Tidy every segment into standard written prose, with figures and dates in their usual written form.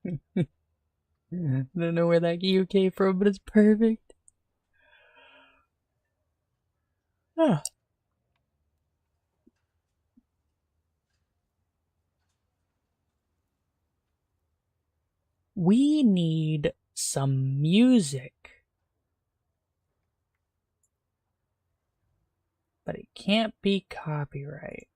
Don't know where that gear came from, but it's perfect. Ah. We need some music. But it can't be copyright.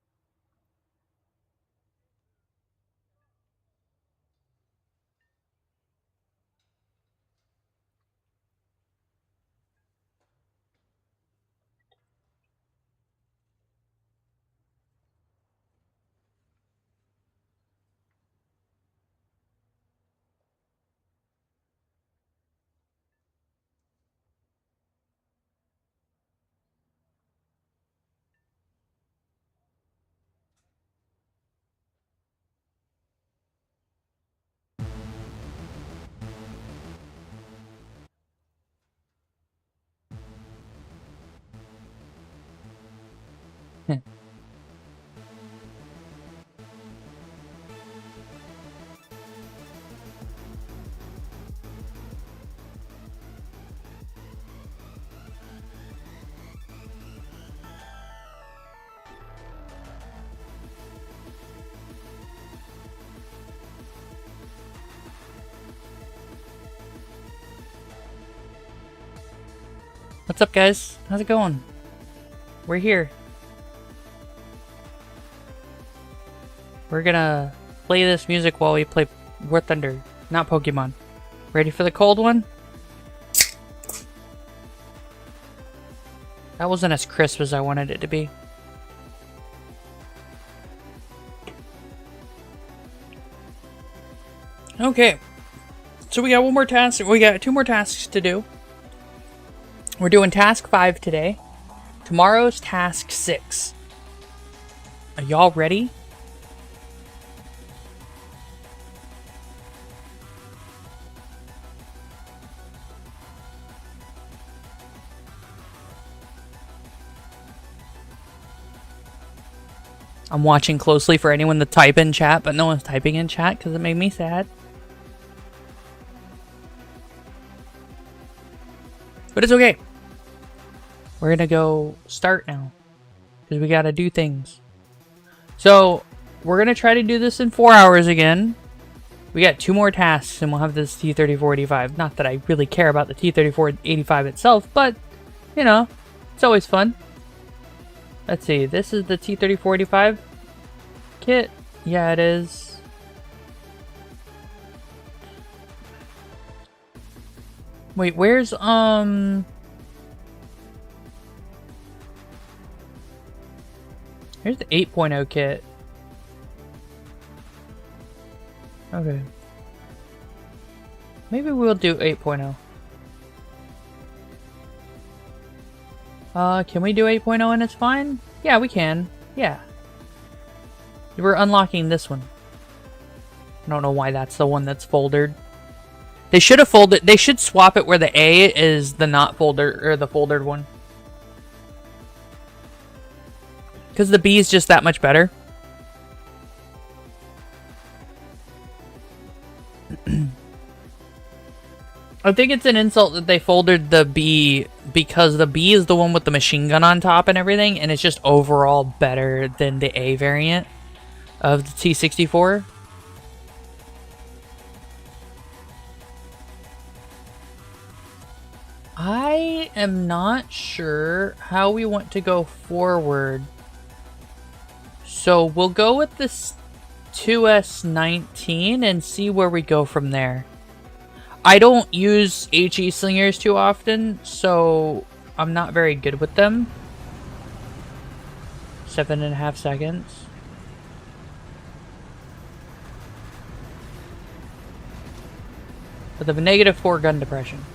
What's up, guys? How's it going? We're here. We're gonna play this music while we play War Thunder, not Pokemon. Ready for the cold one? That wasn't as crisp as I wanted it to be. Okay. So we got one more task. We got 2 more tasks to do. We're doing task 5 today. Tomorrow's task 6. Are y'all ready? I'm watching closely for anyone to type in chat, but no one's typing in chat because it made me sad. But it's okay. We're gonna go start now because we gotta do things. So we're gonna try to do this in 4 hours again. We got 2 more tasks and we'll have this t-34-85. Not that I really care about the t-34-85 itself, but you know, it's always fun. Let's see, this is the t-34-85 kit. Yeah, it is. Wait, where's here's the 8.0 kit. Okay. Maybe we'll do 8.0. Can we do 8.0 and it's fine? Yeah, we can. Yeah. We're unlocking this one. I don't know why that's the one that's folded. They should have folded. They should swap it where the A is the not folder or the folded one. Because the B is just that much better. I think it's an insult that they folded the B because the B is the one with the machine gun on top and everything, and it's just overall better than the A variant of the T-64. I am not sure how we want to go forward. So we'll go with this 2S19 and see where we go from there. I don't use HE slingers too often, so I'm not very good with them. 7.5 seconds. With a -4 gun depression.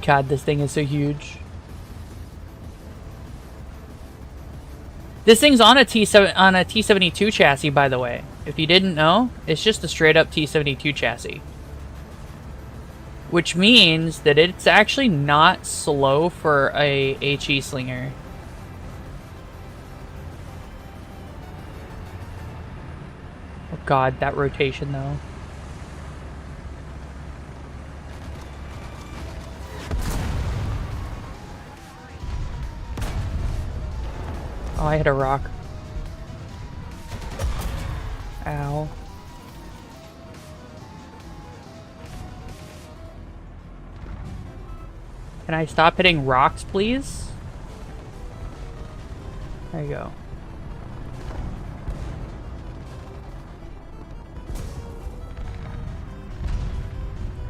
God, this thing is so huge. This thing's on a T72 chassis, by the way. If you didn't know, it's just a straight up T72 chassis. Which means that it's actually not slow for a HE slinger. Oh god, that rotation though. Oh, I hit a rock. Ow. Can I stop hitting rocks, please? There you go.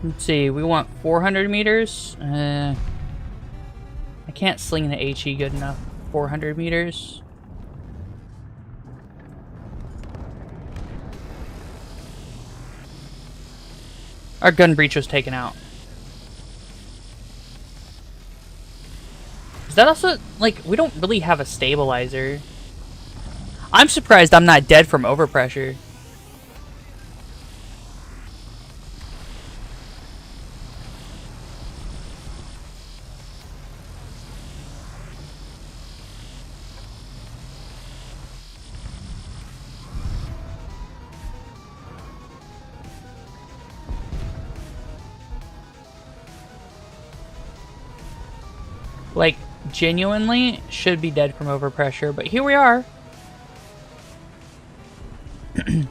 Let's see, we want 400 meters. I can't sling the HE good enough. 400 meters. Our gun breach was taken out. Is that also, like, we don't really have a stabilizer. I'm surprised I'm not dead from overpressure. Like, genuinely should be dead from overpressure, but here we are. I'm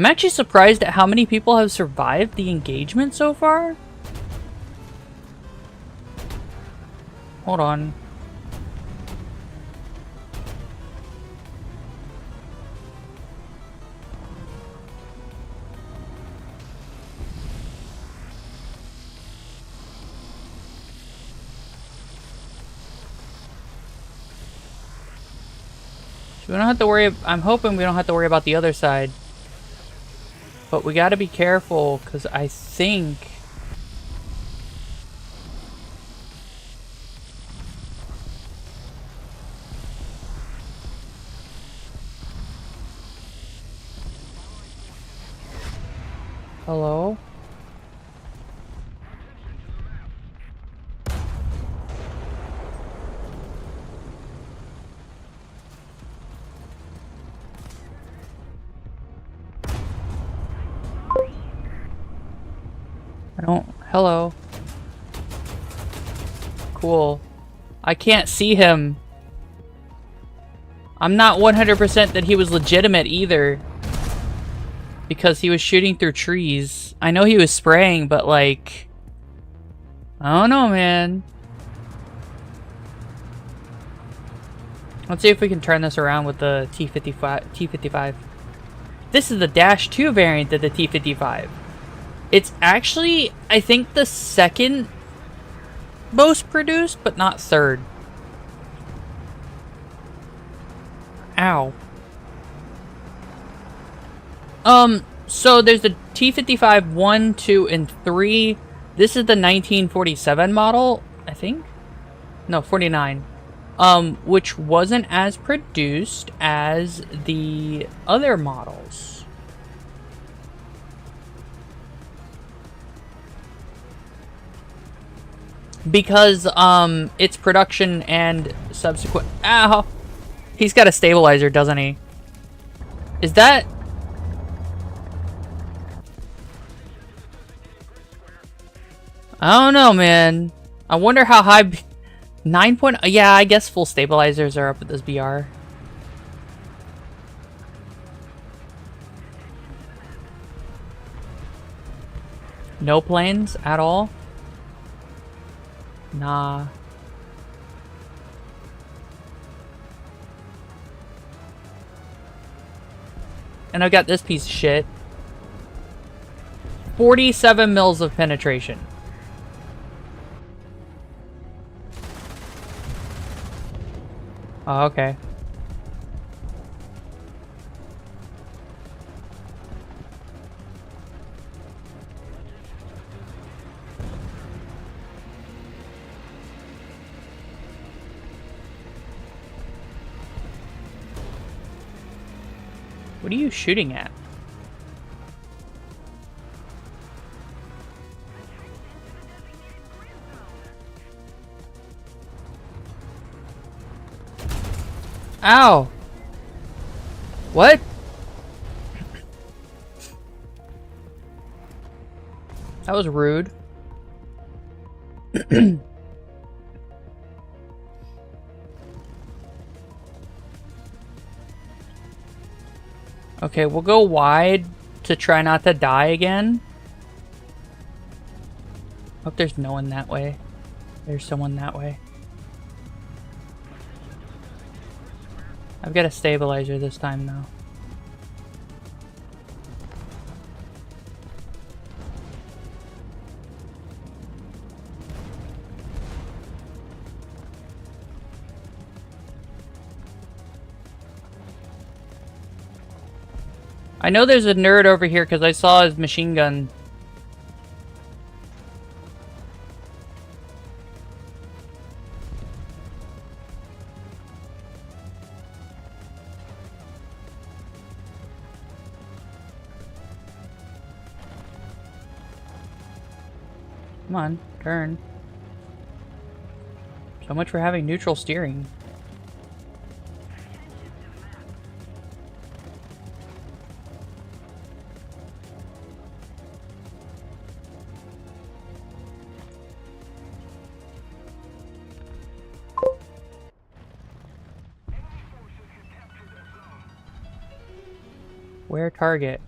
actually surprised at how many people have survived the engagement so far. Hold on. We don't have to worry. I'm hoping we don't have to worry about the other side. But we gotta be careful, because I think... Hello? I don't... Hello. Cool. I can't see him. I'm not 100% that he was legitimate either. Because he was shooting through trees. I know he was spraying, but like... I don't know, man. Let's see if we can turn this around with the T-55. This is the -2 variant of the T-55. It's actually, I think, the second most produced, but not third. Ow. So there's the T-55 1, 2, and 3. This is the 1947 model, I think? No, 49. Which wasn't as produced as the other models. Because, its production and subsequent... Ow! He's got a stabilizer, doesn't he? Is that... I don't know, man. I wonder how high... 9 point... Yeah, I guess full stabilizers are up with this BR. No planes at all? Nah. And I've got this piece of shit. 47 mils of penetration. Oh, okay. What are you shooting at? Ow! What? That was rude. Okay, we'll go wide to try not to die again. Hope there's no one that way. There's someone that way. I've got a stabilizer this time though. I know there's a nerd over here because I saw his machine gun. Come on, turn. So much for having neutral steering. Where target?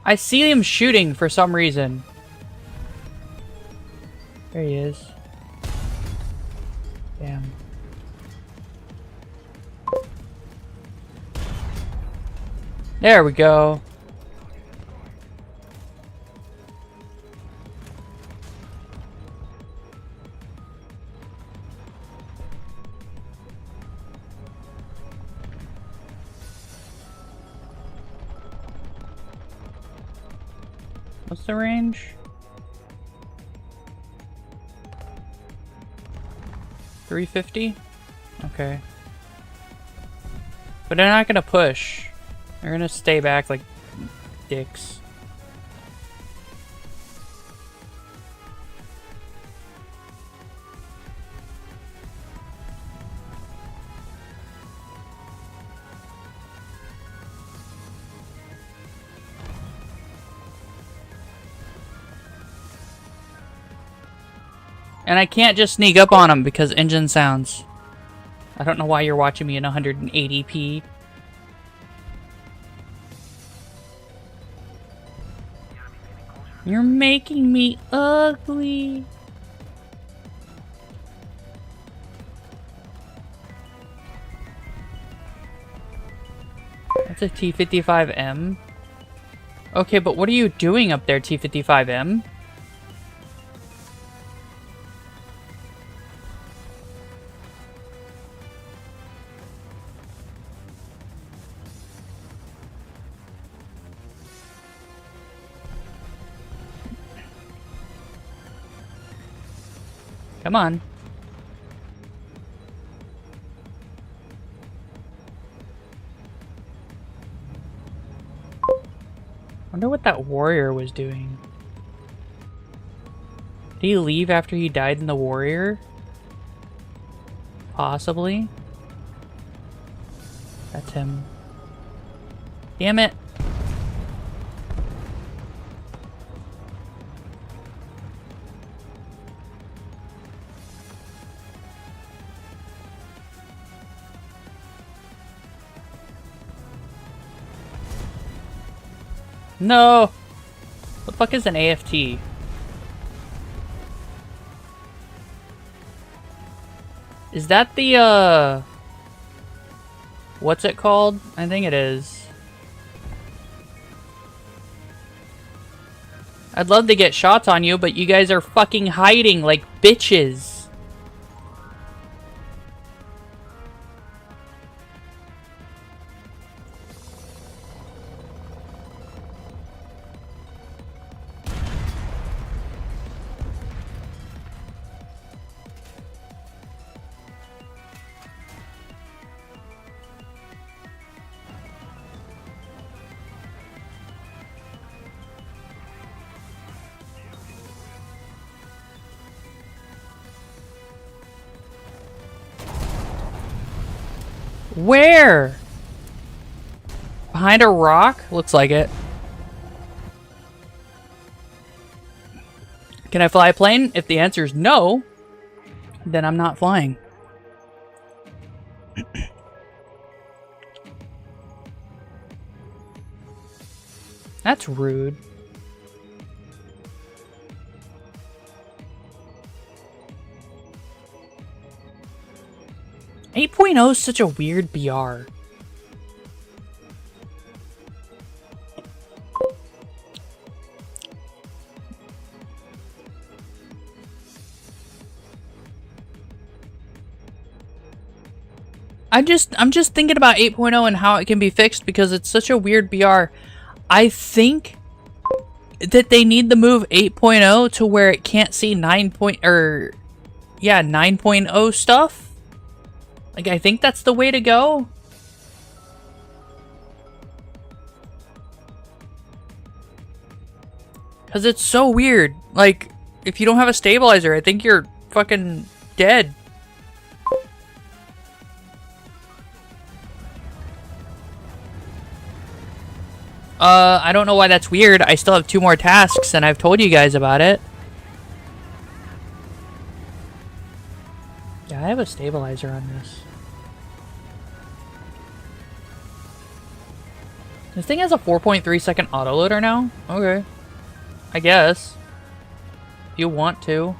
I see him shooting for some reason. There he is. Damn. There we go. What's the range? 350? Okay. But they're not gonna push. They're gonna stay back like dicks. And I can't just sneak up on them because engine sounds. I don't know why you're watching me in 180p. You're making me ugly. That's a T-55M. Okay, but what are you doing up there, T-55M? Come on. Wonder what that warrior was doing. Did he leave after he died in the warrior? Possibly. That's him. Damn it. No! What the fuck is an AFT? Is that the, what's it called? I think it is. I'd love to get shots on you, but you guys are fucking hiding like bitches. Where? Behind a rock? Looks like it. Can I fly a plane? If the answer is no, then I'm not flying. That's rude. .8.0 is such a weird BR. I'm just thinking about 8.0 and how it can be fixed because it's such a weird BR. I think that they need to move 8.0 to where it can't see 9.0 stuff. Like, I think that's the way to go. Because it's so weird. Like, if you don't have a stabilizer, I think you're fucking dead. I don't know why that's weird. I still have 2 more tasks, and I've told you guys about it. Yeah, I have a stabilizer on this. This thing has a 4.3 second autoloader now? Okay. I guess. If you want to.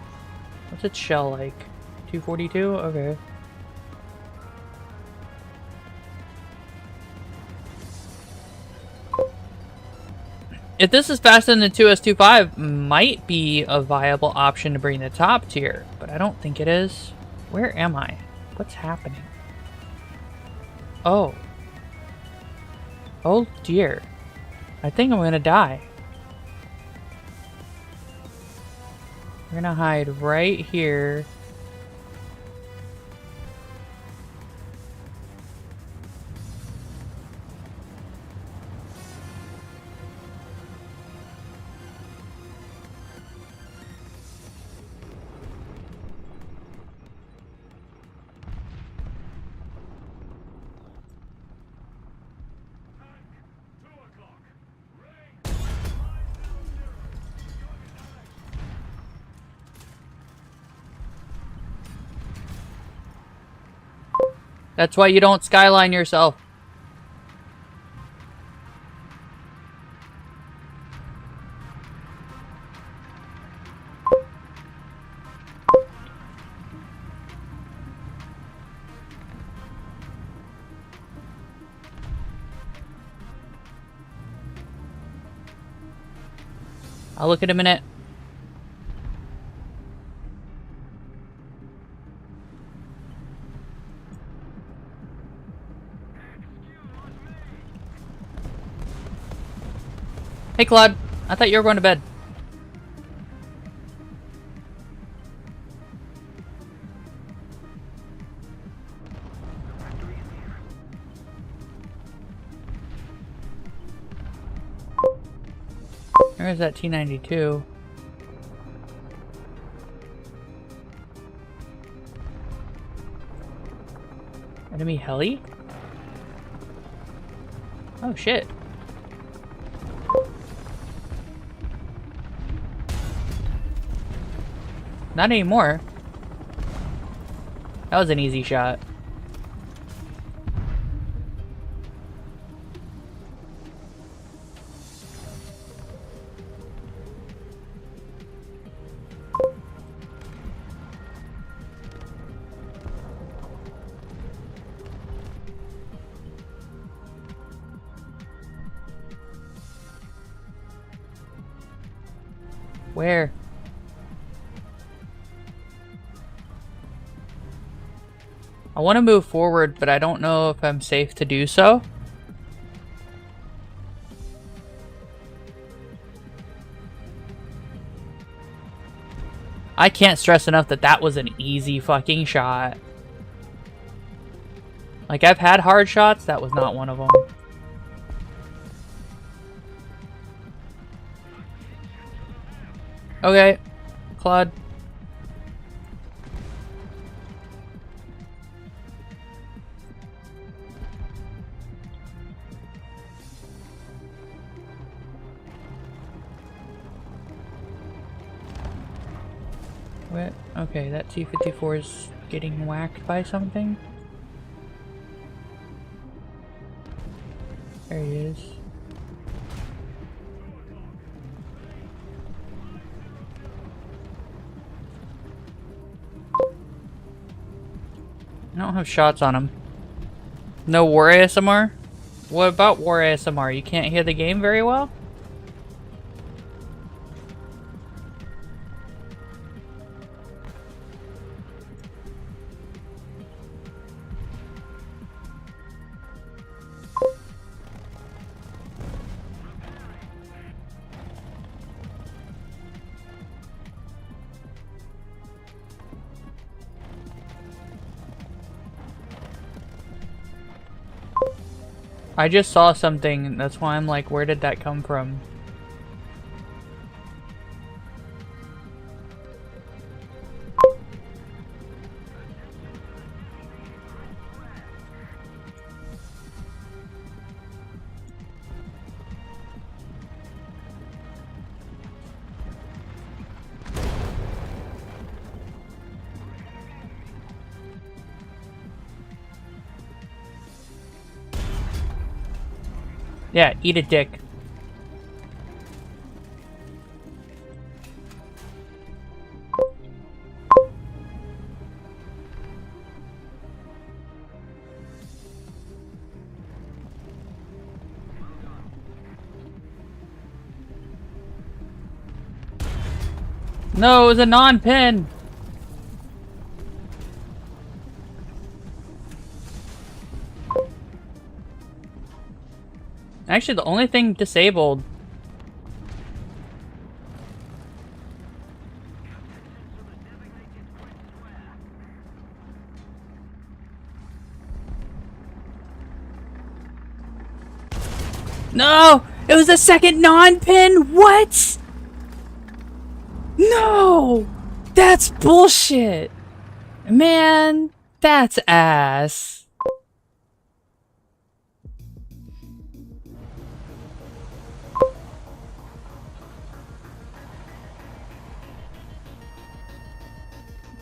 What's its shell like? 242? Okay. If this is faster than the 2S25, might be a viable option to bring the top tier, but I don't think it is. Where am I? What's happening? Oh. Oh dear. I think I'm gonna die. We're gonna hide right here. That's why you don't skyline yourself. I'll look in a minute. Hey, Claude. I thought you were going to bed. There's that T-92. Enemy heli? Oh, shit. Not anymore. That was an easy shot. Where? I want to move forward, but I don't know if I'm safe to do so. I can't stress enough that that was an easy fucking shot. Like, I've had hard shots, that was not one of them. Okay, Claude. What? Okay, that T-34 is getting whacked by something. There he is. I don't have shots on him. No war ASMR? What about war ASMR? You can't hear the game very well? I just saw something, that's why I'm like, where did that come from? Yeah, eat a dick. No, it was a non-pin. Actually, the only thing disabled. No! It was the second non-pin? What? No! That's bullshit! Man, that's ass.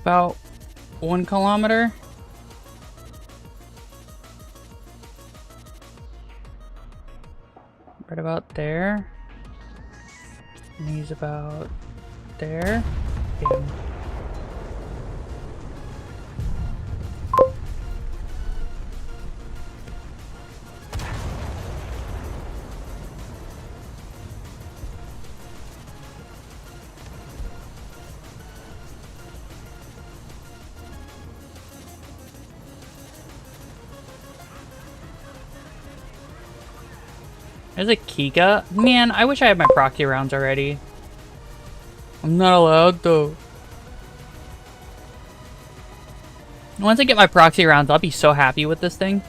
About 1 kilometer. Right about there. And he's about there. Damn. There's a Kika? Man, I wish I had my proxy rounds already. I'm not allowed though. Once I get my proxy rounds, I'll be so happy with this thing.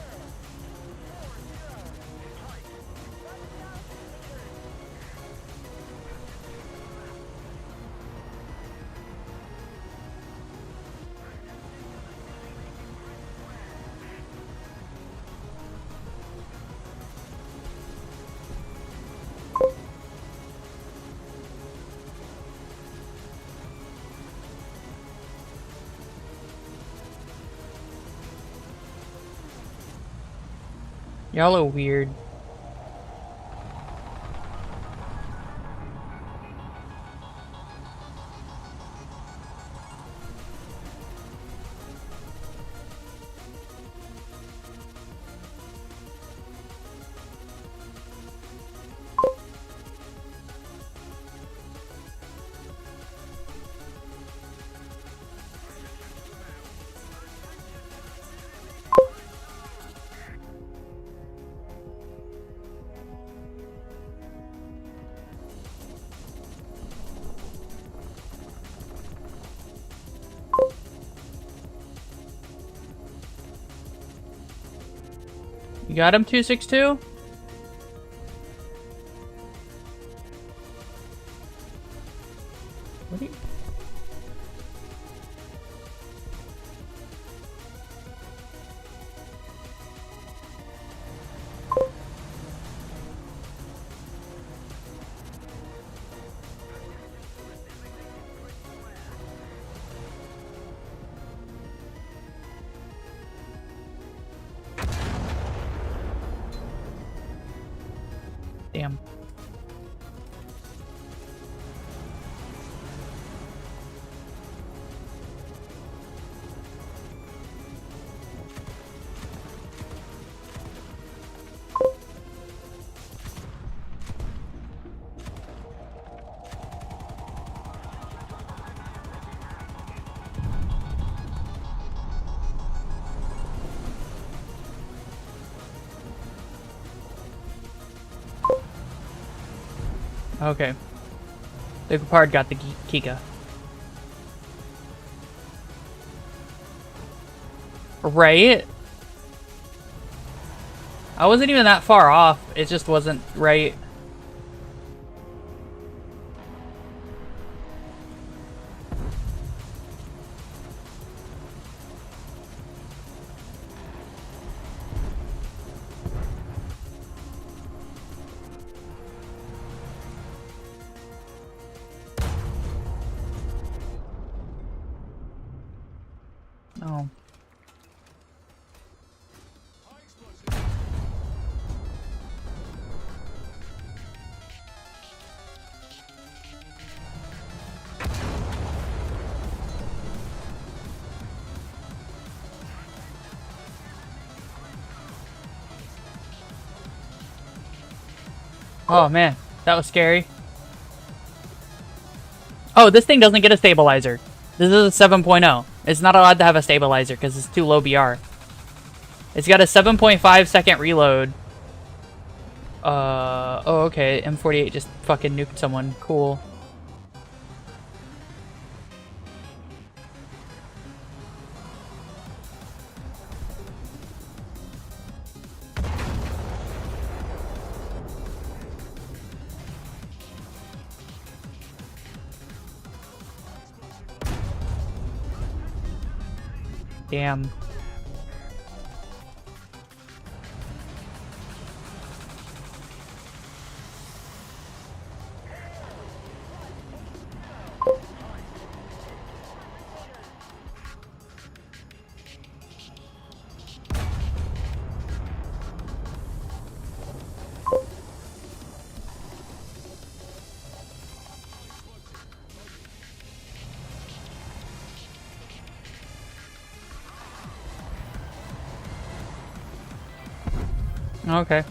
Y'all are weird. You got him, 262? What are you... Damn. Okay. The Gepard got the Kika. Right? I wasn't even that far off. It just wasn't right. Oh. Oh man, that was scary. Oh, this thing doesn't get a stabilizer. This is a 7.0. It's not allowed to have a stabilizer because it's too low BR. It's got a 7.5 second reload. Oh, okay. M48 just fucking nuked someone. Cool. Damn. Okay.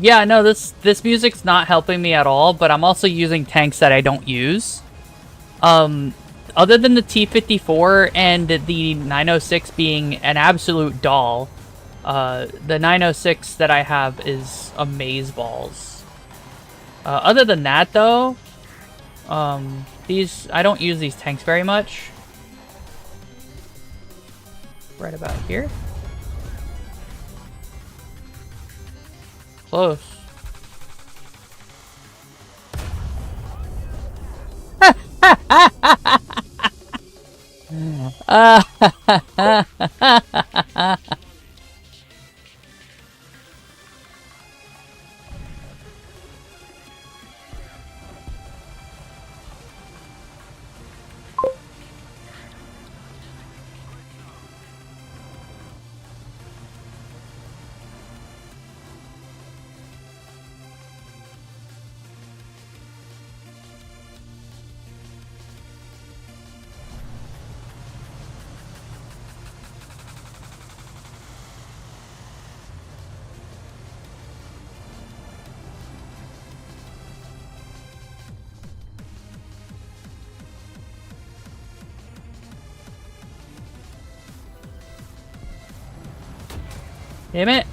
Yeah, no, this music's not helping me at all, but I'm also using tanks that I don't use. Other than the T-34 and the 906 being an absolute doll, the 906 that I have is amazeballs. Other than that, though, I don't use these tanks very much. Right about here. Close. Damn it.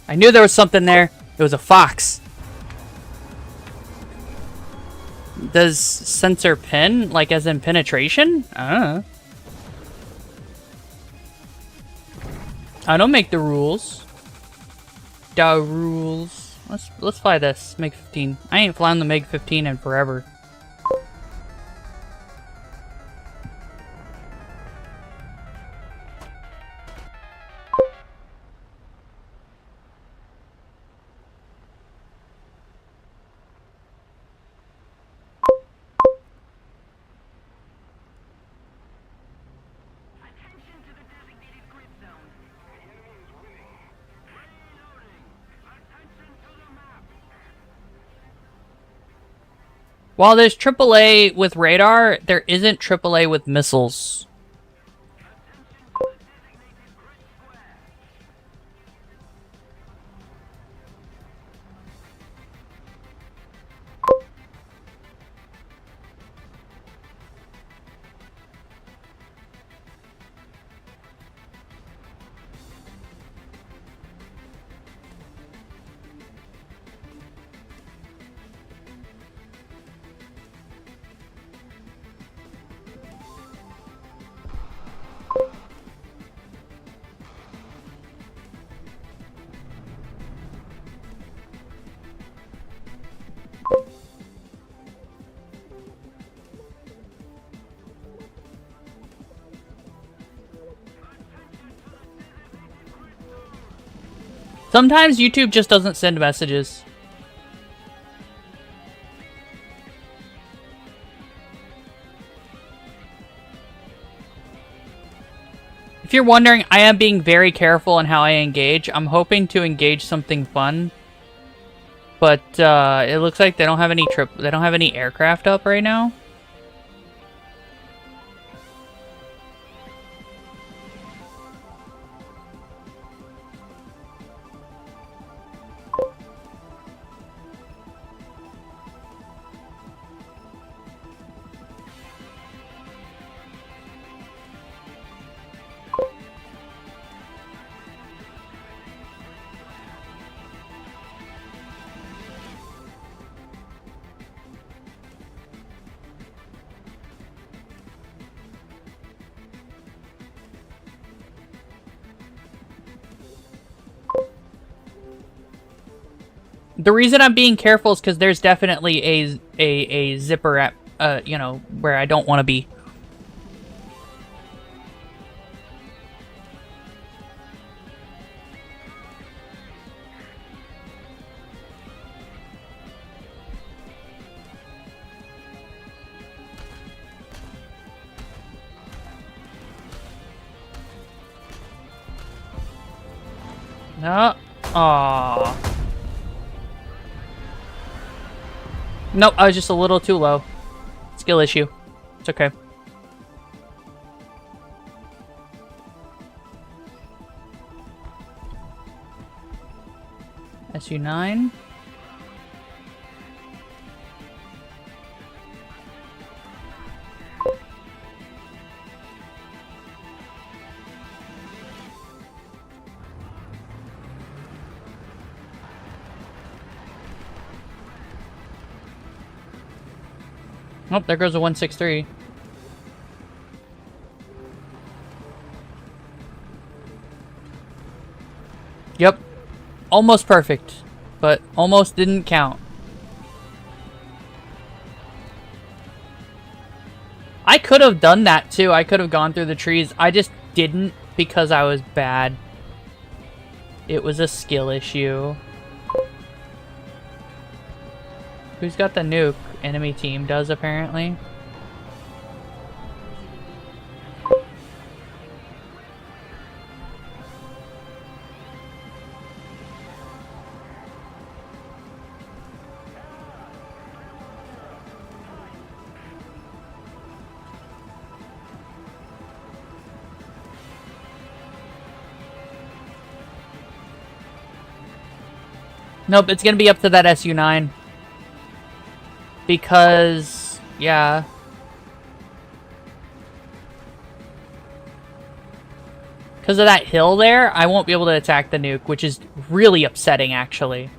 I knew there was something there. It was a fox. Does sensor pin? Like as in penetration? I don't make the rules. Da rules. Let's fly this. MiG 15. I ain't flying the MiG 15 in forever. While there's AAA with radar, there isn't AAA with missiles. Sometimes YouTube just doesn't send messages. If you're wondering, I am being very careful in how I engage. I'm hoping to engage something fun. But it looks like they don't have any aircraft up right now. The reason I'm being careful is because there's definitely a zipper at, you know, where I don't want to be. No. Aww. Nope, I was just a little too low. Skill issue. It's okay. SU-9. Oh, there goes a 163. Yep. Almost perfect, but almost didn't count. I could have done that too. I could have gone through the trees. I just didn't because I was bad. It was a skill issue. Who's got the nuke? Enemy team does, apparently. Nope, it's gonna be up to that SU-9. Because, yeah. Because of that hill there, I won't be able to attack the nuke, which is really upsetting, actually.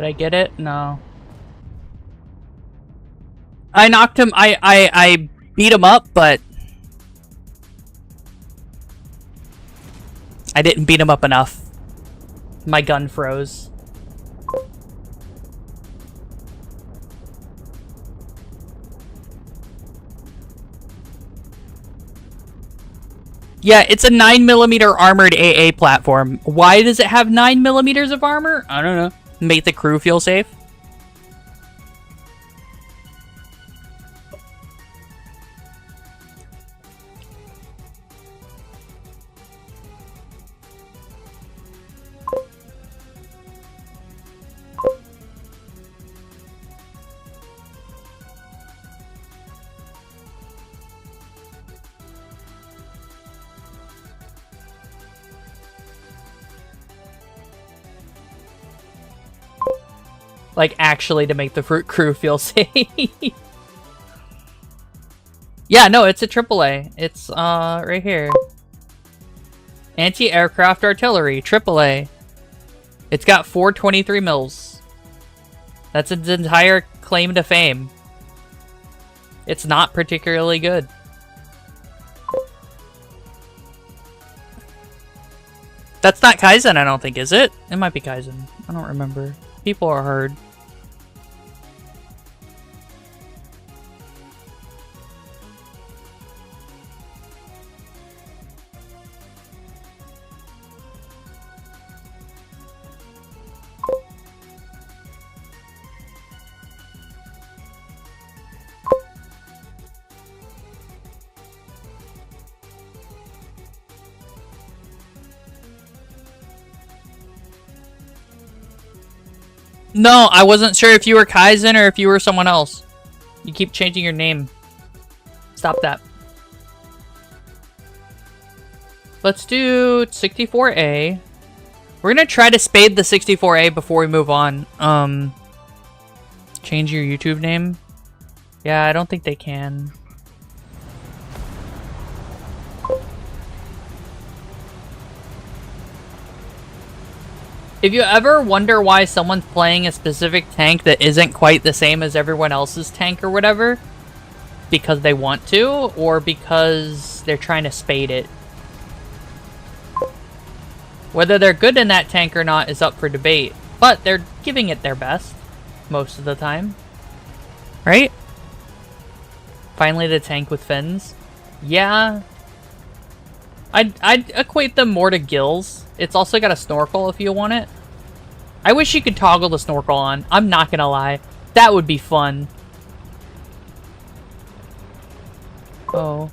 Did I get it? No. I knocked him. I beat him up, but I didn't beat him up enough. My gun froze. Yeah, it's a 9mm armored AA platform. Why does it have 9mm of armor? I don't know. Make the crew feel safe. Like, actually to make the crew feel safe. Yeah, no, it's a AAA. It's, right here. Anti-aircraft artillery, AAA. It's got 423 mils. That's its entire claim to fame. It's not particularly good. That's not Kaizen, I don't think, is it? It might be Kaizen. I don't remember. People are hard. No, I wasn't sure if you were Kaizen or if you were someone else. You keep changing your name. Stop that. Let's do 64A. We're gonna try to spade the 64A before we move on. Change your YouTube name? Yeah, I don't think they can. If you ever wonder why someone's playing a specific tank that isn't quite the same as everyone else's tank or whatever, because they want to, or because they're trying to spade it. Whether they're good in that tank or not is up for debate, but they're giving it their best most of the time. Right? Finally the tank with fins. Yeah. I'd equate them more to gills. It's also got a snorkel if you want it. I wish you could toggle the snorkel on. I'm not gonna lie. That would be fun. Oh.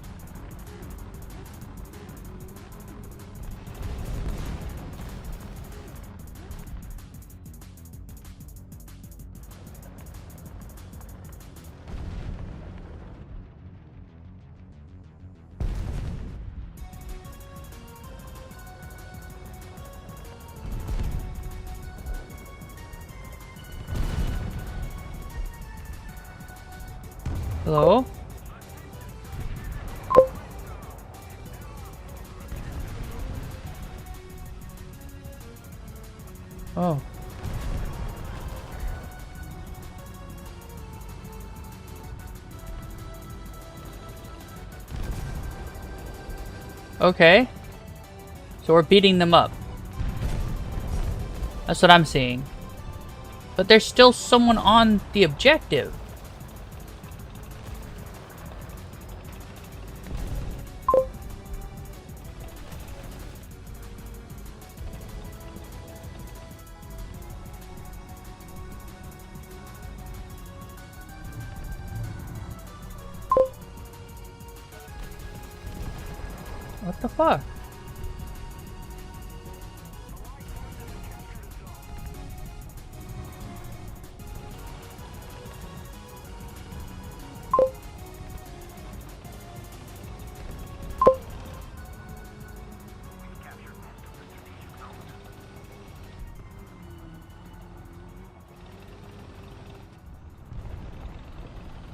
Hello? Oh. Okay. So we're beating them up. That's what I'm seeing. But there's still someone on the objective. What the fuck?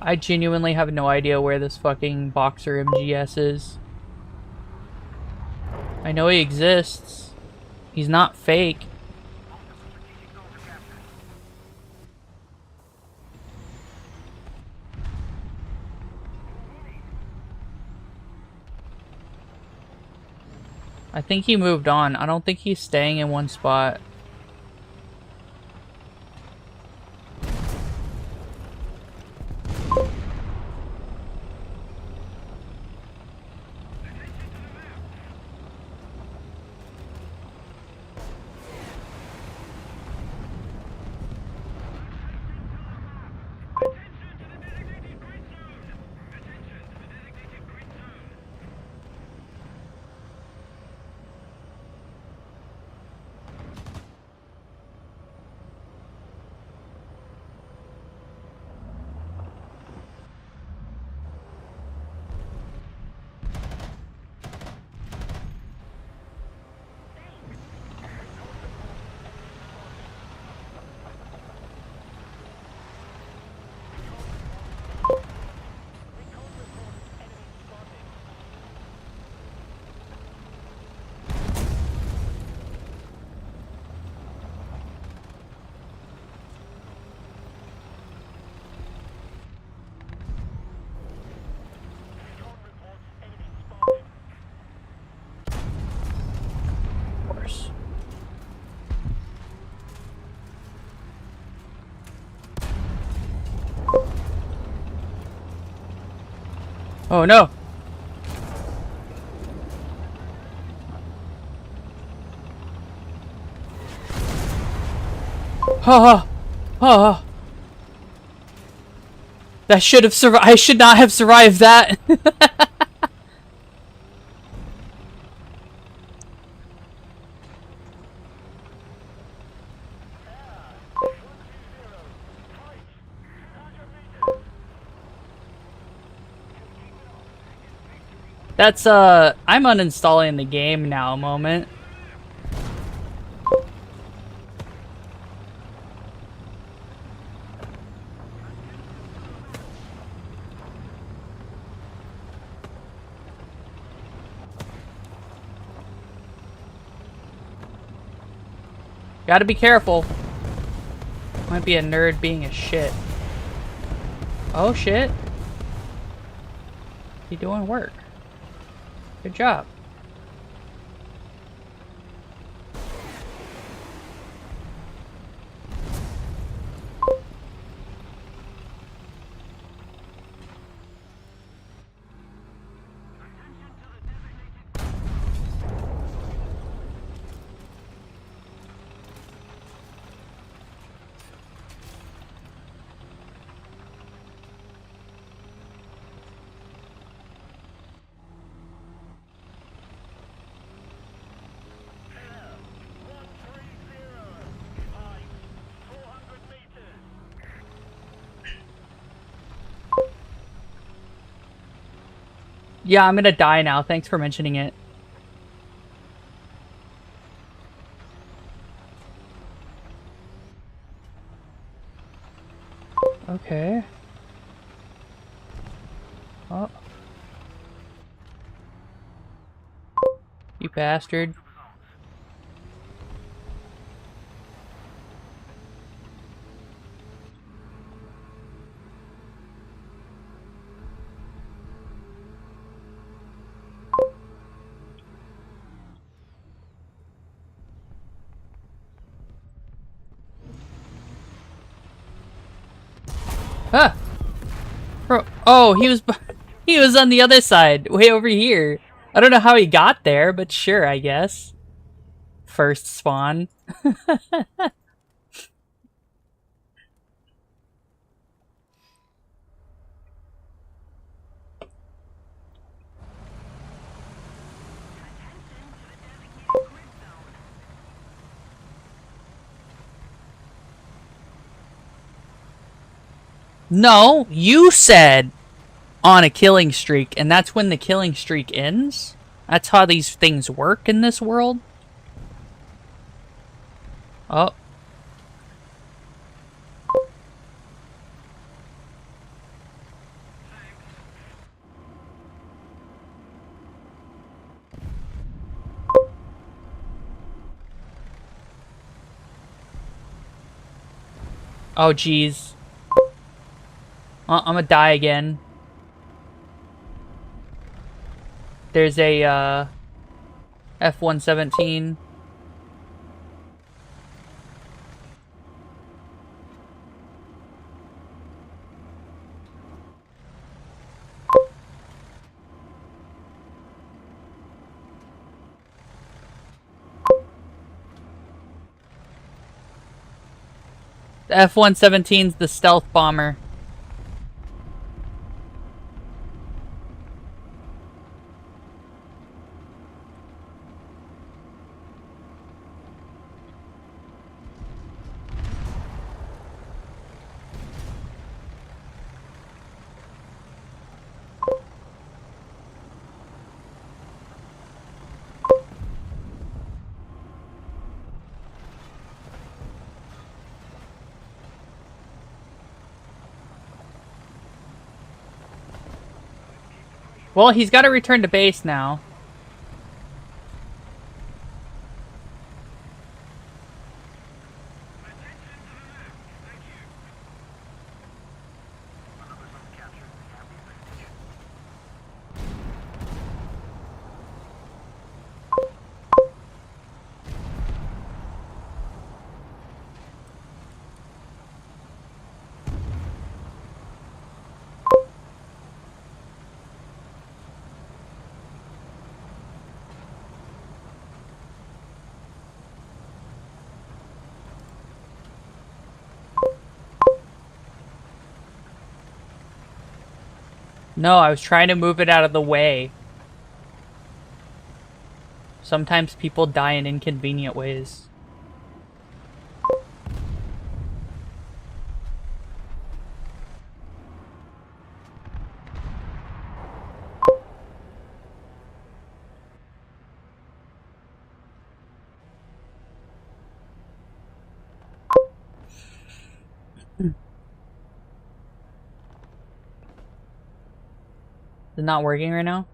I genuinely have no idea where this fucking Boxer MGS is. I know he exists. He's not fake. I think he moved on. I don't think he's staying in one spot. Oh no! Ha ha! That should have survived. I should not have survived that. That's I'm uninstalling the game now moment. Gotta be careful. Might be a nerd being a shit. Oh shit. You doing work. Good job. Yeah, I'm gonna die now. Thanks for mentioning it. Okay. Oh. You bastard. Ah! Bro, oh, he was on the other side, way over here. I don't know how he got there, but sure, I guess. First spawn. No, you said on a killing streak, and that's when the killing streak ends? That's how these things work in this world? Oh. Oh, jeez. I'm gonna die again. There's a, F-117. The F-117's the stealth bomber. Well, he's got to return to base now. No, I was trying to move it out of the way. Sometimes people die in inconvenient ways. Is it not working right now?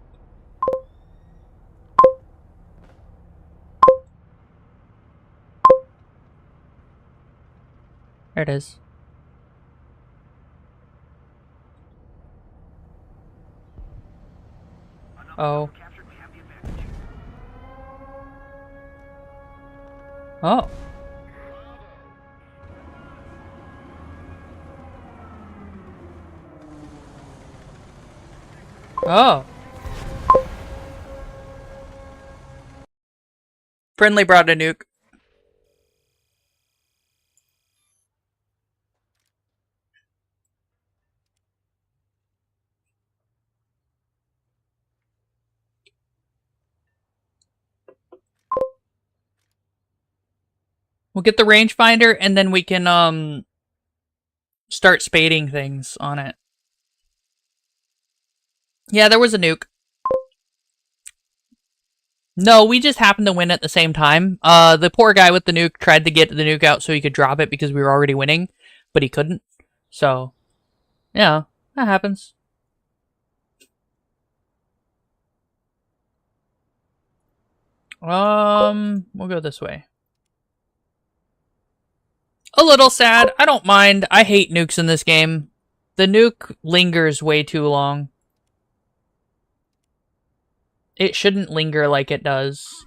There it is. Oh. Oh. Oh. Friendly brought a nuke. We'll get the rangefinder and then we can start spading things on it. Yeah, there was a nuke. No, we just happened to win at the same time. The poor guy with the nuke tried to get the nuke out so he could drop it because we were already winning, but he couldn't. So, yeah, that happens. We'll go this way. A little sad. I don't mind. I hate nukes in this game. The nuke lingers way too long. It shouldn't linger like it does.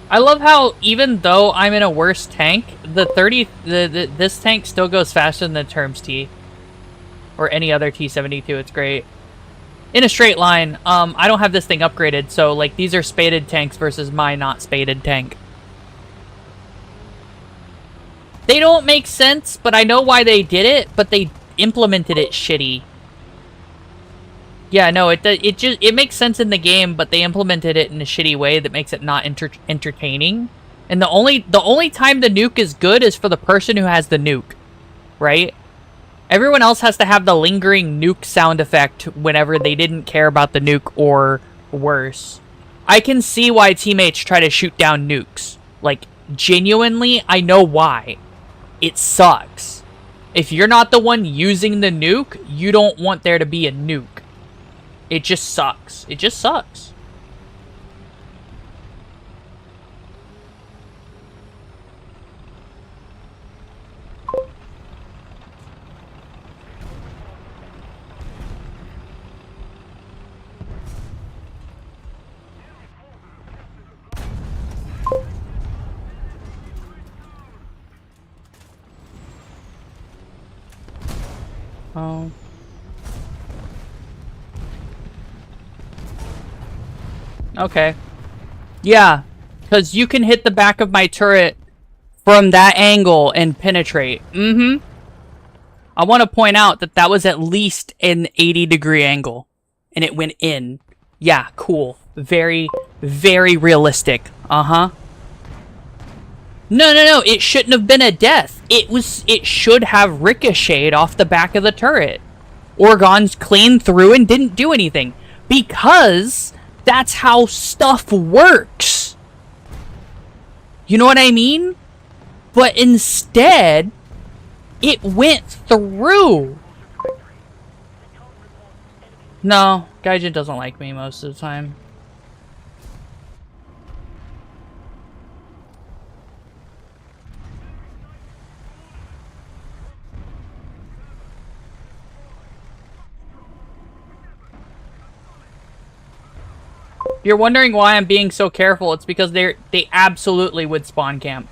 I love how even though I'm in a worse tank, this tank still goes faster than the Terms T. Or any other T-72. It's great. In a straight line, I don't have this thing upgraded, so like these are spaded tanks versus my not spaded tank. They don't make sense, but I know why they did it, but they implemented it shitty. Yeah, no, it makes sense in the game, but they implemented it in a shitty way that makes it not entertaining. And the only time the nuke is good is for the person who has the nuke, right? Everyone else has to have the lingering nuke sound effect whenever they didn't care about the nuke or worse. I can see why teammates try to shoot down nukes. Like, genuinely, I know why. It sucks. If you're not the one using the nuke, you don't want there to be a nuke. It just sucks. It just sucks. Oh. Okay. Yeah, because you can hit the back of my turret from that angle and penetrate. Mm-hmm. I want to point out that that was at least an 80-degree angle. And it went in. Yeah, cool. Very, very realistic. Uh-huh. No. It shouldn't have been a death. It should have ricocheted off the back of the turret. Or gone clean through and didn't do anything. Because that's how stuff works. You know what I mean? But instead, it went through. No, Gaijin doesn't like me most of the time. You're wondering why I'm being so careful. It's because they absolutely would spawn camp.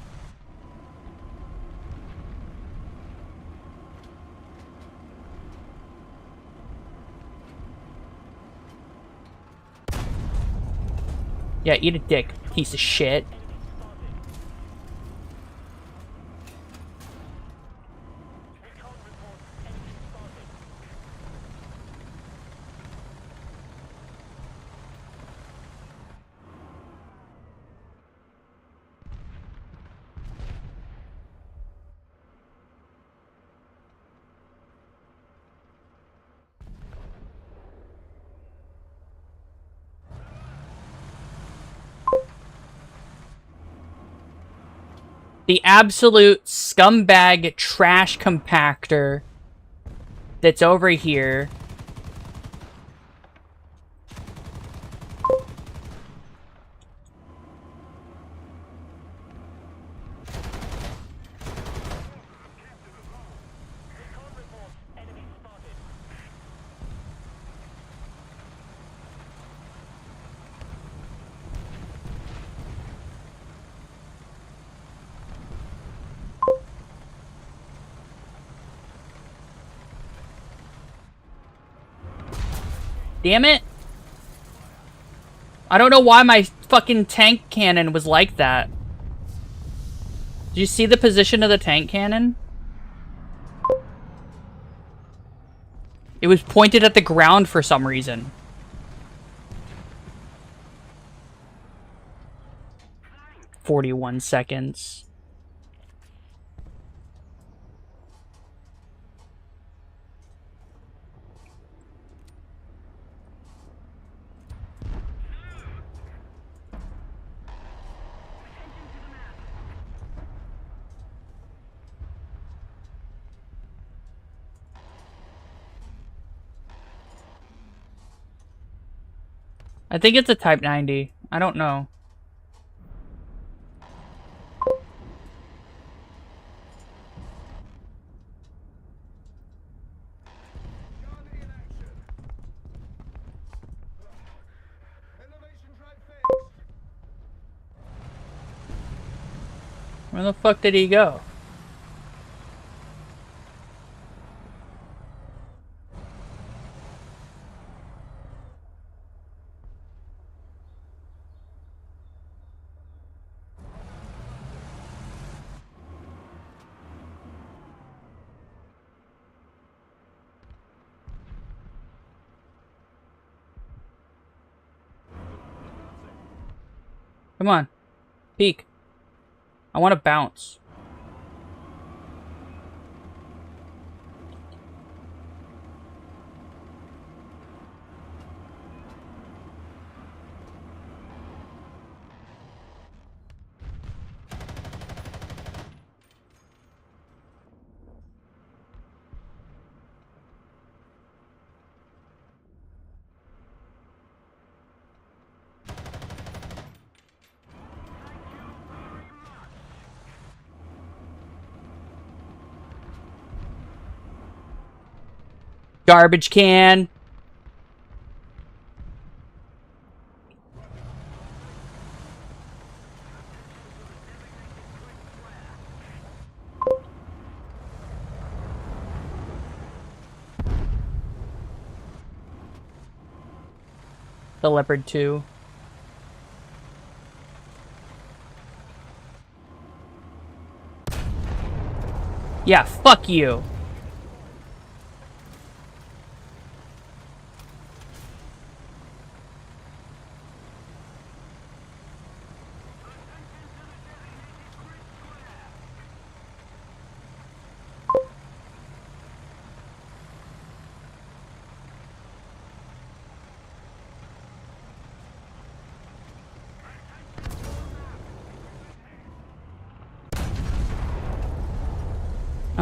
Yeah, eat a dick, piece of shit. The absolute scumbag trash compactor that's over here. Damn it. I don't know why my fucking tank cannon was like that. Did you see the position of the tank cannon? It was pointed at the ground for some reason. "41 seconds. I think it's a Type 90. I don't know. Where the fuck did he go? Come on. Peek. I want to bounce. Garbage can. The Leopard 2. Yeah, fuck you.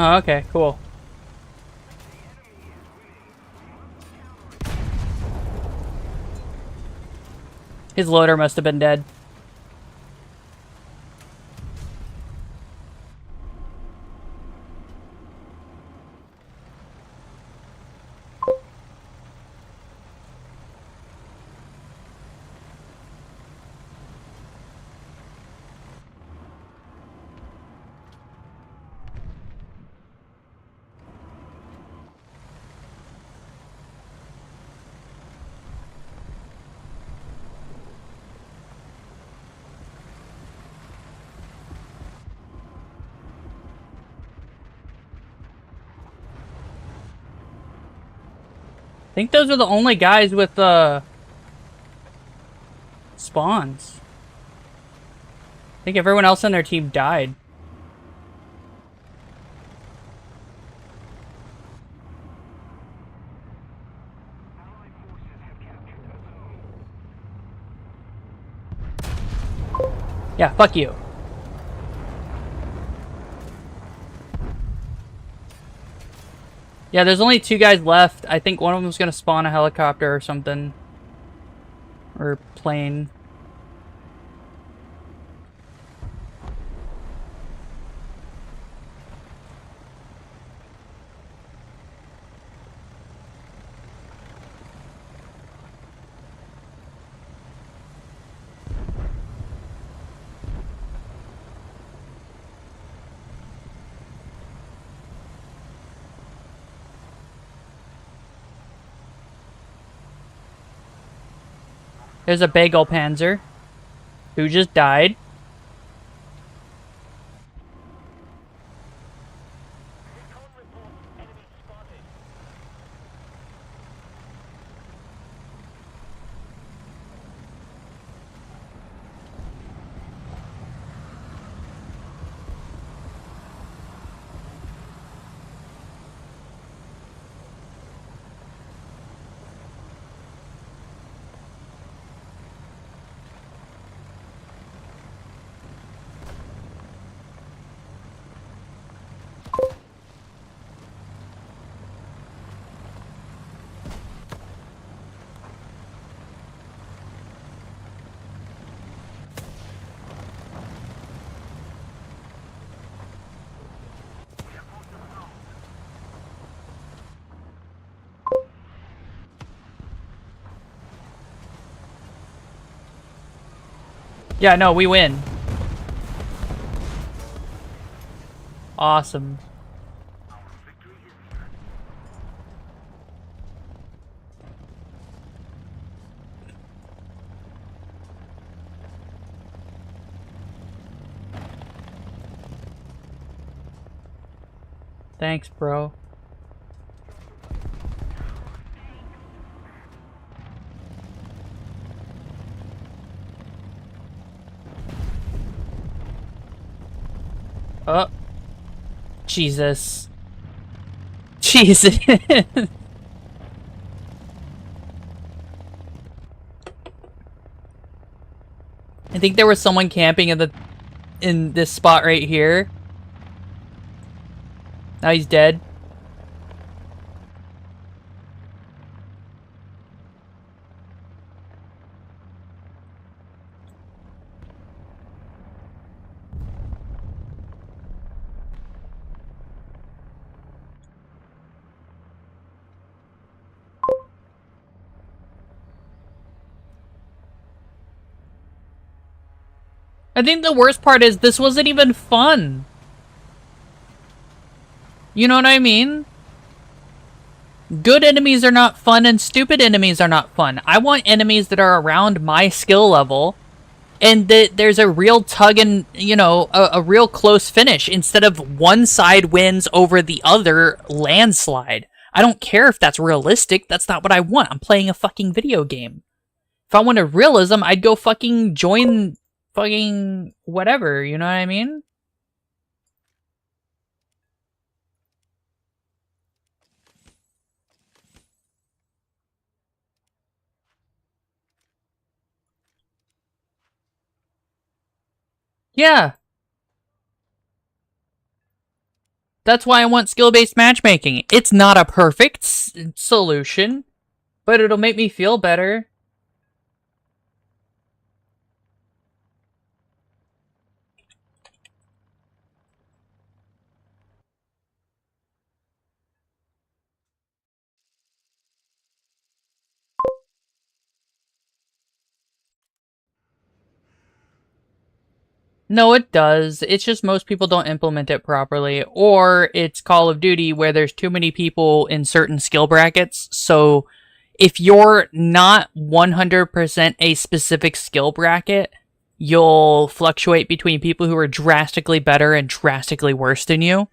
Oh, okay, cool. His loader must have been dead. I think those are the only guys with spawns. I think everyone else on their team died. Yeah, fuck you. Yeah, there's only 2 guys left. I think one of them's gonna spawn a helicopter or something. Or plane. There's a bagel panzer who just died. Yeah, no, we win. Awesome. Thanks, bro. Oh. Jesus. Jesus. I think there was someone camping in this spot right here. Now he's dead. I think the worst part is this wasn't even fun. You know what I mean? Good enemies are not fun and stupid enemies are not fun. I want enemies that are around my skill level and that there's a real tug and, you know, a real close finish instead of one side wins over the other landslide. I don't care if that's realistic. That's not what I want. I'm playing a fucking video game. If I wanted realism, I'd go fucking join fucking whatever, you know what I mean? Yeah. That's why I want skill-based matchmaking. It's not a perfect solution, but it'll make me feel better. No, it does. It's just most people don't implement it properly. Or it's Call of Duty where there's too many people in certain skill brackets. So if you're not 100% a specific skill bracket, you'll fluctuate between people who are drastically better and drastically worse than you.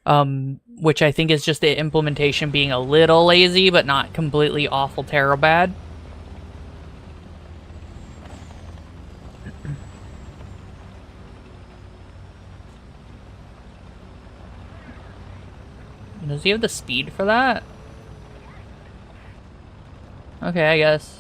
Which I think is just the implementation being a little lazy, but not completely awful, terrible bad. Does he have the speed for that? Okay, I guess.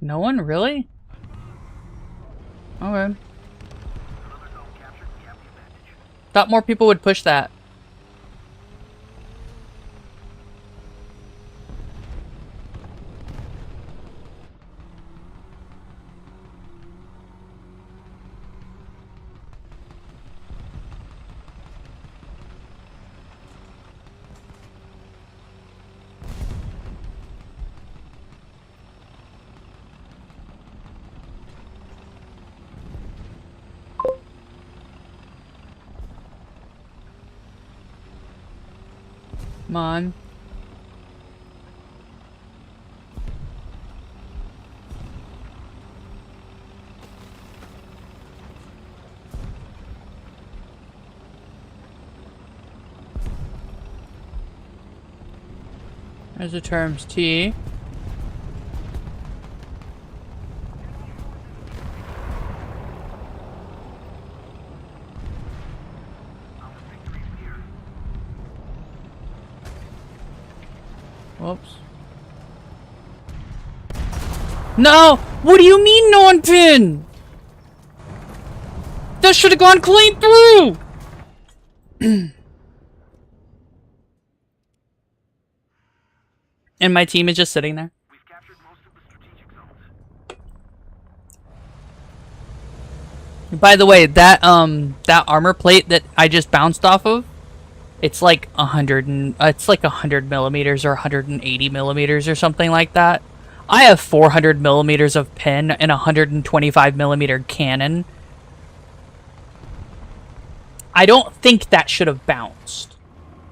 No one? Really? Okay. Thought more people would push that. Come on. There's the terms T. Whoops. No! What do you mean non-pin? That should have gone clean through! And my team is just sitting there. We've captured most of the strategic zones. By the way, that armor plate that I just bounced off of, it's like 100 millimeters or 180 millimeters or something like that. I have 400 millimeters of pen and a 125 millimeter cannon. I don't think that should have bounced.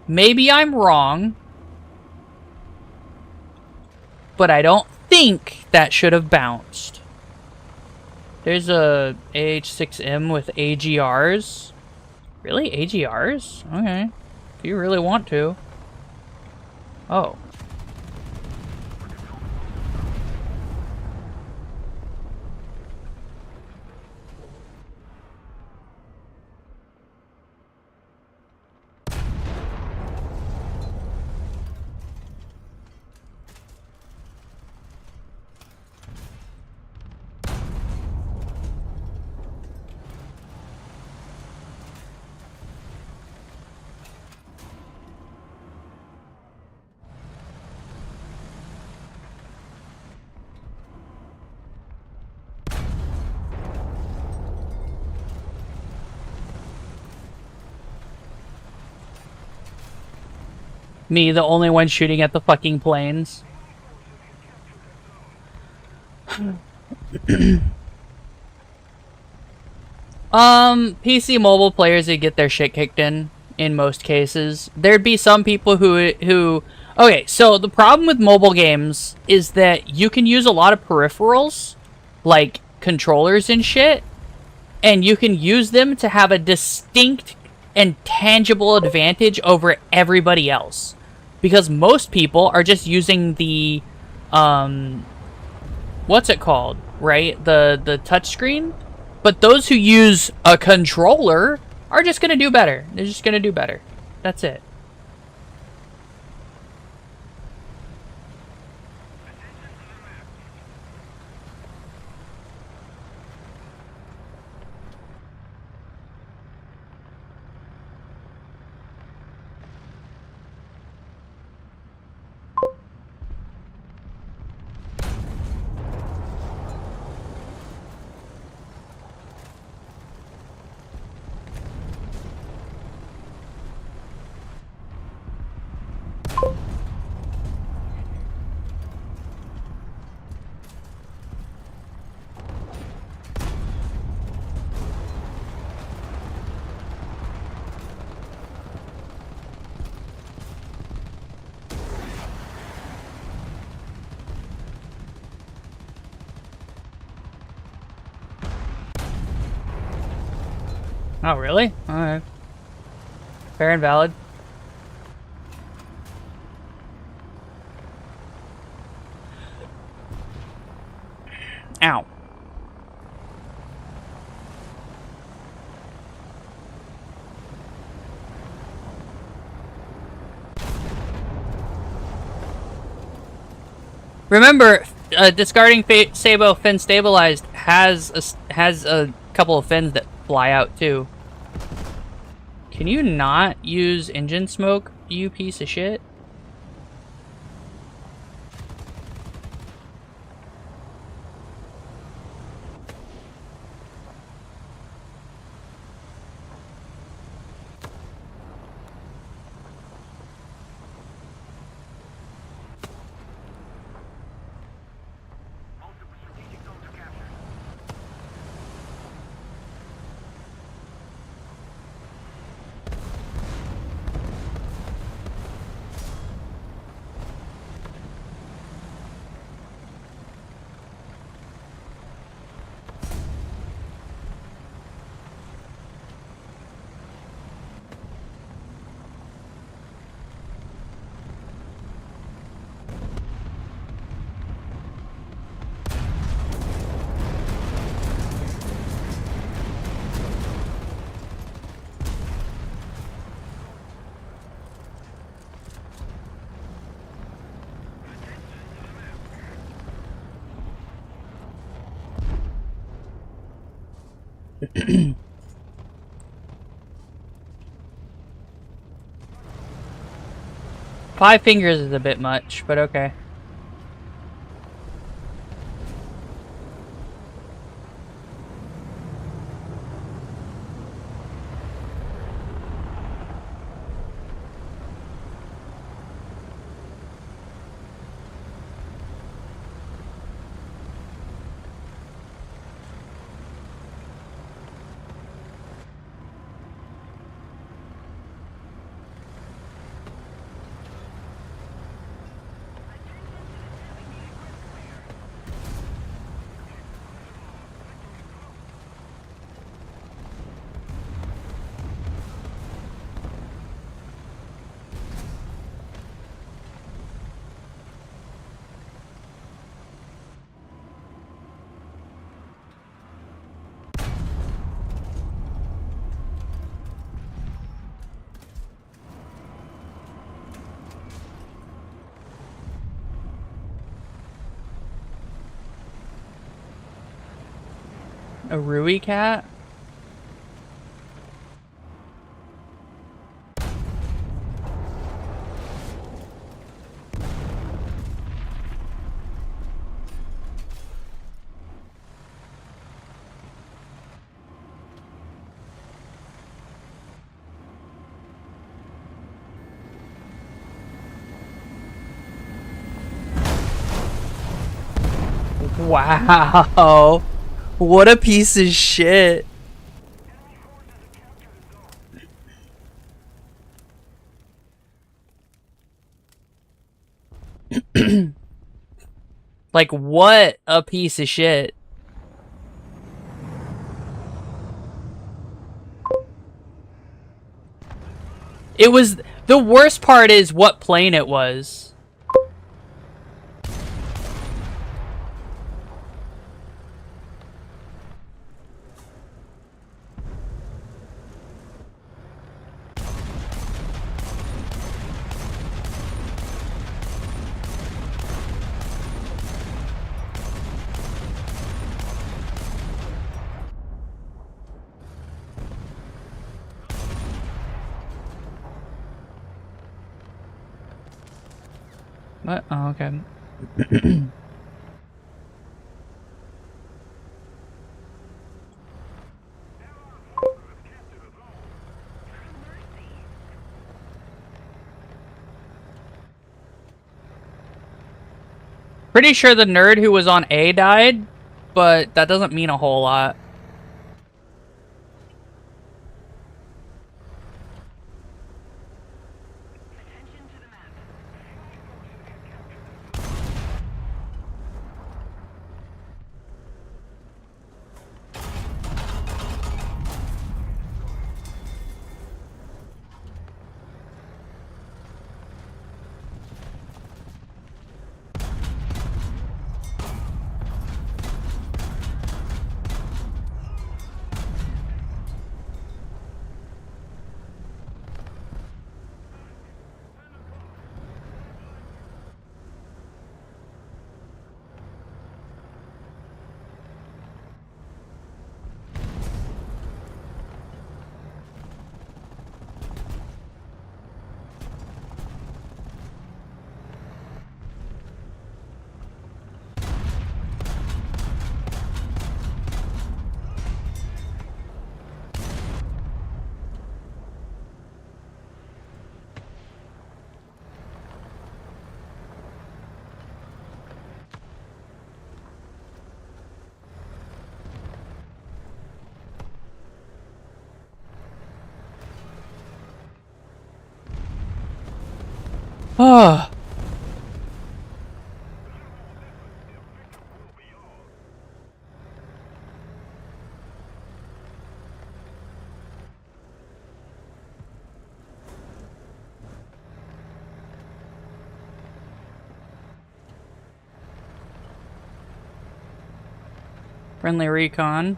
Maybe I'm wrong, but I don't think that should have bounced. There's a AH-6M with AGRs. Really? AGRs? Okay. If you really want to. Oh. Me, the only one shooting at the fucking planes. PC mobile players would get their shit kicked in most cases. There'd be some people who okay, so the problem with mobile games is that you can use a lot of peripherals, like controllers and shit, and you can use them to have a distinct and tangible advantage over everybody else. Because most people are just using the, what's it called, right? The touchscreen? But those who use a controller are just going to do better. They're just going to do better. That's it. Oh, really? Alright. Fair and valid. Ow. Remember, discarding Sabo fin stabilized has a couple of fins that fly out too. Can you not use engine smoke, you piece of shit? Five fingers is a bit much, but okay. A Rui cat? Wow. What a piece of shit. Like, what a piece of shit. It was... The worst part is what plane it was. What? Oh, okay. Pretty sure the nerd who was on A died, but that doesn't mean a whole lot. Oh. Friendly recon.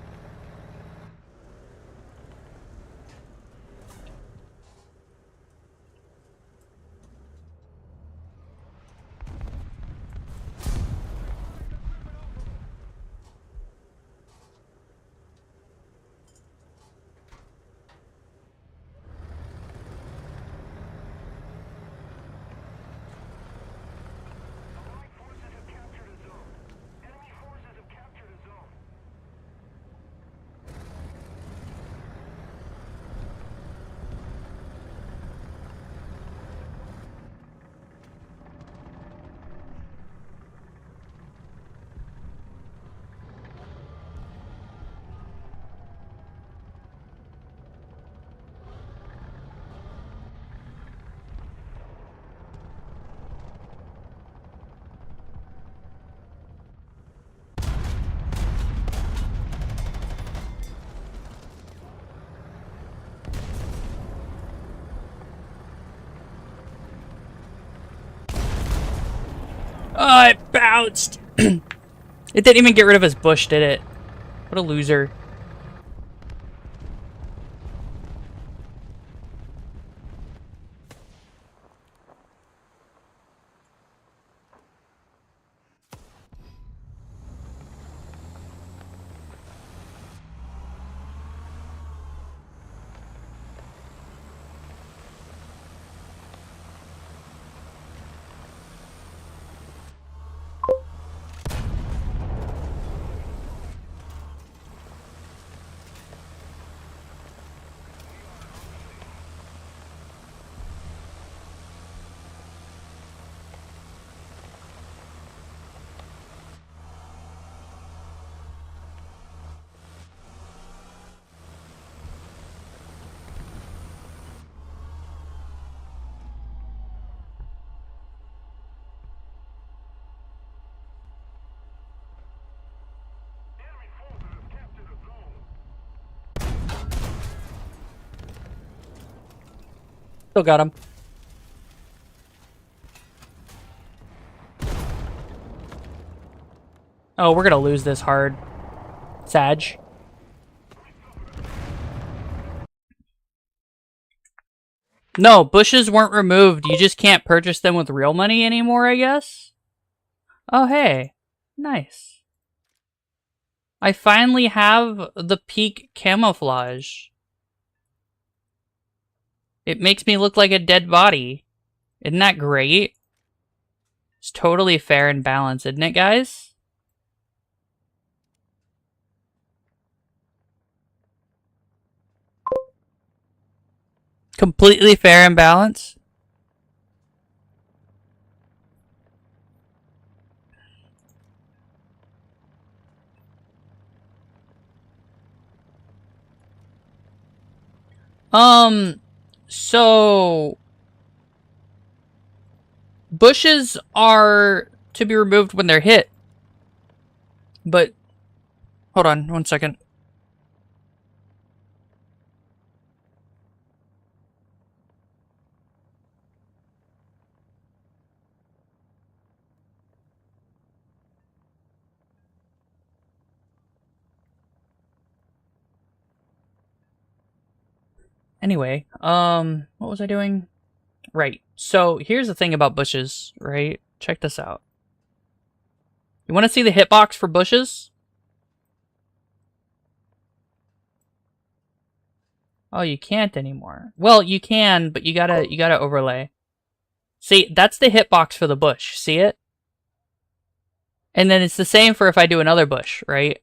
Oh, it bounced. It didn't even get rid of his bush, did it? What a loser. Still got him. Oh, we're gonna lose this hard. Sag. No, bushes weren't removed. You just can't purchase them with real money anymore, I guess? Oh, hey. Nice. I finally have the peak camouflage. It makes me look like a dead body. Isn't that great? It's totally fair and balanced, isn't it, guys? Completely fair and balanced. So bushes are to be removed when they're hit. But hold on 1 second. Anyway, what was I doing? Right. So here's the thing about bushes, right? Check this out. You want to see the hitbox for bushes? Oh, you can't anymore. Well, you can, but you gotta overlay. See, that's the hitbox for the bush. See it? And then it's the same for if I do another bush, right?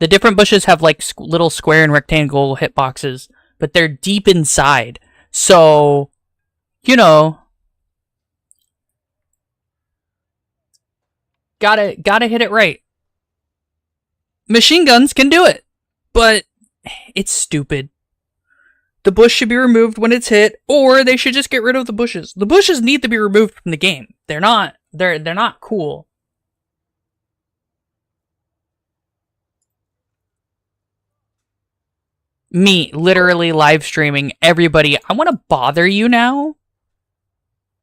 The different bushes have like little square and rectangle hitboxes, but they're deep inside. So, you know, gotta hit it right. Machine guns can do it, but it's stupid. The bush should be removed when it's hit, or they should just get rid of the bushes. The bushes need to be removed from the game. They're not cool. Me literally live streaming everybody. I want to bother you now.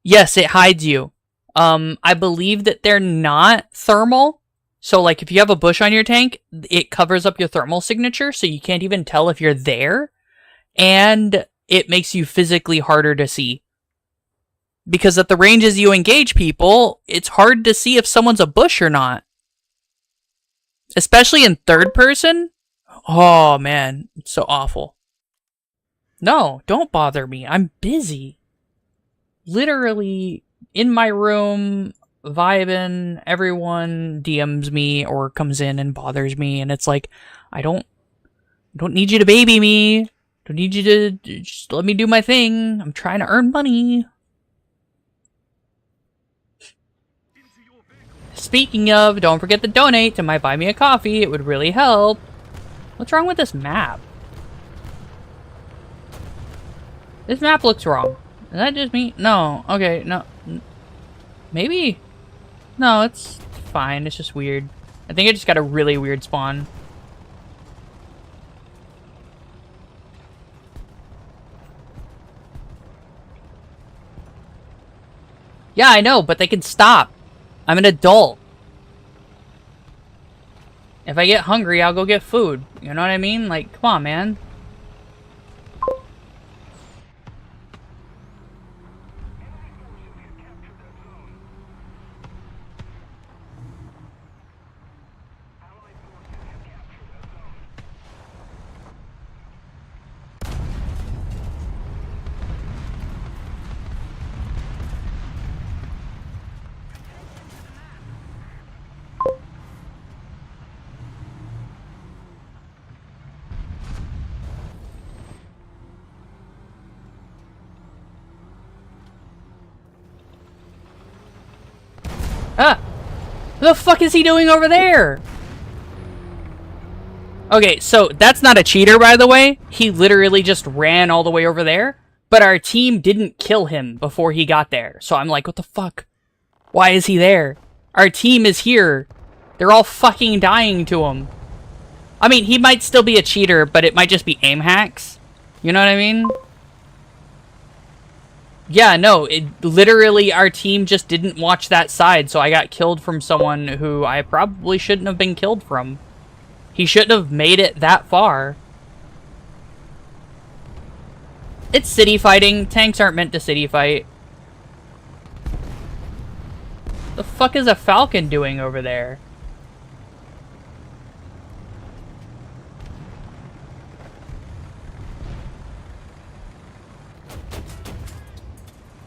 Yes, it hides you. I believe that they're not thermal. So like if you have a bush on your tank, it covers up your thermal signature so you can't even tell if you're there. And it makes you physically harder to see. Because at the ranges you engage people, it's hard to see if someone's a bush or not. Especially in third person. Oh, man. It's so awful. No, don't bother me. I'm busy. Literally in my room, vibing. Everyone DMs me or comes in and bothers me. And it's like, I don't need you to baby me. Don't need you to just let me do my thing. I'm trying to earn money. Speaking of, don't forget to donate to my Buy Me a Coffee. It would really help. What's wrong with this map? This map looks wrong. Is that just me? No. Okay, no. Maybe? No, it's fine. It's just weird. I think I just got a really weird spawn. Yeah, I know, but they can stop. I'm an adult. If I get hungry, I'll go get food. You know what I mean? Like, come on, man. Ah! What the fuck is he doing over there? Okay, so that's not a cheater, by the way. He literally just ran all the way over there. But our team didn't kill him before he got there. So I'm like, what the fuck? Why is he there? Our team is here. They're all fucking dying to him. I mean, he might still be a cheater, but it might just be aim hacks. You know what I mean? Yeah, no, it literally our team just didn't watch that side, so I got killed from someone who I probably shouldn't have been killed from. He shouldn't have made it that far. It's city fighting. Tanks aren't meant to city fight. The fuck is a falcon doing over there?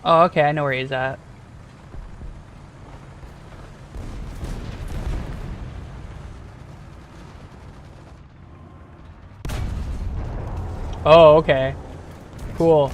Oh, okay, I know where he's at. Oh, okay. Cool.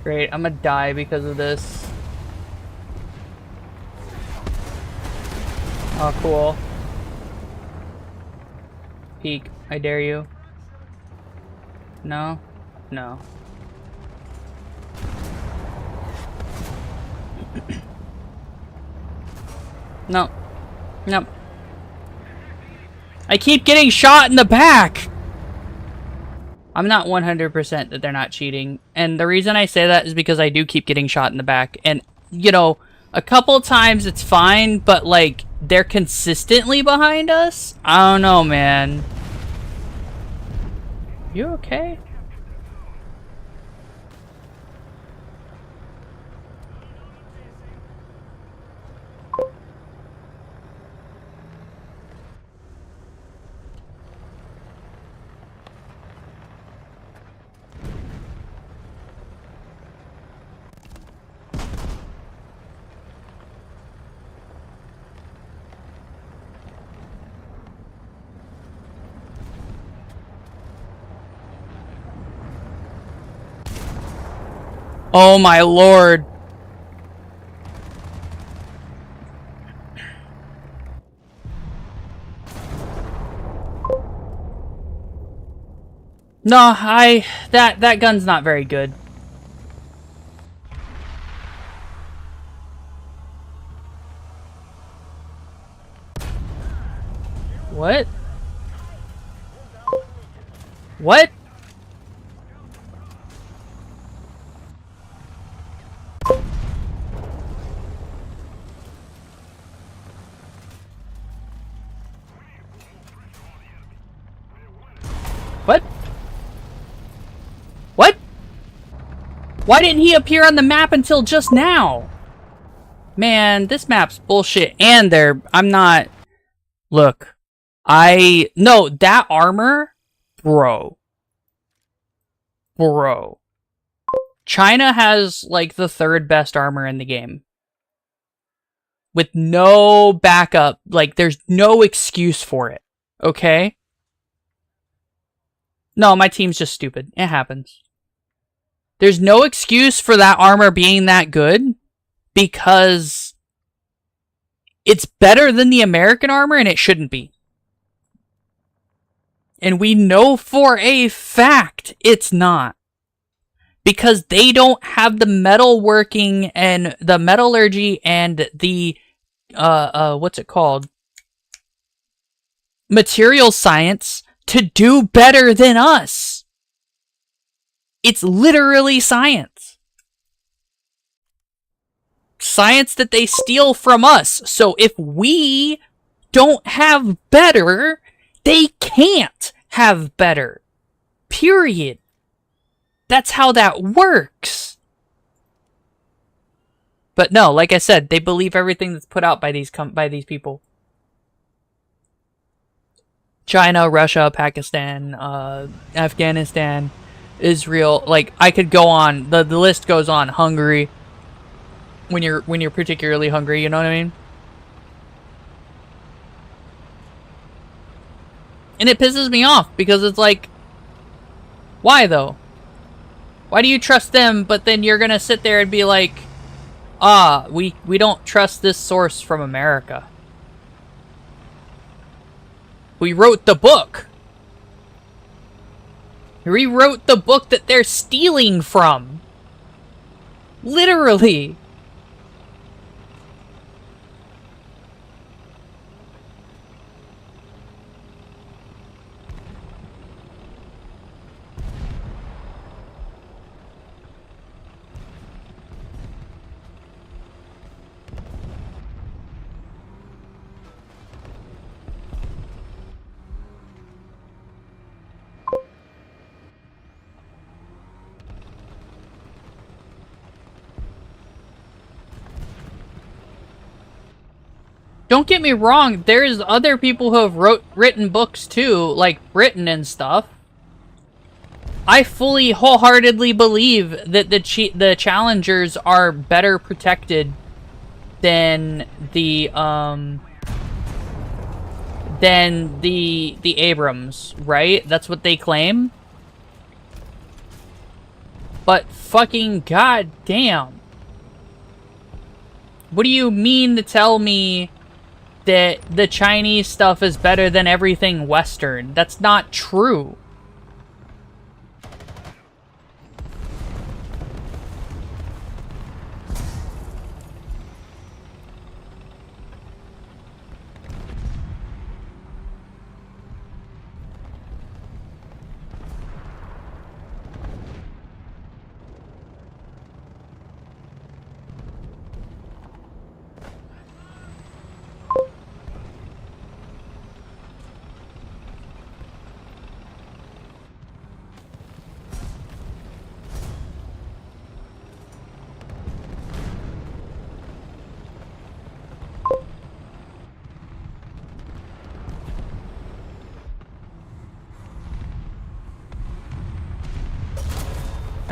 Great, I'm gonna die because of this. Oh, cool. Peek, I dare you. No? No. No. Nope. I keep getting shot in the back! I'm not 100% that they're not cheating. And the reason I say that is because I do keep getting shot in the back. And, you know, a couple times it's fine, but, like, they're consistently behind us? I don't know, man. You okay? Oh my lord. No, that gun's not very good. What? What? What? What? Why didn't he appear on the map until just now? Man, this map's bullshit. And I'm not... Look. No, that armor? Bro. Bro. China has, like, the third best armor in the game. With no backup. Like, there's no excuse for it. Okay? No, my team's just stupid. It happens. There's no excuse for that armor being that good because it's better than the American armor and it shouldn't be. And we know for a fact it's not. Because they don't have the metalworking and the metallurgy and the, what's it called? Material science to do better than us. It's literally science. Science that they steal from us. So if we don't have better, they can't have better. Period. That's how that works. But no, like I said, they believe everything that's put out by these people. China, Russia, Pakistan, Afghanistan, Israel. Like, I could go on. The list goes on. Hungary. When you're particularly hungry, you know what I mean? And it pisses me off because it's like, why though? Why do you trust them, but then you're gonna sit there and be like, we don't trust this source from America. We wrote the book. We wrote the book that they're stealing from. Literally. Don't get me wrong, there's other people who have written books too, like Britain and stuff. I fully, wholeheartedly believe that the challengers are better protected than the Abrams, right? That's what they claim. But fucking goddamn. What do you mean to tell me that the Chinese stuff is better than everything Western? That's not true.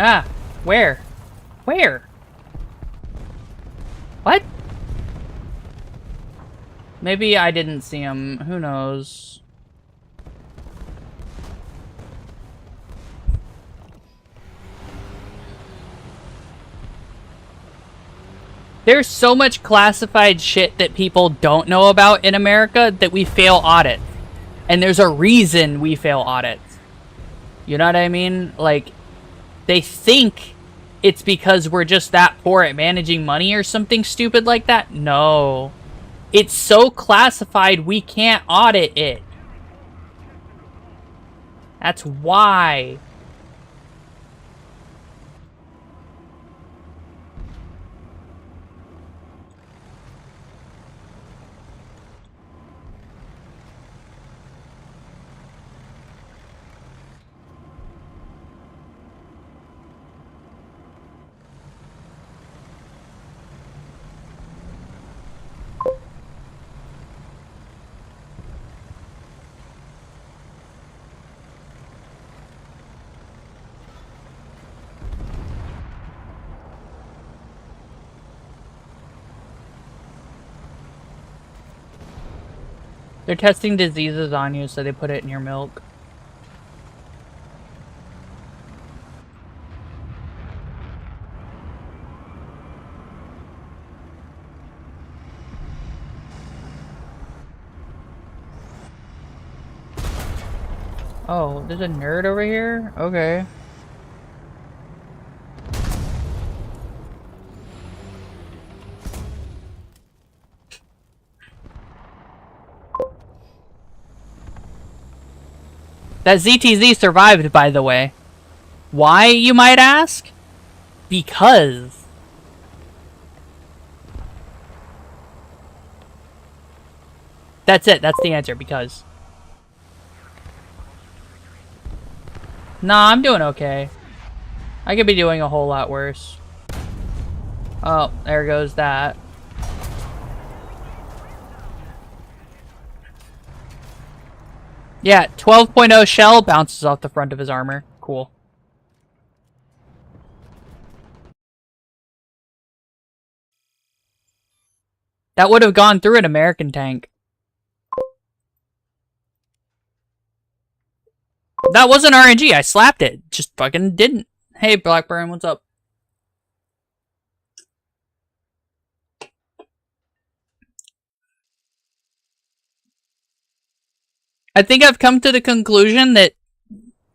Ah, where? Where? What? Maybe I didn't see him. Who knows? There's so much classified shit that people don't know about in America that we fail audits. And there's a reason we fail audits. You know what I mean? Like, they think it's because we're just that poor at managing money or something stupid like that. No. It's so classified we can't audit it. That's why. They're testing diseases on you, so they put it in your milk. Oh, there's a nerd over here? Okay. That ZTZ survived, by the way. Why, you might ask? Because. That's it. That's the answer. Because. Nah, I'm doing okay. I could be doing a whole lot worse. Oh, there goes that. Yeah, 12.0 shell bounces off the front of his armor. Cool. That would have gone through an American tank. That wasn't RNG. I slapped it. Just fucking didn't. Hey, Blackburn, what's up? I think I've come to the conclusion that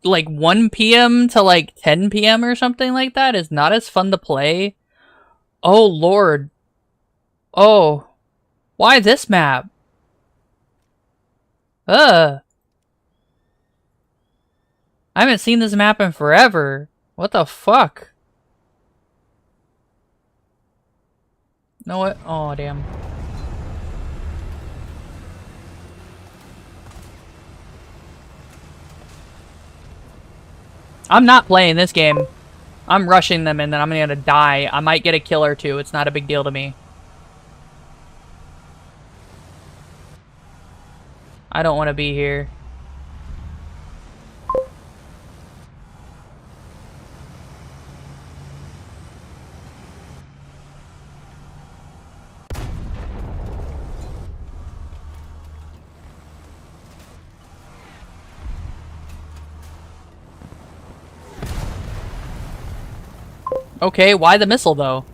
like 1 p.m. to like 10 p.m. or something like that is not as fun to play. Oh, Lord. Oh. Why this map? I haven't seen this map in forever. What the fuck? Know what? Oh, damn. I'm not playing this game. I'm rushing them and then I'm gonna die. I might get a kill or two. It's not a big deal to me. I don't want to be here. Okay, why the missile, though?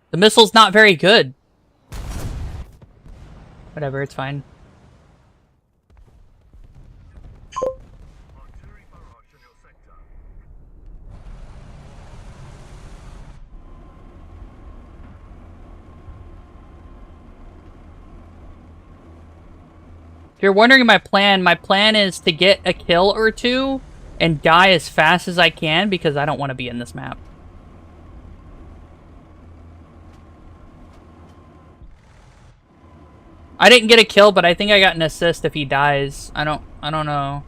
The missile's not very good. Whatever, it's fine. If you're wondering my plan is to get a kill or two and die as fast as I can because I don't want to be in this map. I didn't get a kill, but I think I got an assist if he dies. I don't know.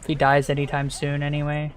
If he dies anytime soon anyway.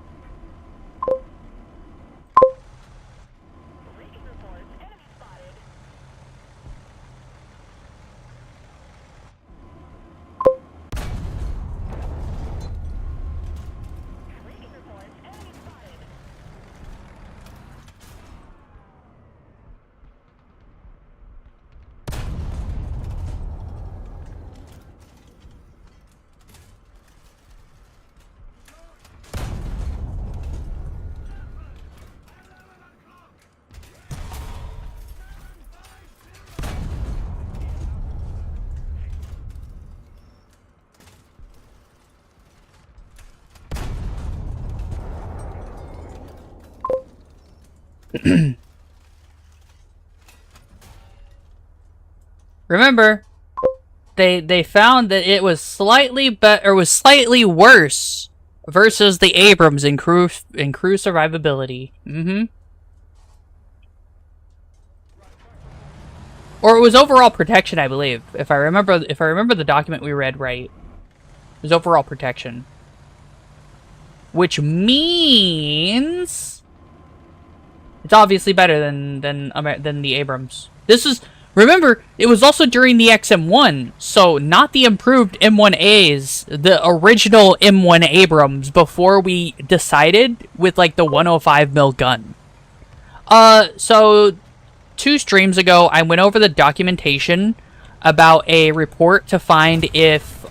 Remember, they found that it was slightly better, was slightly worse versus the Abrams in crew survivability. Or it was overall protection, I believe. If I remember the document we read right, it was overall protection, which means it's obviously better than the Abrams. This is. Remember, it was also during the XM1, so not the improved M1As, the original M1 Abrams before we decided with like the 105mm gun. So 2 streams ago, I went over the documentation about a report to find if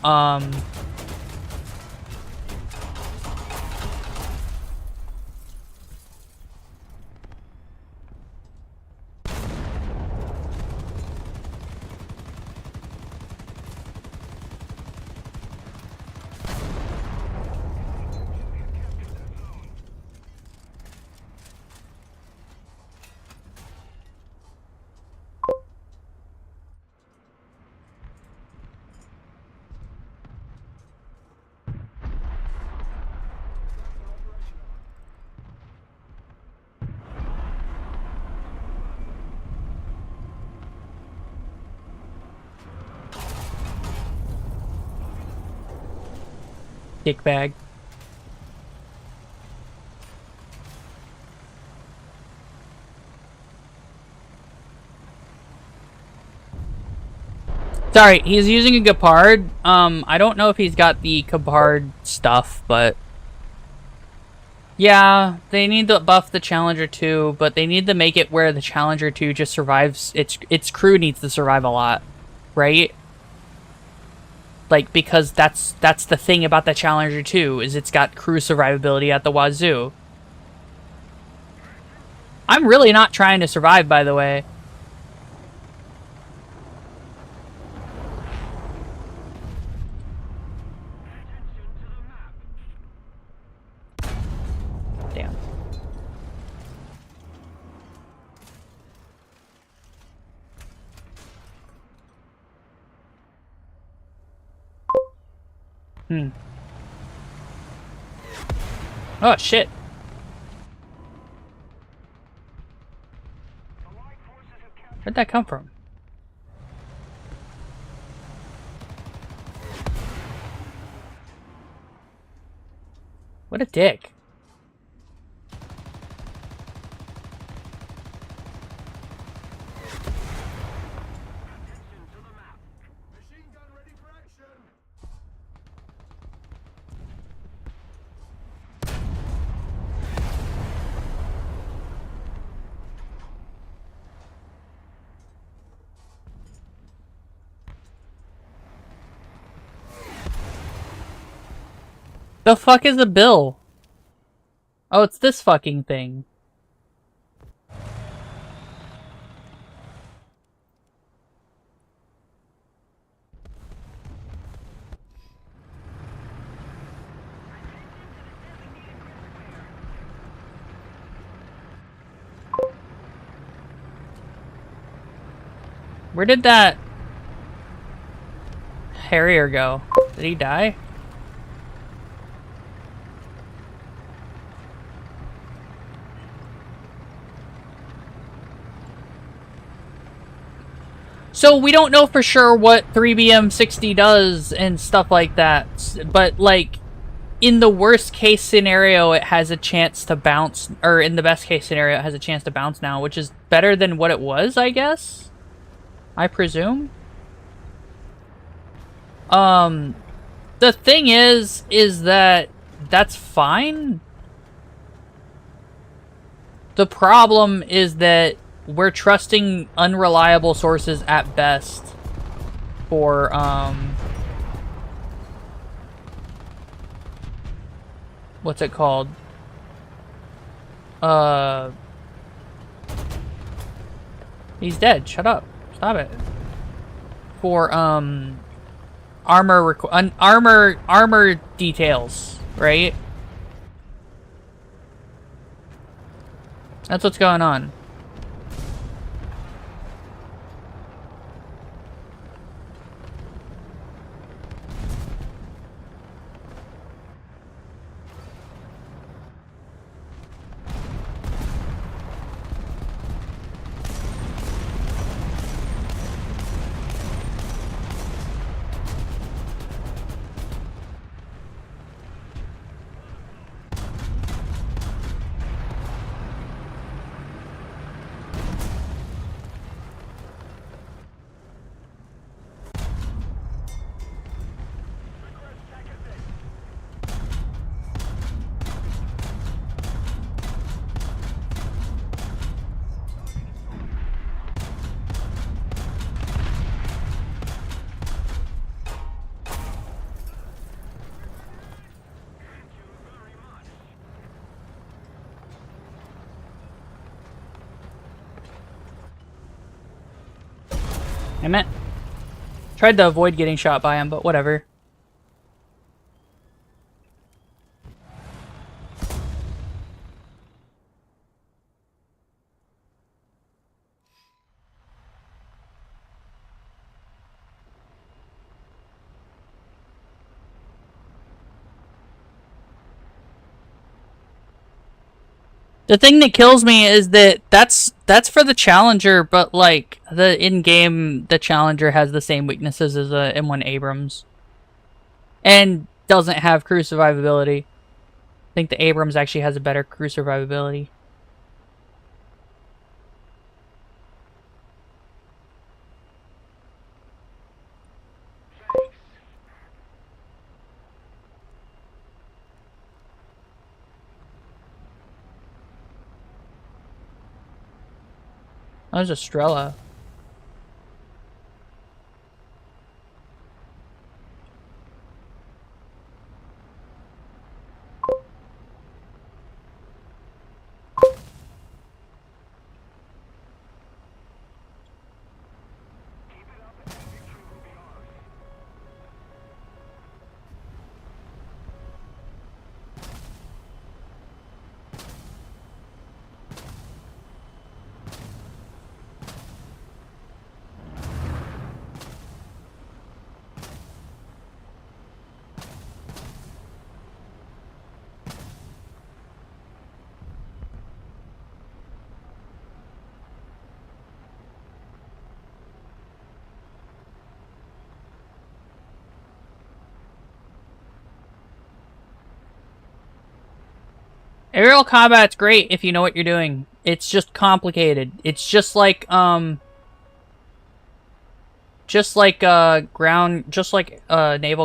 dickbag. Sorry, he's using a Gepard. I don't know if he's got the Gepard stuff, but yeah, they need to buff the Challenger 2, but they need to make it where the Challenger 2 just survives. Its crew needs to survive a lot, right? Like, because that's the thing about the Challenger 2, is it's got crew survivability at the wazoo. I'm really not trying to survive, by the way. Damn. Oh, shit. Where'd that come from? What a dick. The fuck is a bill? Oh, it's this fucking thing. Where did that Harrier go? Did he die? So we don't know for sure what 3BM60 does and stuff like that, but like in the worst case scenario it has a chance to bounce, or in the best case scenario it has a chance to bounce now, which is better than what it was, I guess? I presume? The thing is that that's fine. The problem is that we're trusting unreliable sources at best for, what's it called? He's dead. Shut up. Stop it. For, armor details, right? That's what's going on. I meant... Tried to avoid getting shot by him, but whatever. The thing that kills me is that that's for the Challenger, but like the in-game, the Challenger has the same weaknesses as a M1 Abrams, and doesn't have crew survivability. I think the Abrams actually has a better crew survivability. That was a Strela. Aerial combat's great if you know what you're doing. It's just complicated. It's just like naval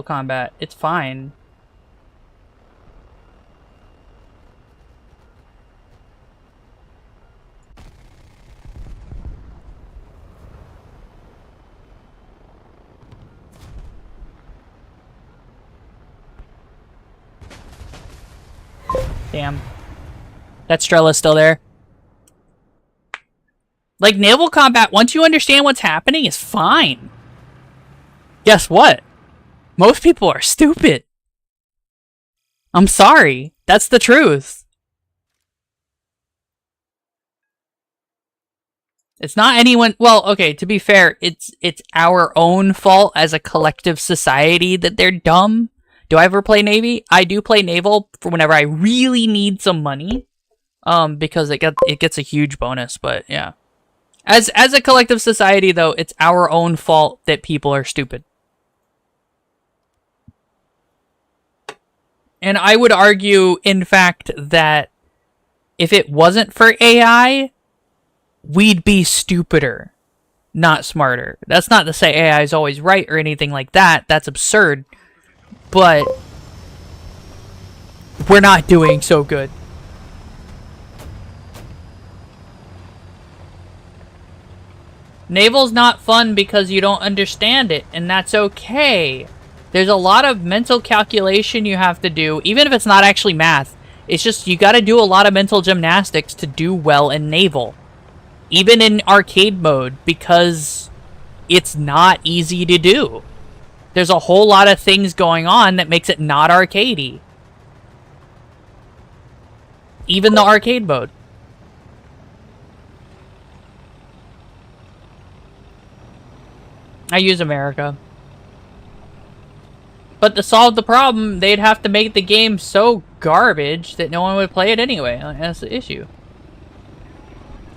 combat. It's fine. Damn. That Strella's still there. Like, naval combat, once you understand what's happening, is fine. Guess what? Most people are stupid. I'm sorry. That's the truth. It's not anyone... Well, okay, to be fair, it's our own fault as a collective society that they're dumb. Do I ever play Navy? I do play naval for whenever I really need some money. Because it gets a huge bonus, but yeah. As a collective society, though, it's our own fault that people are stupid. And I would argue, in fact, that if it wasn't for AI, we'd be stupider, not smarter. That's not to say AI is always right or anything like that. That's absurd. But we're not doing so good. Naval's not fun because you don't understand it, and that's okay. There's a lot of mental calculation you have to do, even if it's not actually math. It's just you gotta do a lot of mental gymnastics to do well in naval. Even in arcade mode, because it's not easy to do. There's a whole lot of things going on that makes it not arcadey. Even the arcade mode. I use America. But to solve the problem, they'd have to make the game so garbage that no one would play it anyway. That's the issue.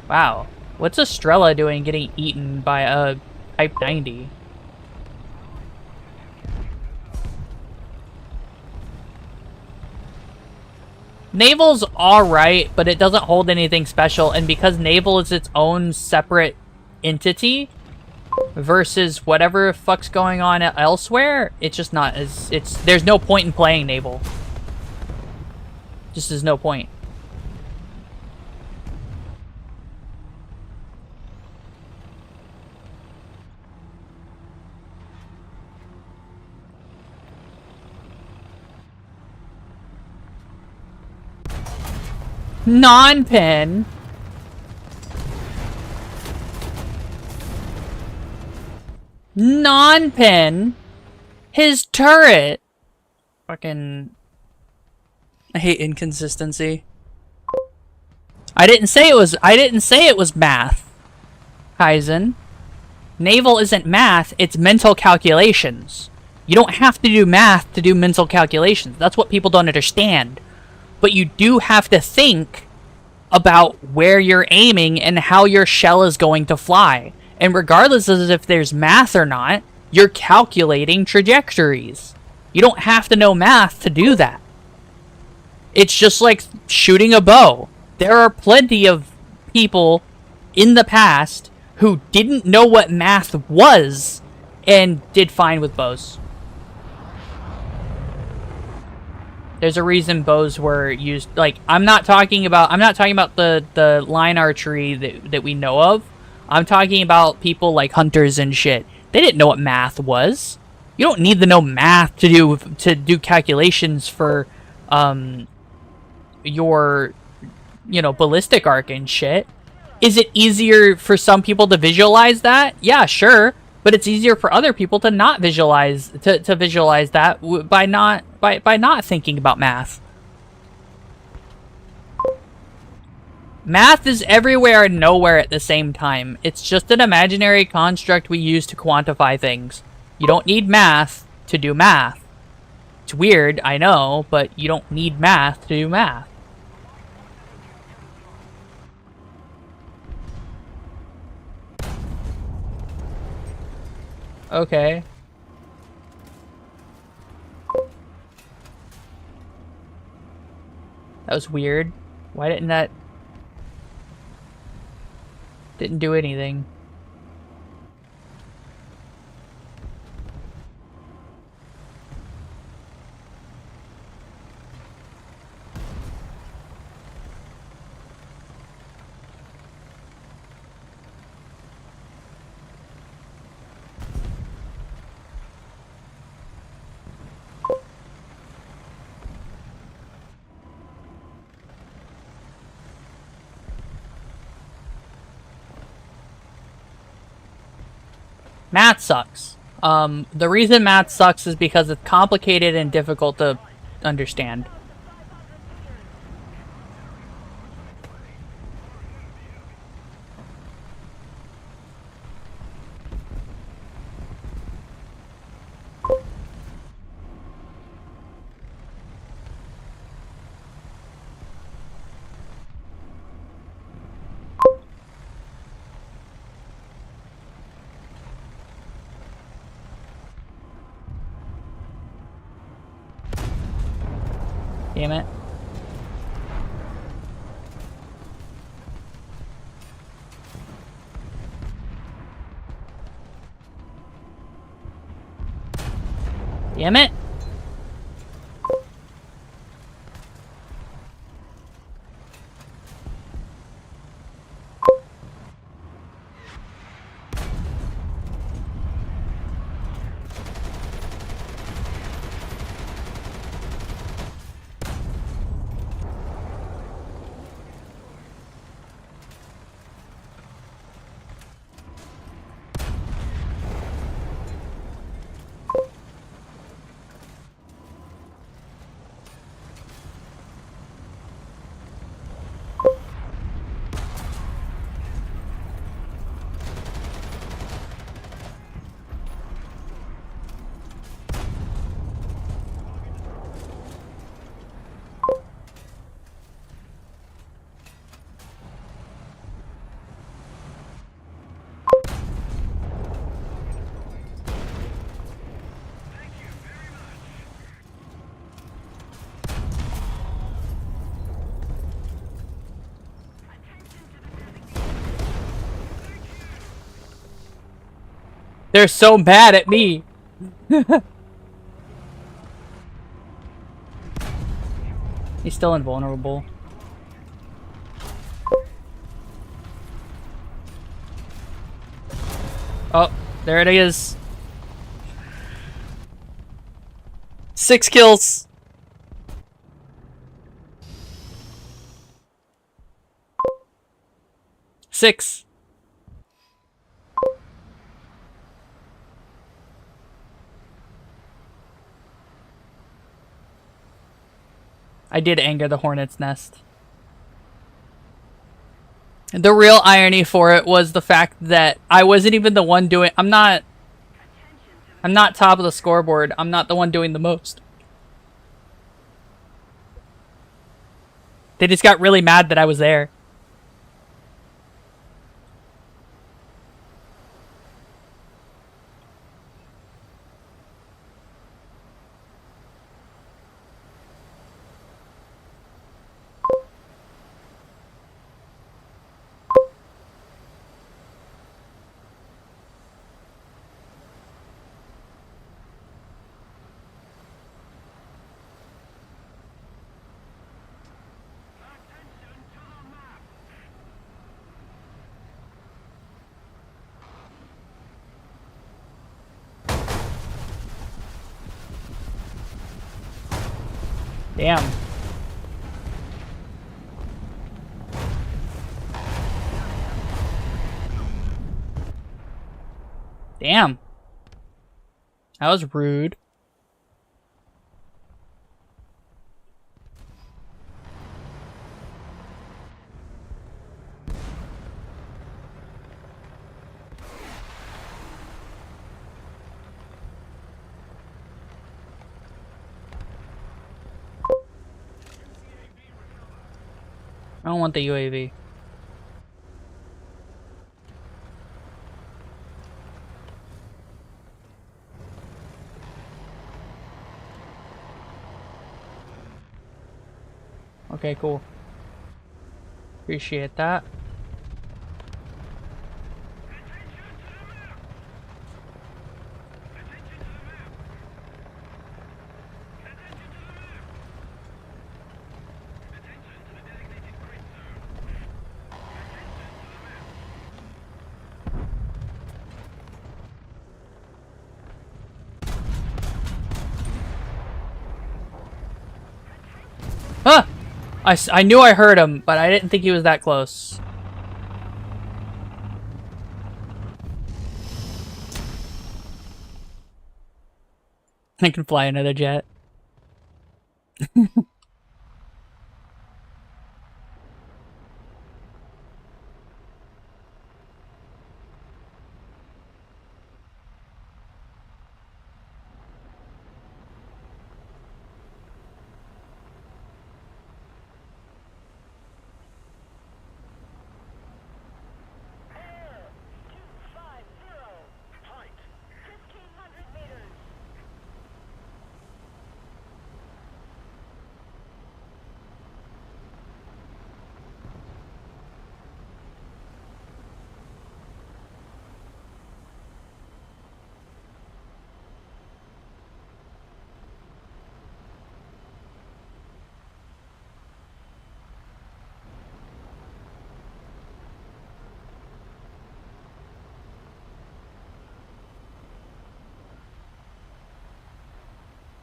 Wow. What's Estrella doing getting eaten by a Type 90? Naval's alright, but it doesn't hold anything special, and because Naval is its own separate entity versus whatever fuck's going on elsewhere, it's just not as... there's no point in playing Naval. Just there's no point. Non-pen. Non-pen. His turret. Fucking... I hate inconsistency. I didn't say it was math. Kaizen. Naval isn't math, it's mental calculations. You don't have to do math to do mental calculations. That's what people don't understand. But you do have to think about where you're aiming and how your shell is going to fly. And regardless of if there's math or not, you're calculating trajectories. You don't have to know math to do that. It's just like shooting a bow. There are plenty of people in the past who didn't know what math was and did fine with bows. There's a reason bows were used. Like, I'm not talking about the line archery that we know of. I'm talking about people like hunters and shit. They didn't know what math was. You don't need to know math to do calculations for your ballistic arc and shit. Is it easier for some people to visualize that? Yeah, sure. But it's easier for other people to not visualize to visualize that by not thinking about math. Math is everywhere and nowhere at the same time. It's just an imaginary construct we use to quantify things. You don't need math to do math. It's weird, I know, but you don't need math to do math. Okay. That was weird. Why didn't that... Didn't do anything. Math sucks. The reason math sucks is because it's complicated and difficult to understand. Damn it. Damn it. They're so mad at me. He's still invulnerable. Oh, there it is. 6 kills. Six. I did anger the hornet's nest. The real irony for it was the fact that I wasn't even the one doing... I'm not top of the scoreboard. I'm not the one doing the most. They just got really mad that I was there. Damn. Damn. That was rude. I don't want the UAV. Okay, cool. Appreciate that. Huh! I knew I heard him, but I didn't think he was that close. I can fly another jet.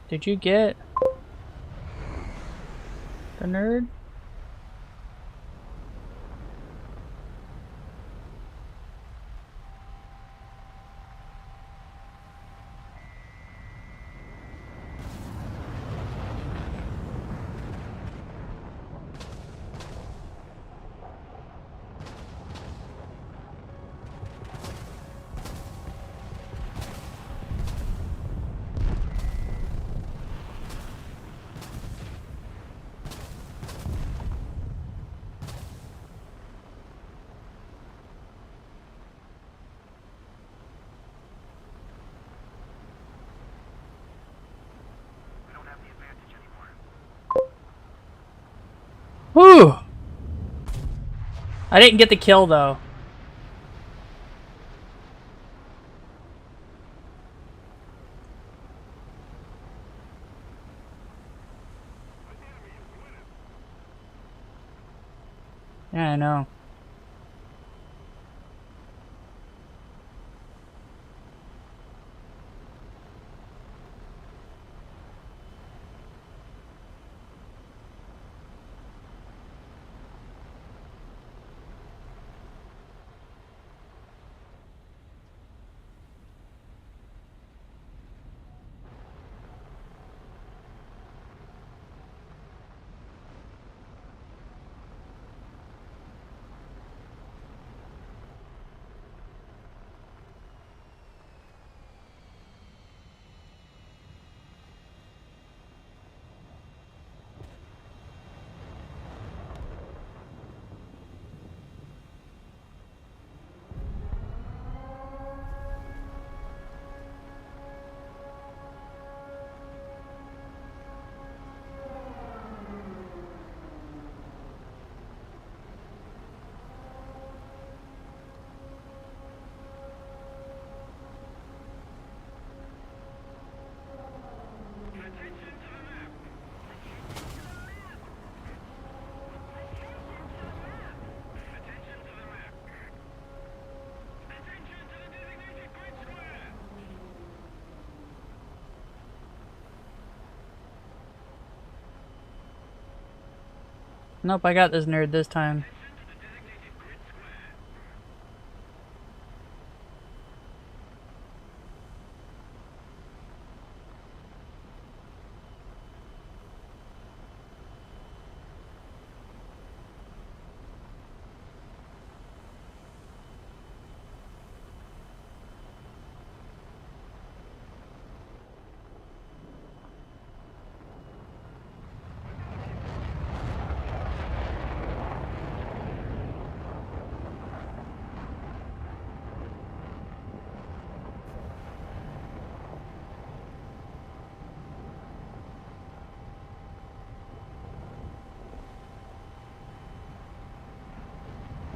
Did you get the nerd? Whew! I didn't get the kill though. Yeah, I know. Nope, I got this nerd this time.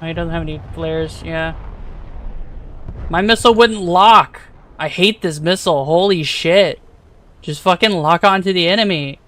Oh, he doesn't have any flares, yeah. My missile wouldn't lock. I hate this missile. Holy shit. Just fucking lock onto the enemy.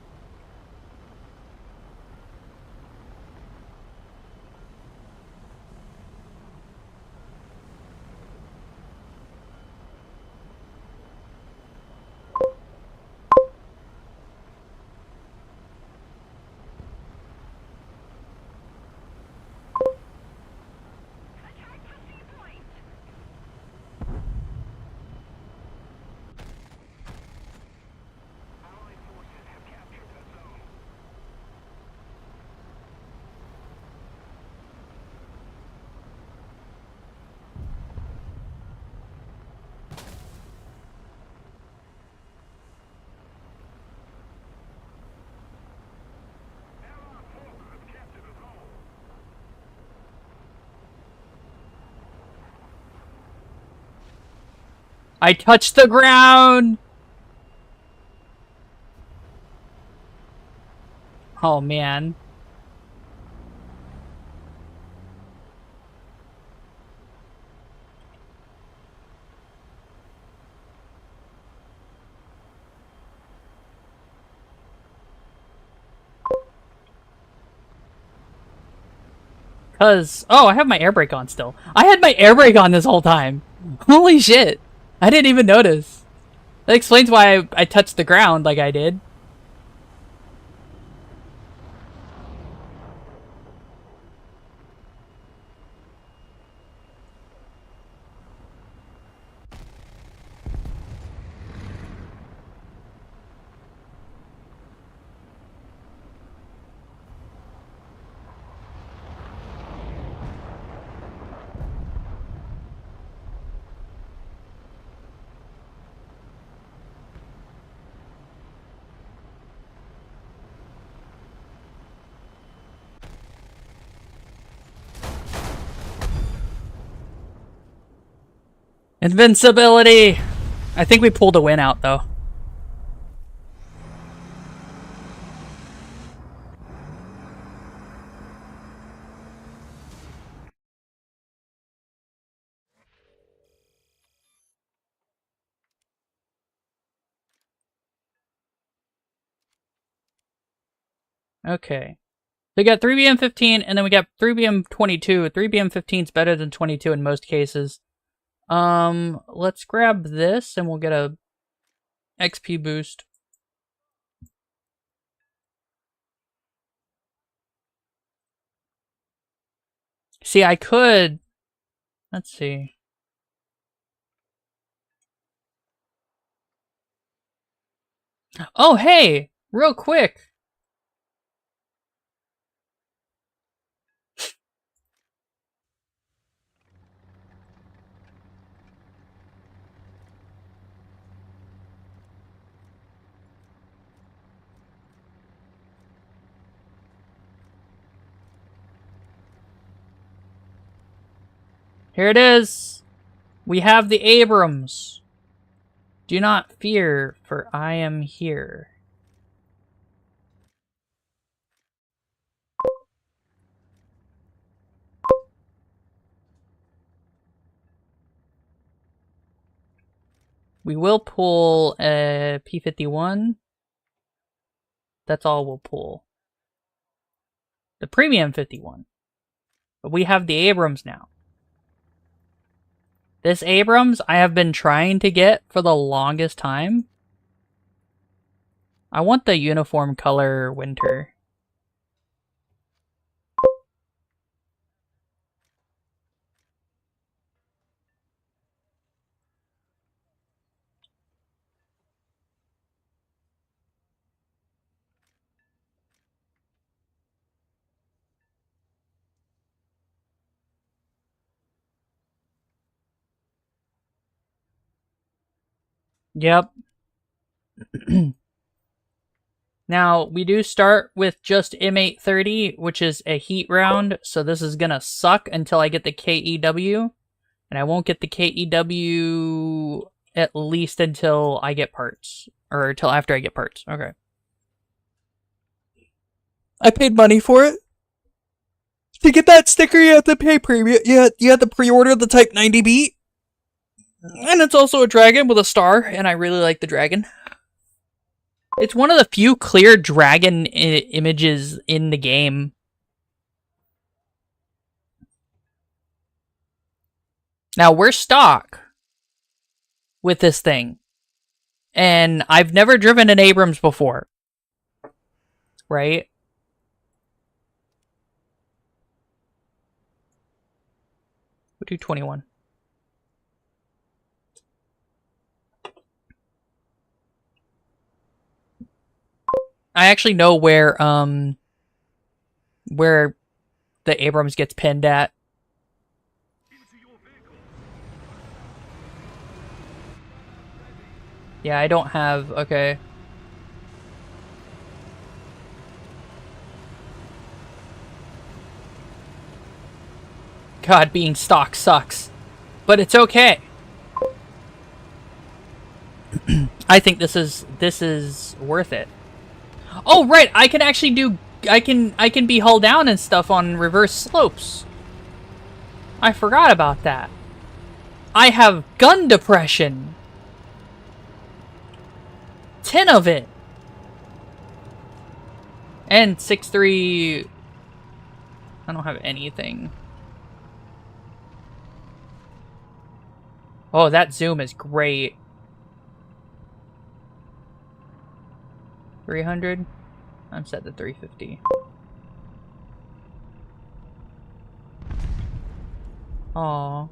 I touched the ground! Oh, man. Cause, oh, I have my air brake on still. I had my air brake on this whole time. Holy shit. I didn't even notice. That explains why I touched the ground like I did. Invincibility! I think we pulled a win out, though. Okay. So we got 3BM15, and then we got 3BM22. 3BM15 is better than 22 in most cases. Let's grab this, and we'll get a XP boost. See, I could... Let's see. Oh, hey! Real quick! Here it is! We have the Abrams. Do not fear, for I am here. We will pull a P-51. That's all we'll pull. The Premium 51. But we have the Abrams now. This Abrams I have been trying to get for the longest time. I want the uniform color winter. Yep. Now, we do start with just M830, which is a heat round, so this is gonna suck until I get the KEW, and I won't get the KEW at least until I get parts, or until after I get parts. Okay. I paid money for it. To get that sticker, you have to pay premium. You have to pre-order the Type 90B. And it's also a dragon with a star, and I really like the dragon. It's one of the few clear dragon images in the game. Now, we're stock with this thing. And I've never driven an Abrams before. Right? We'll do 21. I actually know where the Abrams gets pinned at. Yeah, I don't have... Okay. God, being stock sucks. But it's okay. I think this is worth it. Oh, right, I can actually do... I can be hull down and stuff on reverse slopes. I forgot about that. I have gun depression. 10 of it. And 6.3... I don't have anything. Oh, that zoom is great. 300? I'm set to 350. Aww.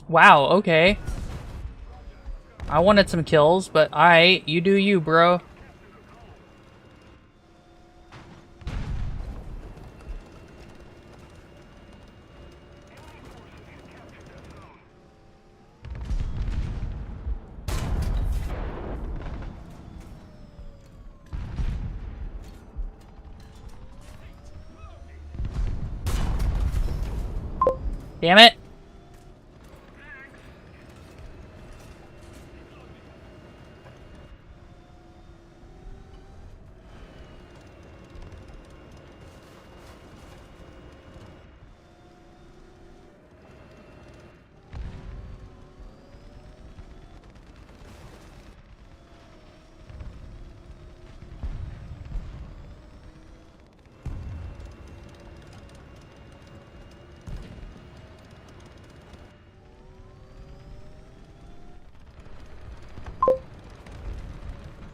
Wow, okay. I wanted some kills, but alright, you do you, bro. Damn it.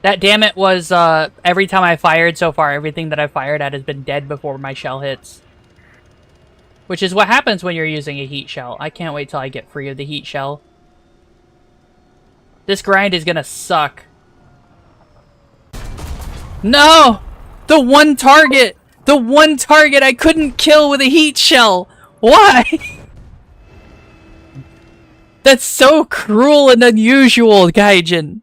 That damn it was, every time I fired so far, everything that I fired at has been dead before my shell hits. Which is what happens when you're using a heat shell. I can't wait till I get free of the heat shell. This grind is gonna suck. No! The one target! The one target I couldn't kill with a heat shell! Why? That's so cruel and unusual, Gaijin.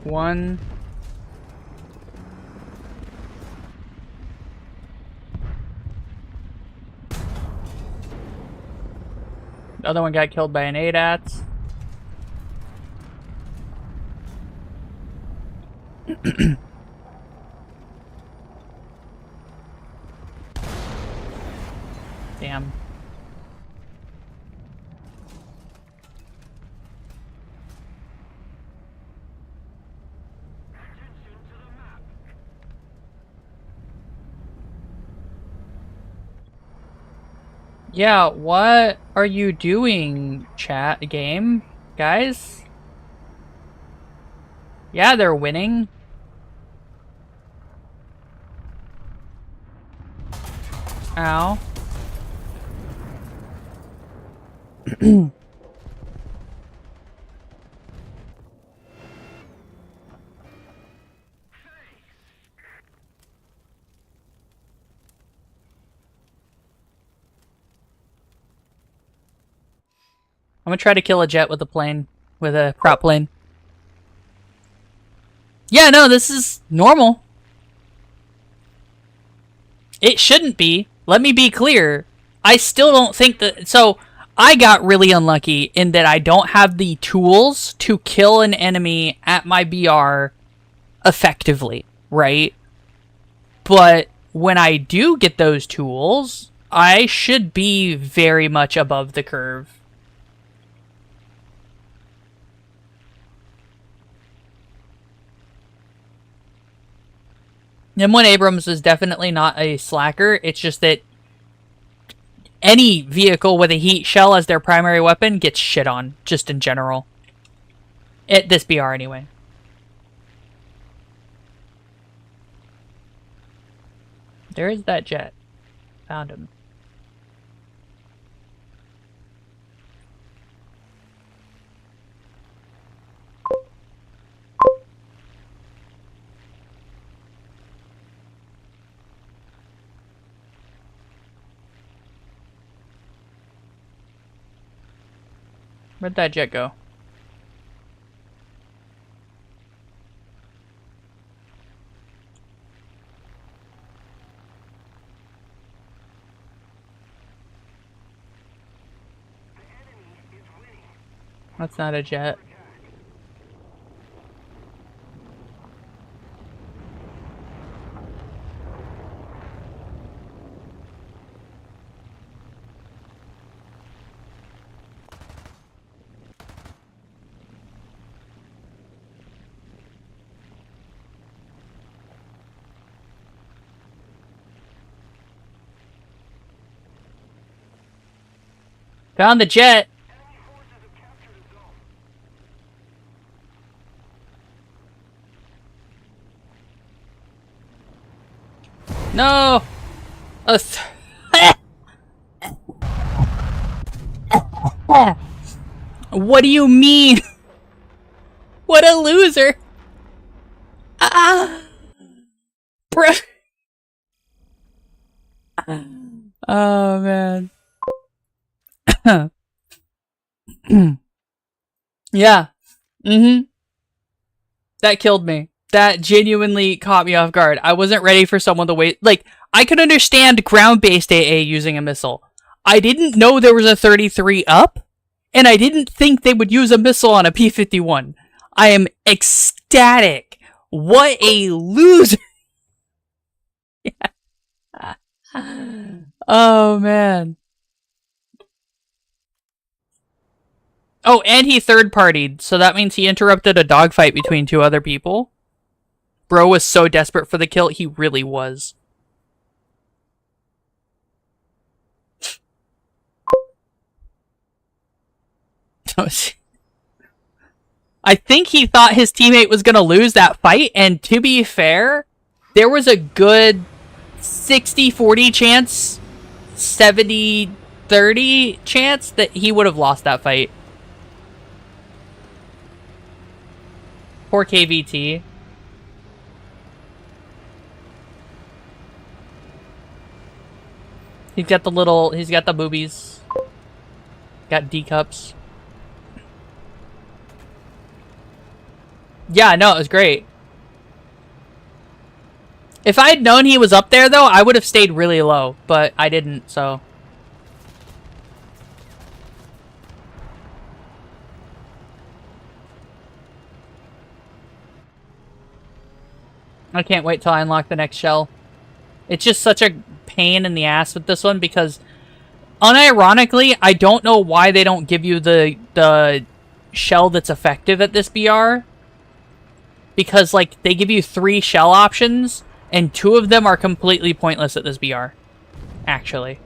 One. The other one got killed by an ADATS. Damn. Yeah, what are you doing, chat game? Guys? Yeah, they're winning. Ow. I'm gonna try to kill a jet with a plane. With a prop plane. Yeah, no, this is normal. It shouldn't be. Let me be clear. I still don't think that... So, I got really unlucky in that I don't have the tools to kill an enemy at my BR effectively, right? But when I do get those tools, I should be very much above the curve. M1 Abrams is definitely not a slacker. It's just that any vehicle with a heat shell as their primary weapon gets shit on, just in general. At this BR, anyway. There is that jet. Found him. Where'd that jet go? That's not a jet. Found the jet! No! What do you mean? What a loser! Ah! Bruh! Oh, man. Yeah. That killed me. That genuinely caught me off guard. I wasn't ready for someone to wait. Like, I could understand ground-based AA using a missile. I didn't know there was a 33 up, and I didn't think they would use a missile on a P-51. I am ecstatic. What a loser. Yeah. Oh, man. Oh, and he third-partied, so that means he interrupted a dogfight between two other people. Bro was so desperate for the kill, he really was. I think he thought his teammate was gonna lose that fight, and to be fair, there was a good 60-40 chance, 70-30 chance that he would have lost that fight. Poor KVT. He's got the boobies. Got D cups. Yeah, no, it was great. If I had known he was up there, though, I would have stayed really low, but I didn't, so. I can't wait till I unlock the next shell. It's just such a pain in the ass with this one because, unironically, I don't know why they don't give you the shell that's effective at this BR. Because, like, they give you 3 shell options, and 2 of them are completely pointless at this BR. Actually.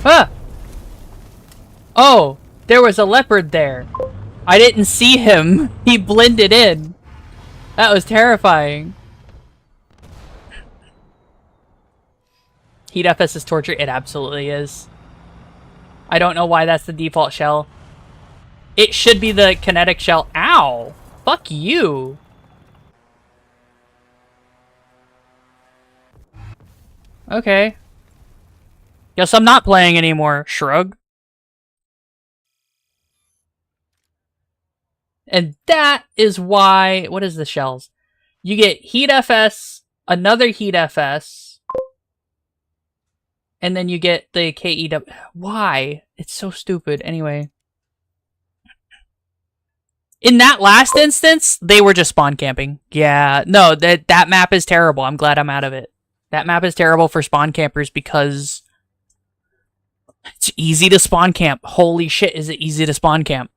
Ah! Oh, there was a leopard there. I didn't see him. He blended in. That was terrifying. Heat FS is torture. It absolutely is. I don't know why that's the default shell. It should be the kinetic shell. Ow! Fuck you. Okay. Guess I'm not playing anymore. Shrug. And that is why... What is the shells? You get Heat FS, another Heat FS, and then you get the KEW. Why? It's so stupid. Anyway. In that last instance, they were just spawn camping. Yeah, no, that map is terrible. I'm glad I'm out of it. That map is terrible for spawn campers because it's easy to spawn camp. Holy shit, is it easy to spawn camp?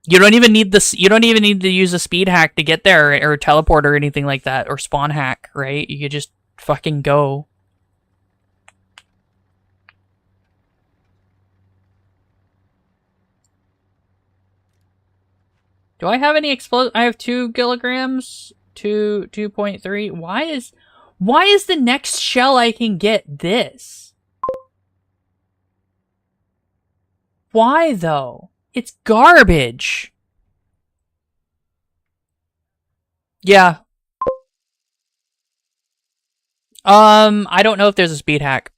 You don't even need this. You don't even need to use a speed hack to get there, or teleport, or anything like that, or spawn hack. Right? You could just fucking go. Do I have any explosive? I have 2 kilograms, 2.3. Why is the next shell I can get this? Why though? It's garbage. Yeah. I don't know if there's a speed hack.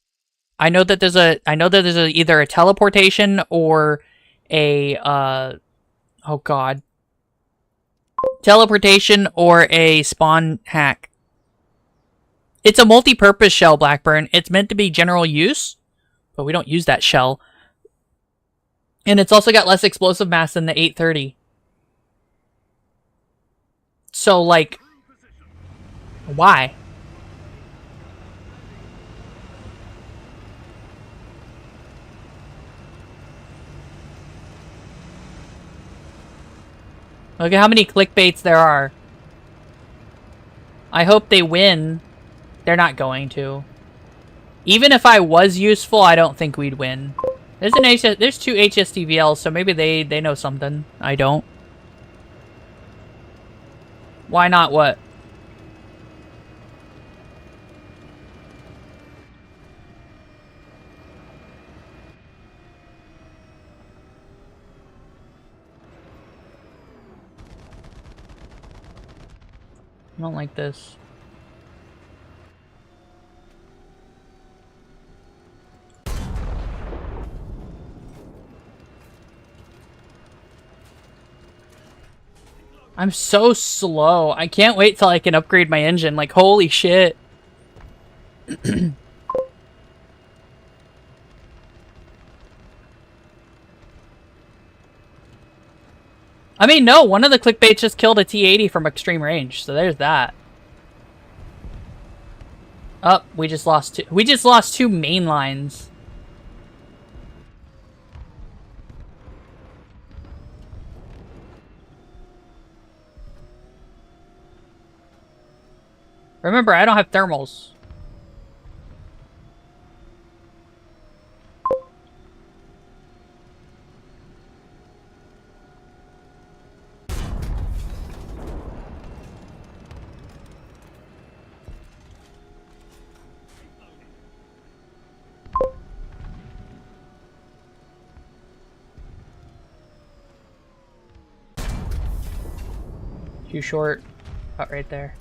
I know that there's either a teleportation or a oh god. Teleportation or a spawn hack. It's a multi-purpose shell, Blackburn. It's meant to be general use, but we don't use that shell. And it's also got less explosive mass than the 830. So, like, why? Look at how many clickbaits there are. I hope they win. They're not going to. Even if I was useful, I don't think we'd win. There's 2 HSTVLs, so maybe they know something. I don't. Why not what? I don't like this. I'm so slow. I can't wait till I can upgrade my engine. Like, holy shit. I mean, no, one of the clickbaits just killed a T-80 from extreme range, so there's that. Oh, we just lost 2. We just lost 2 main lines. Remember, I don't have thermals. Too short. Cut right there.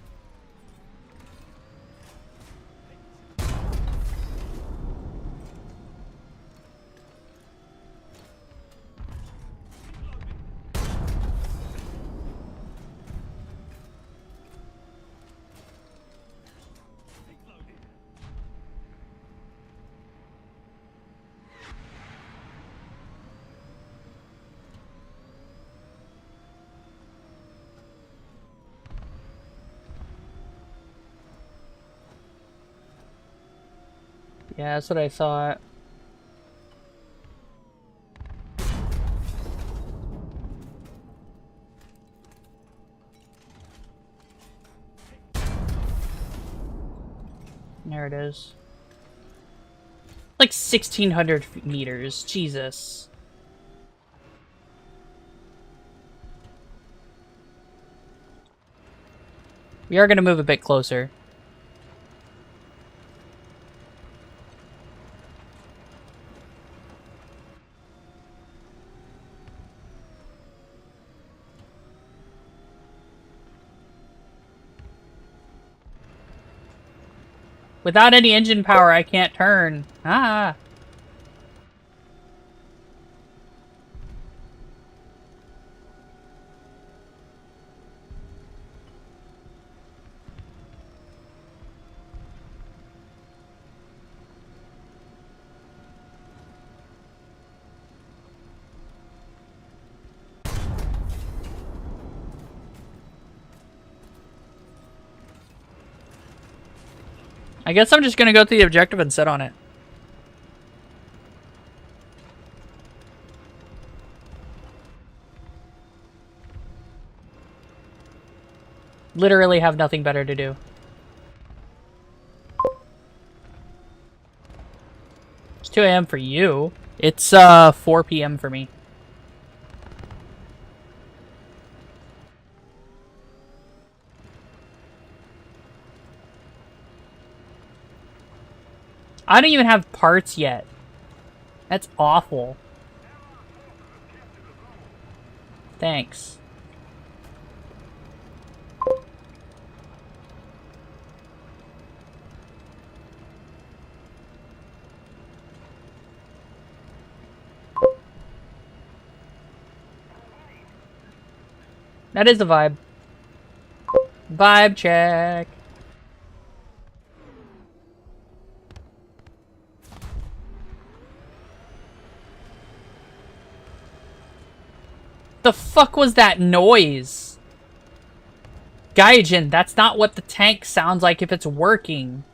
Yeah, that's what I thought. There it is. Like like 1,600 meters. Jesus. We are going to move a bit closer. Without any engine power, I can't turn. Ah. I guess I'm just gonna go to the objective and sit on it. Literally have nothing better to do. It's 2 a.m. for you. It's 4 p.m. for me. I don't even have parts yet. That's awful. Thanks. That is the vibe. Vibe check. The fuck was that noise? Gaijin, that's not what the tank sounds like if it's working.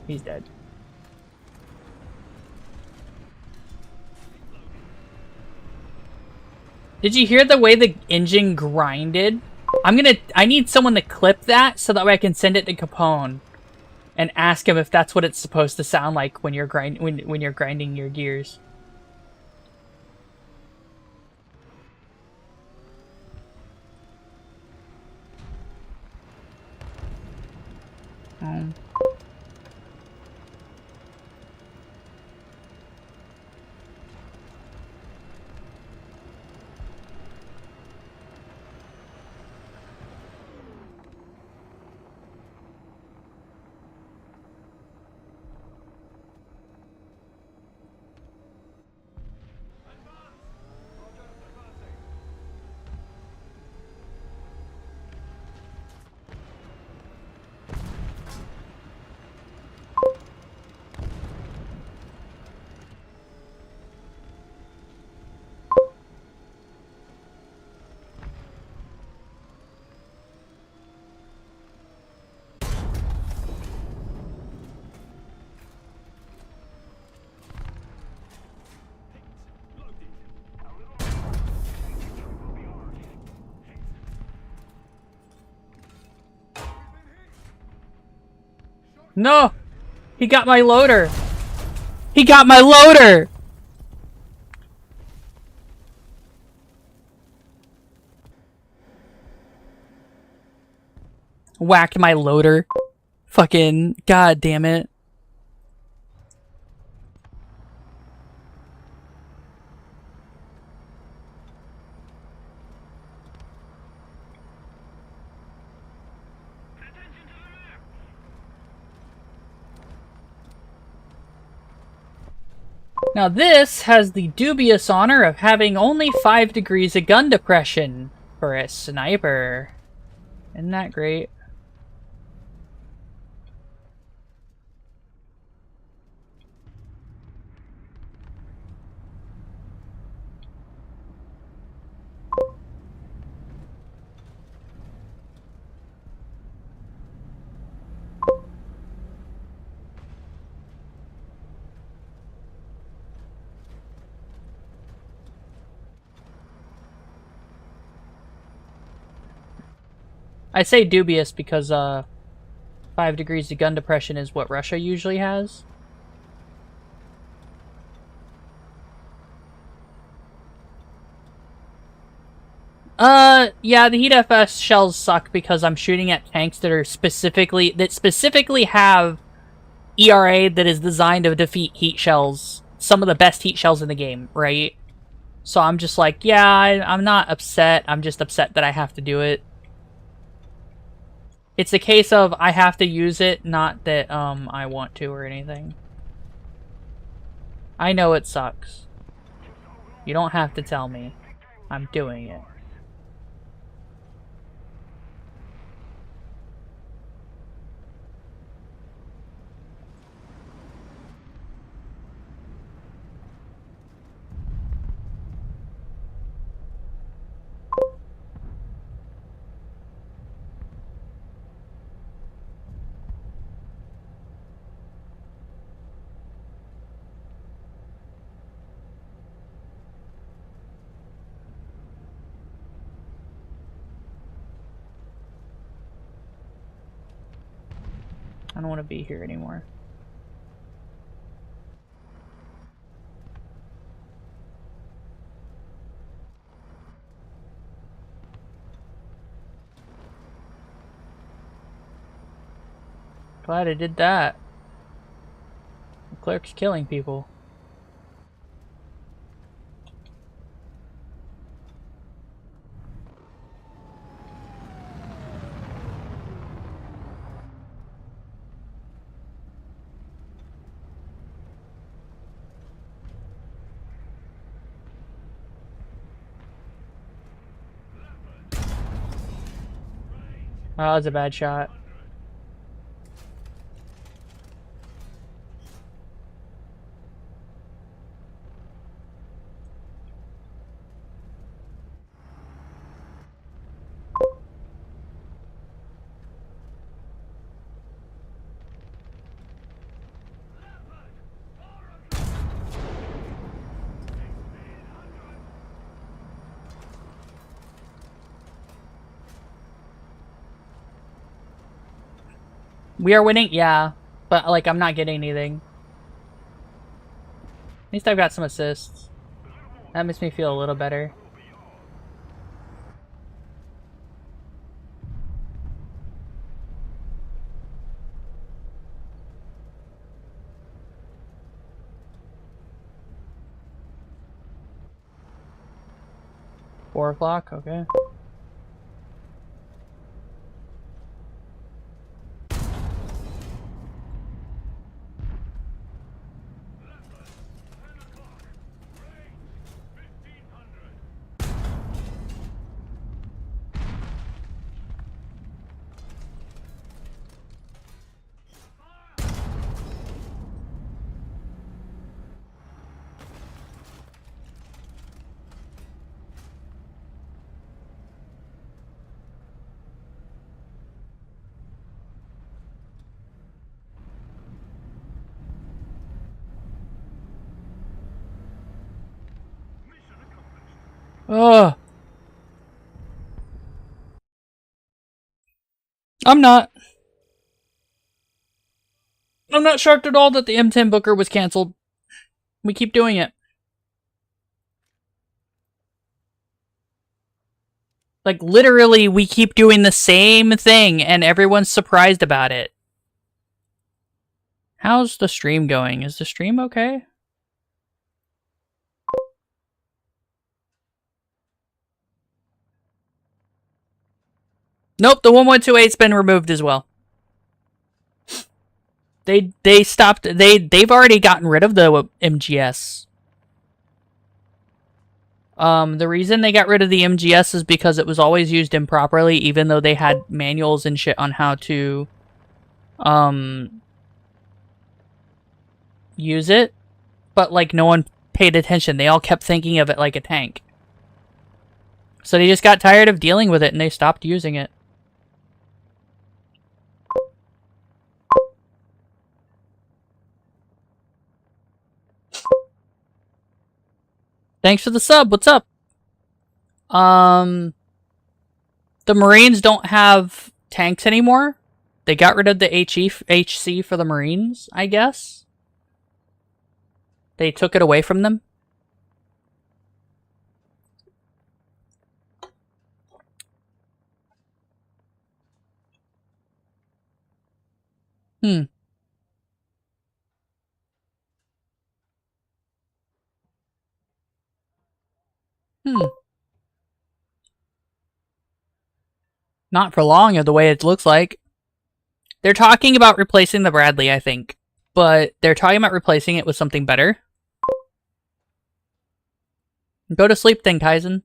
He's dead. Did you hear the way the engine grinded? I need someone to clip that so that way I can send it to Capone and ask him if that's what it's supposed to sound like when you're when you're grinding your gears. No! He got my loader! He got my loader! Whacked my loader. Fucking god damn it. Now this has the dubious honor of having only 5 degrees of gun depression for a sniper. Isn't that great? I say dubious because 5 degrees of gun depression is what Russia usually has. Yeah, the Heat FS shells suck because I'm shooting at tanks that specifically have ERA that is designed to defeat heat shells. Some of the best heat shells in the game, right? So I'm just like, yeah, I'm not upset. I'm just upset that I have to do it. It's a case of I have to use it, not that I want to or anything. I know it sucks. You don't have to tell me. I'm doing it. I don't want to be here anymore. Glad I did that. The clerk's killing people. Oh, that was a bad shot. We are winning? Yeah. But, like, I'm not getting anything. At least I've got some assists. That makes me feel a little better. Four o'clock? Okay. Ugh. I'm not. I'm not shocked at all that the M10 Booker was canceled. We keep doing it. Like, literally, we keep doing the same thing, and everyone's surprised about it. How's the stream going? Is the stream okay? Nope, the 1128's been removed as well. They stopped. They've already gotten rid of the MGS. The reason they got rid of the MGS is because it was always used improperly, even though they had manuals and shit on how to use it. But, like, no one paid attention. They all kept thinking of it like a tank. So they just got tired of dealing with it and they stopped using it. Thanks for the sub. What's up? The Marines don't have tanks anymore. They got rid of the HC for the Marines, I guess. They took it away from them. Hmm. Not for long, the way it looks like. They're talking about replacing the Bradley, I think. But they're talking about replacing it with something better. Go to sleep then, Kaizen.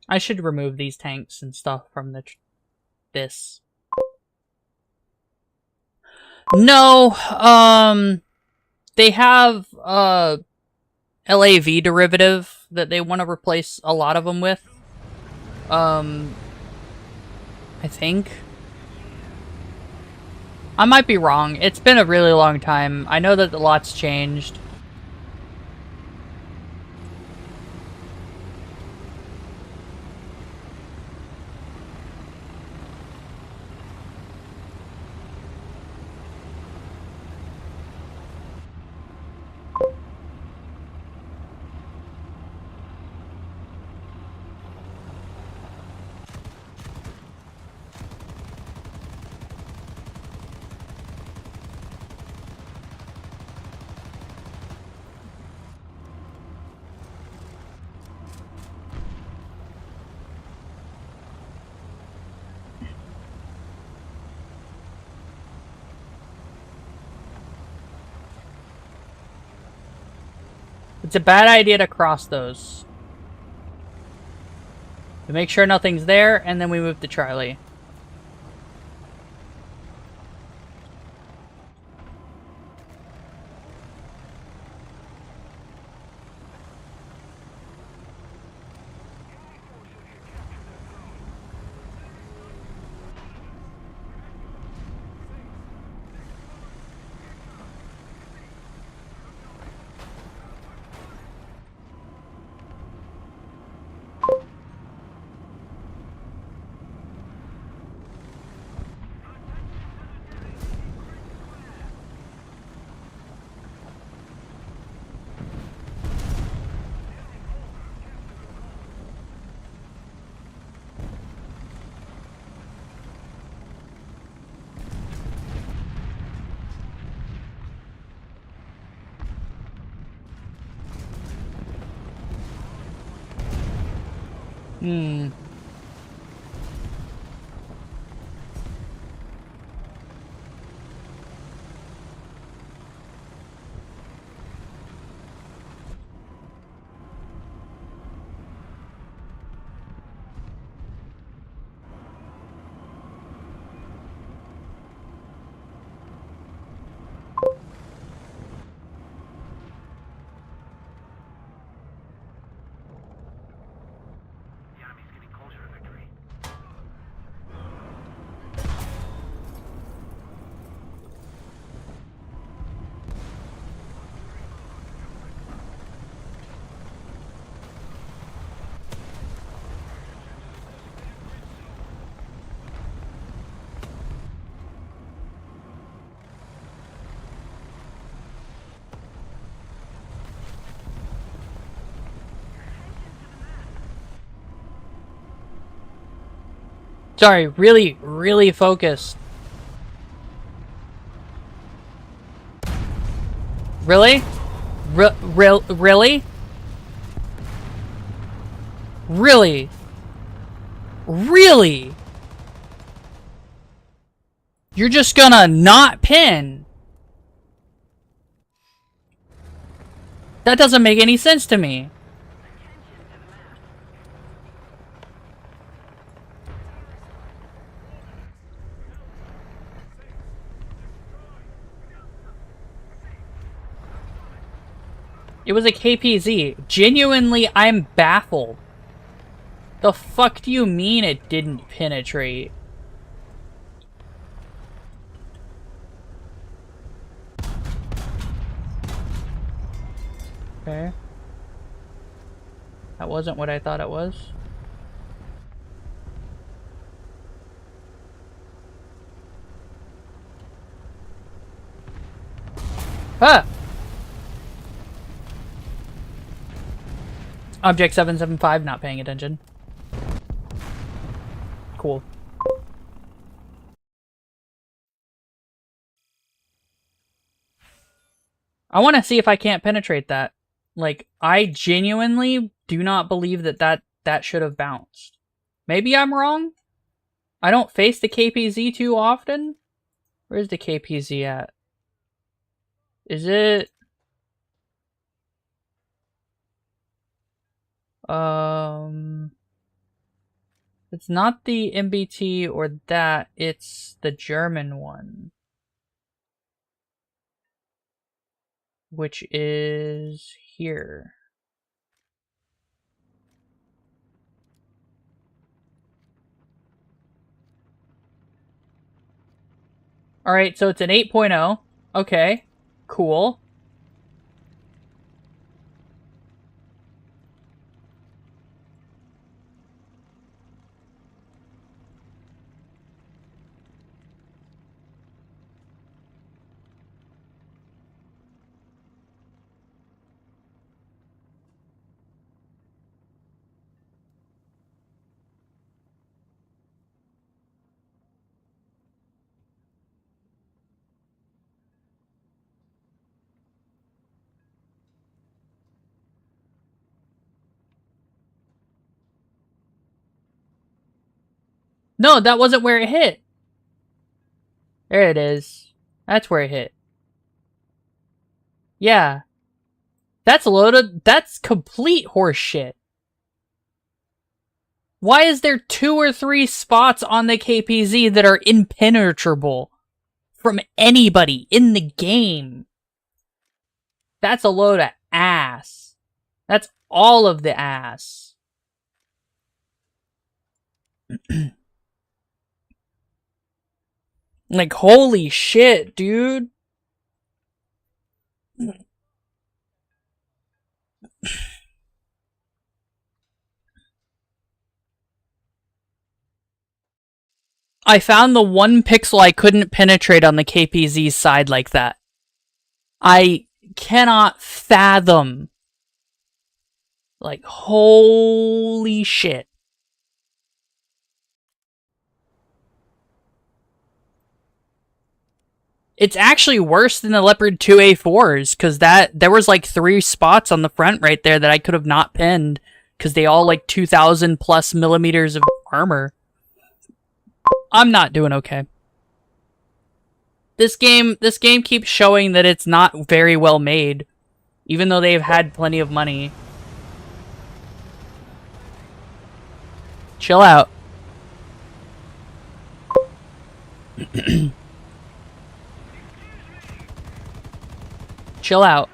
I should remove these tanks and stuff from this. No, they have LAV derivative that they want to replace a lot of them with. I think. I might be wrong. It's been a really long time. I know that a lot's changed. It's a bad idea to cross those. We make sure nothing's there, and then we move to Charlie. Hmm. Sorry, really focused. Really? Really? Really? Really? You're just gonna not pin? That doesn't make any sense to me. It was a KPZ. Genuinely, I'm baffled. The fuck do you mean it didn't penetrate? Okay. That wasn't what I thought it was. Ah! Object 775, not paying attention. Cool. I want to see if I can't penetrate that. Like, I genuinely do not believe that should have bounced. Maybe I'm wrong? I don't face the KPZ too often? Where's the KPZ at? Is it... It's not the MBT or that, it's the German one. Which is here. Alright, so it's an 8.0. Okay, cool. No, that wasn't where it hit. There it is. That's where it hit. Yeah. That's loaded. That's complete horseshit. Why is there 2 or 3 spots on the KPZ that are impenetrable from anybody in the game? That's a load of ass. That's all of the ass. Like, holy shit, dude. I found the 1 pixel I couldn't penetrate on the KPZ side like that. I cannot fathom. Like, holy shit. It's actually worse than the Leopard 2A4s, because there was like 3 spots on the front right there that I could have not pinned, because they all like 2,000 plus millimeters of armor. I'm not doing okay. This game keeps showing that it's not very well made, even though they've had plenty of money. Chill out. Chill out.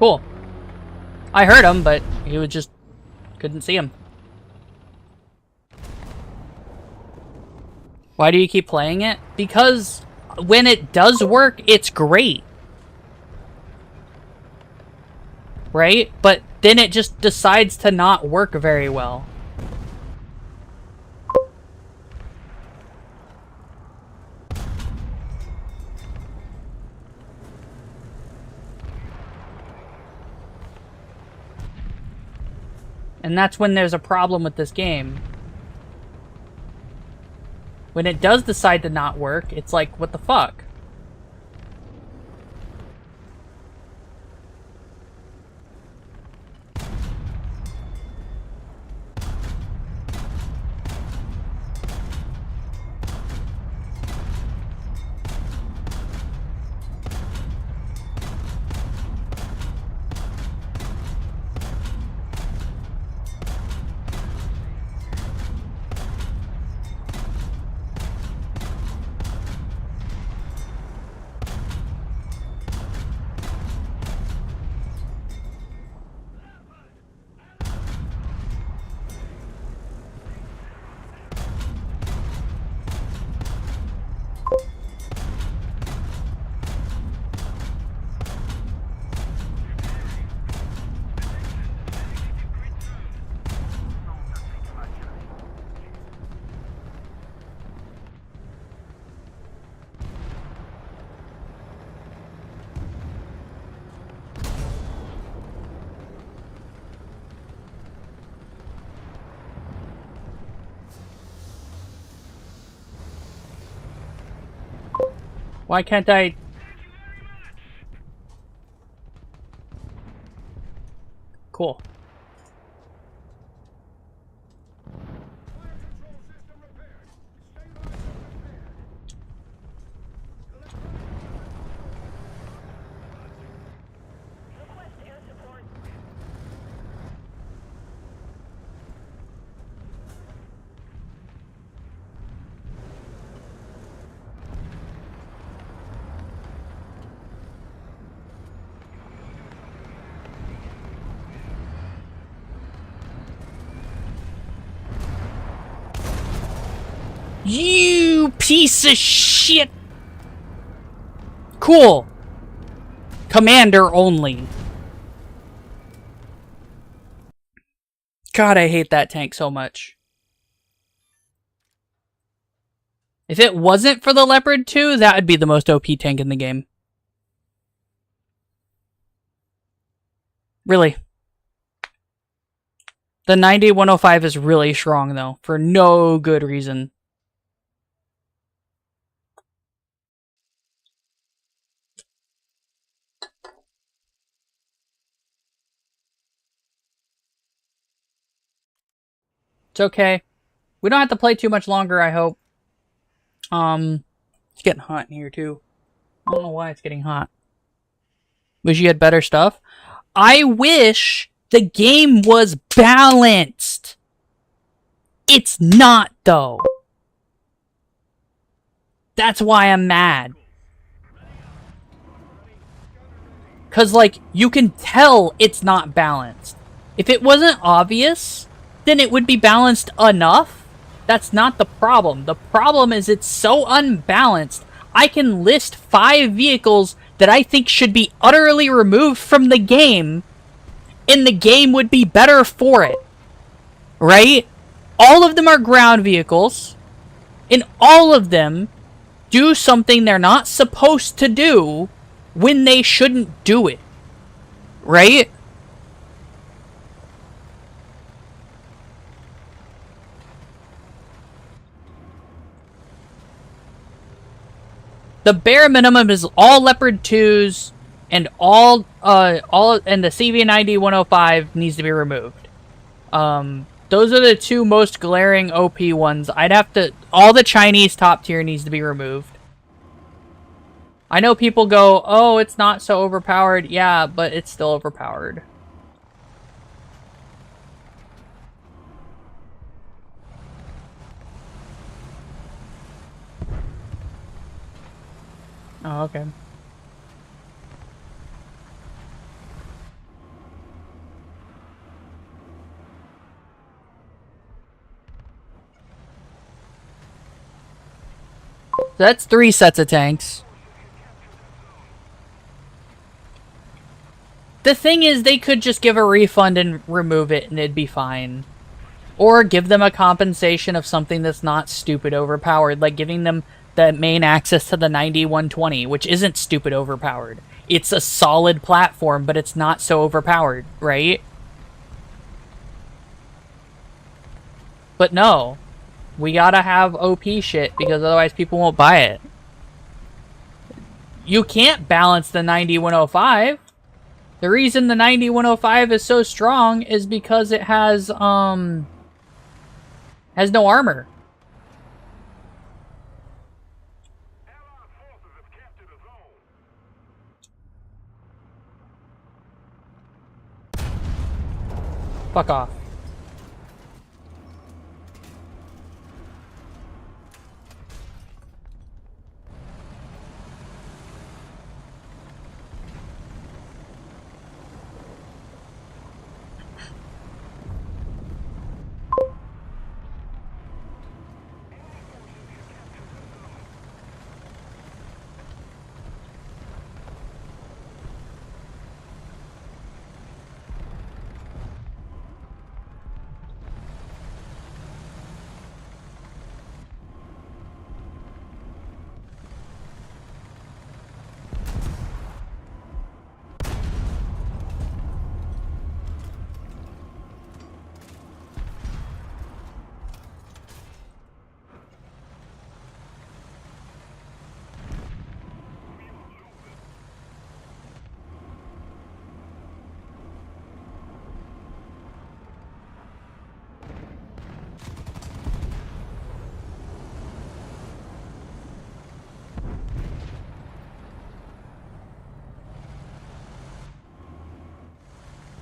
Cool. I heard him, but he was just... couldn't see him. Why do you keep playing it? Because when it does work, it's great. Right? But then it just decides to not work very well. And that's when there's a problem with this game. When it does decide to not work, it's like, what the fuck? Why can't I... Cool. You piece of shit! Cool. Commander only. God, I hate that tank so much. If it wasn't for the Leopard 2, that would be the most OP tank in the game. Really. The 90-105 is really strong, though, for no good reason. It's okay. We don't have to play too much longer, I hope. It's getting hot in here, too. I don't know why it's getting hot. Wish you had better stuff. I wish the game was balanced. It's not, though. That's why I'm mad. Because, like, you can tell it's not balanced. If it wasn't obvious, then it would be balanced enough. That's not the problem. The problem is it's so unbalanced. I can list 5 vehicles that I think should be utterly removed from the game, and the game would be better for it. Right? All of them are ground vehicles, and all of them do something they're not supposed to do when they shouldn't do it. Right? The bare minimum is all Leopard 2s and all and the CV90-105 needs to be removed. Those are the 2 most glaring OP ones. I'd have to... All the Chinese top tier needs to be removed. I know people go, oh, it's not so overpowered. Yeah, but it's still overpowered. Oh, okay. So that's 3 sets of tanks. The thing is, they could just give a refund and remove it and it'd be fine. Or give them a compensation of something that's not stupid overpowered, like giving them the main access to the 90-120, which isn't stupid overpowered. It's a solid platform, but it's not so overpowered, right? But no. We gotta have OP shit, because otherwise people won't buy it. You can't balance the 90-105. The reason the 90-105 is so strong is because it has no armor. Fuck off.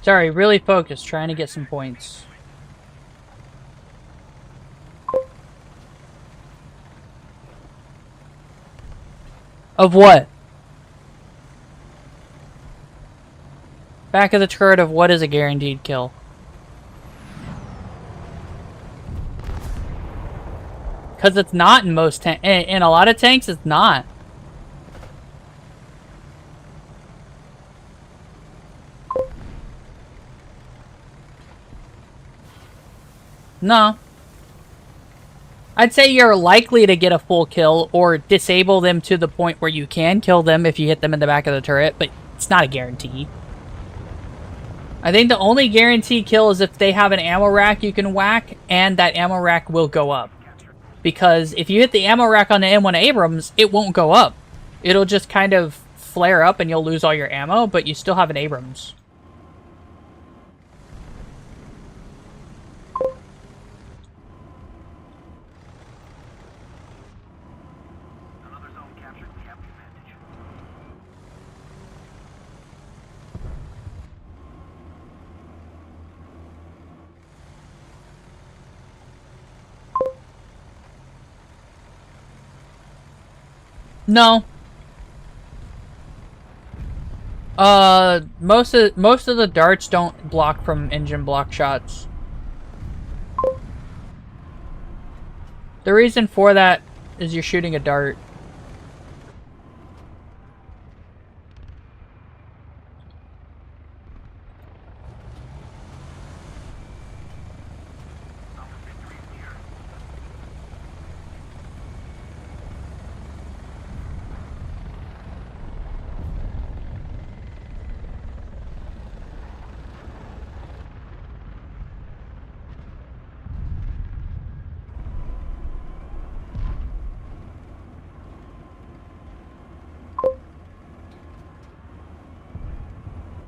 Sorry, really focused, trying to get some points. Of what? Back of the turret of what is a guaranteed kill? Because it's not in most tanks. In a lot of tanks, it's not. No. I'd say you're likely to get a full kill or disable them to the point where you can kill them if you hit them in the back of the turret, but it's not a guarantee. I think the only guarantee kill is if they have an ammo rack you can whack, and that ammo rack will go up. Because if you hit the ammo rack on the M1 Abrams, it won't go up. It'll just kind of flare up and you'll lose all your ammo, but you still have an Abrams. No. Most of the darts don't block from engine block shots. The reason for that is you're shooting a dart.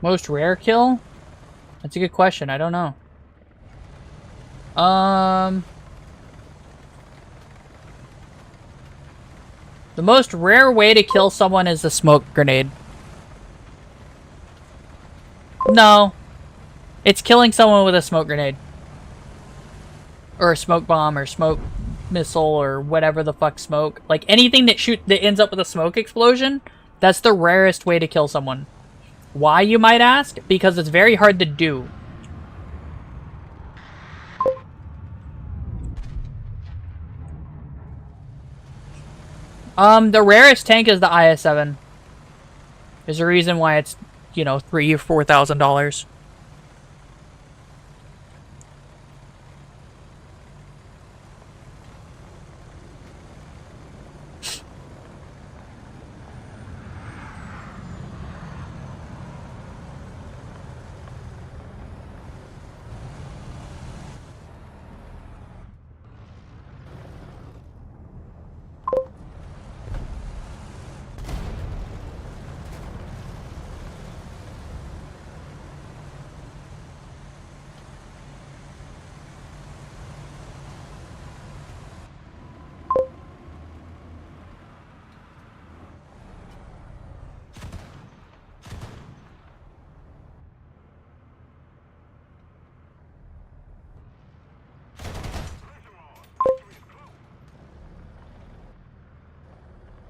Most rare kill? That's a good question. I don't know. The most rare way to kill someone is a smoke grenade. No. It's killing someone with a smoke grenade. Or a smoke bomb or smoke missile or whatever the fuck smoke. Like anything that ends up with a smoke explosion, that's the rarest way to kill someone. Why, you might ask? Because it's very hard to do. The rarest tank is the IS-7. There's a reason why it's, you know, $3,000 or $4,000.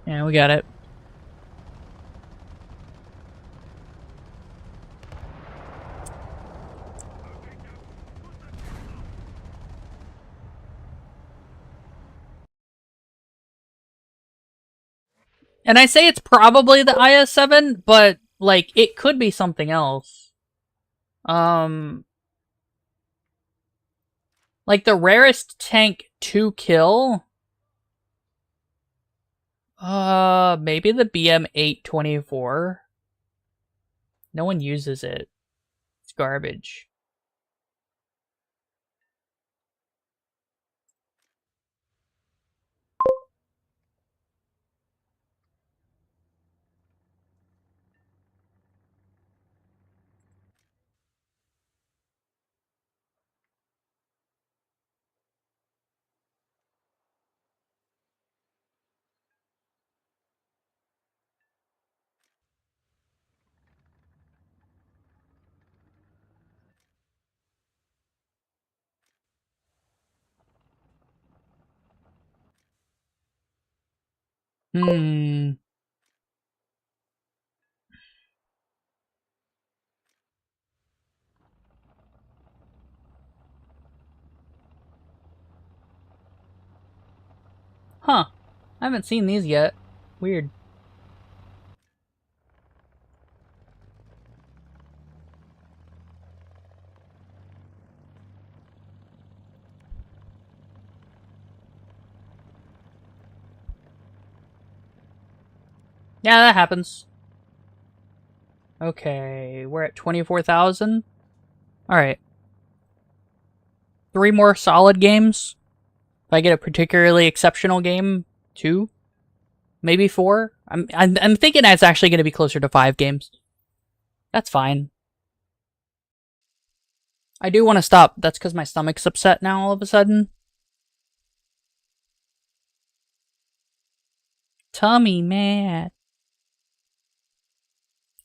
Yeah, we got it. And I say it's probably the IS-7, but, like, it could be something else. Like, the rarest tank to kill? Maybe the BM-824? No one uses it. It's garbage. Hmm. Huh. I haven't seen these yet. Weird. Yeah, that happens. Okay, we're at 24,000. Alright. 3 more solid games. If I get a particularly exceptional game, 2. Maybe 4. I'm thinking that's actually going to be closer to 5 games. That's fine. I do want to stop. That's because my stomach's upset now all of a sudden. Tummy mad.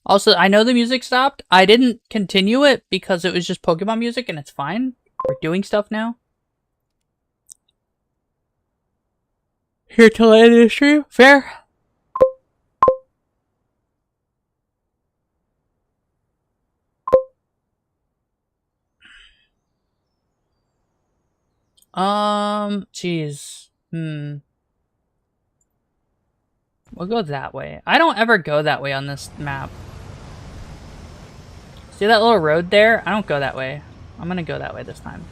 Also, I know the music stopped. I didn't continue it because it was just Pokemon music and it's fine. We're doing stuff now. Here to end the stream? Fair? Jeez. We'll go that way. I don't ever go that way on this map. See that little road there? I don't go that way. I'm gonna go that way this time.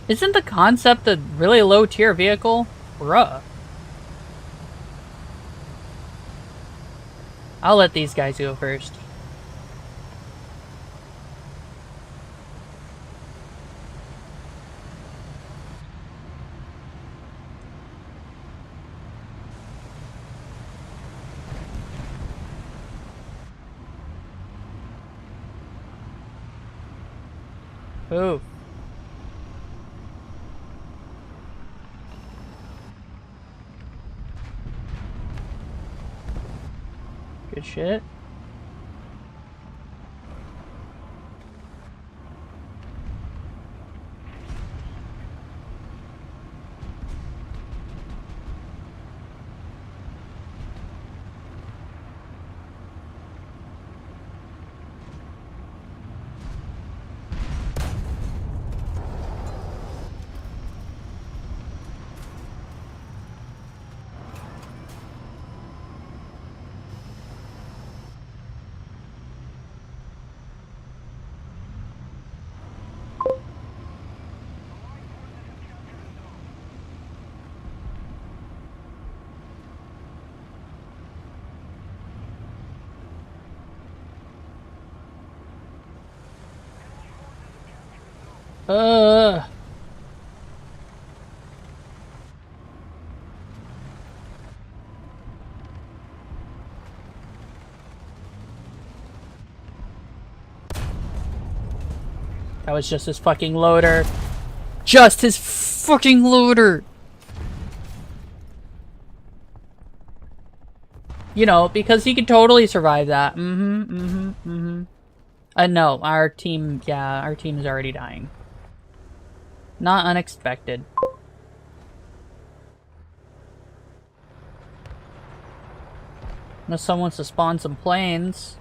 Isn't the concept a really low tier vehicle? Bruh. I'll let these guys go first. Ooh. stupid shit. Ugh. That was just his fucking loader. Just his fucking loader! You know, because he could totally survive that. No, our team, yeah, our team is already dying. Not unexpected. Unless someone wants to spawn some planes.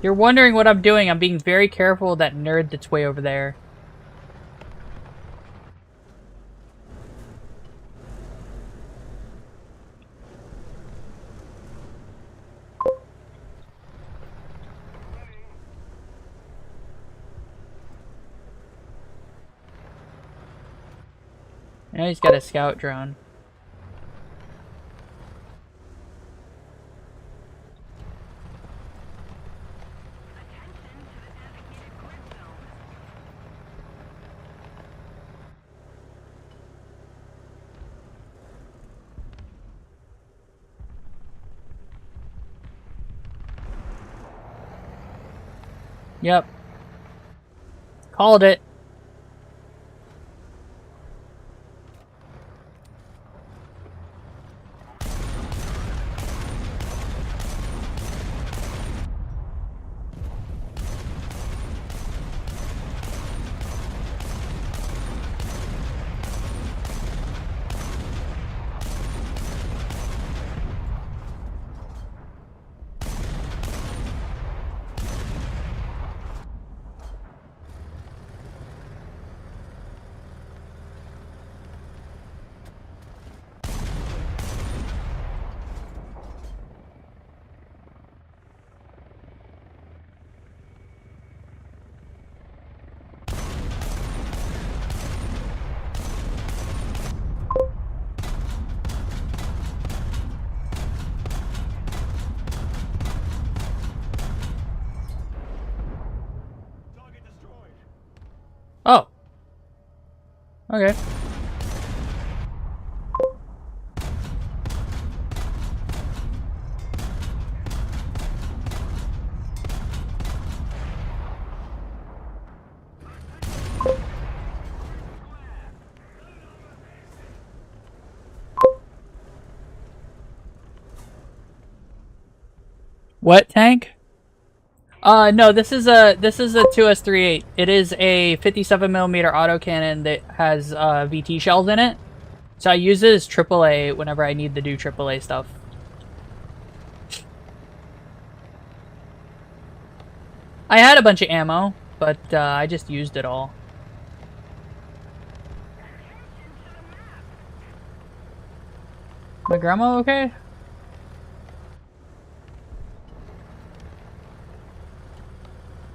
You're wondering what I'm doing. I'm being very careful of that nerd that's way over there. Now he's got a scout drone. Yep. Called it. Oh. Okay. What tank? No, this is a 2S38. It is a 57mm autocannon that has VT shells in it. So I use it as AAA whenever I need to do AAA stuff. I had a bunch of ammo, but I just used it all. My grandma okay?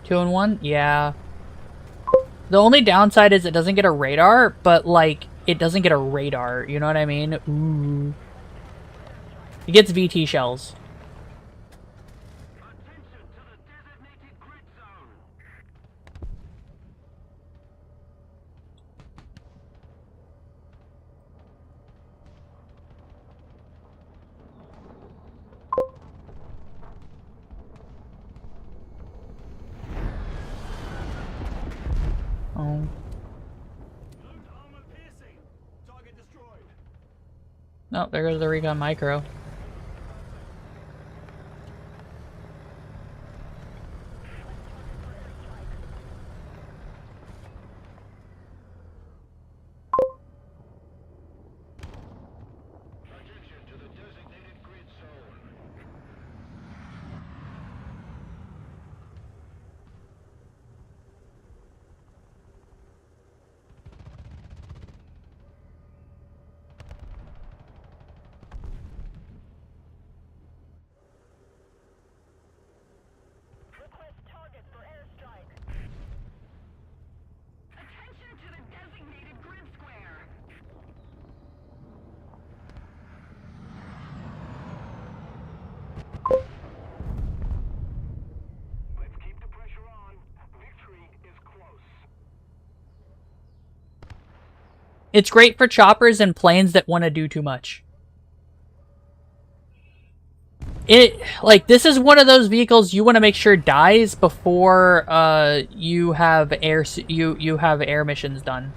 Two and one? Yeah. The only downside is it doesn't get a radar, but, like, it doesn't get a radar. You know what I mean? Ooh. It gets VT shells. Oh. Oh, there goes the recon micro. It's great for choppers and planes that want to do too much. This is one of those vehicles you want to make sure dies before you have air missions done.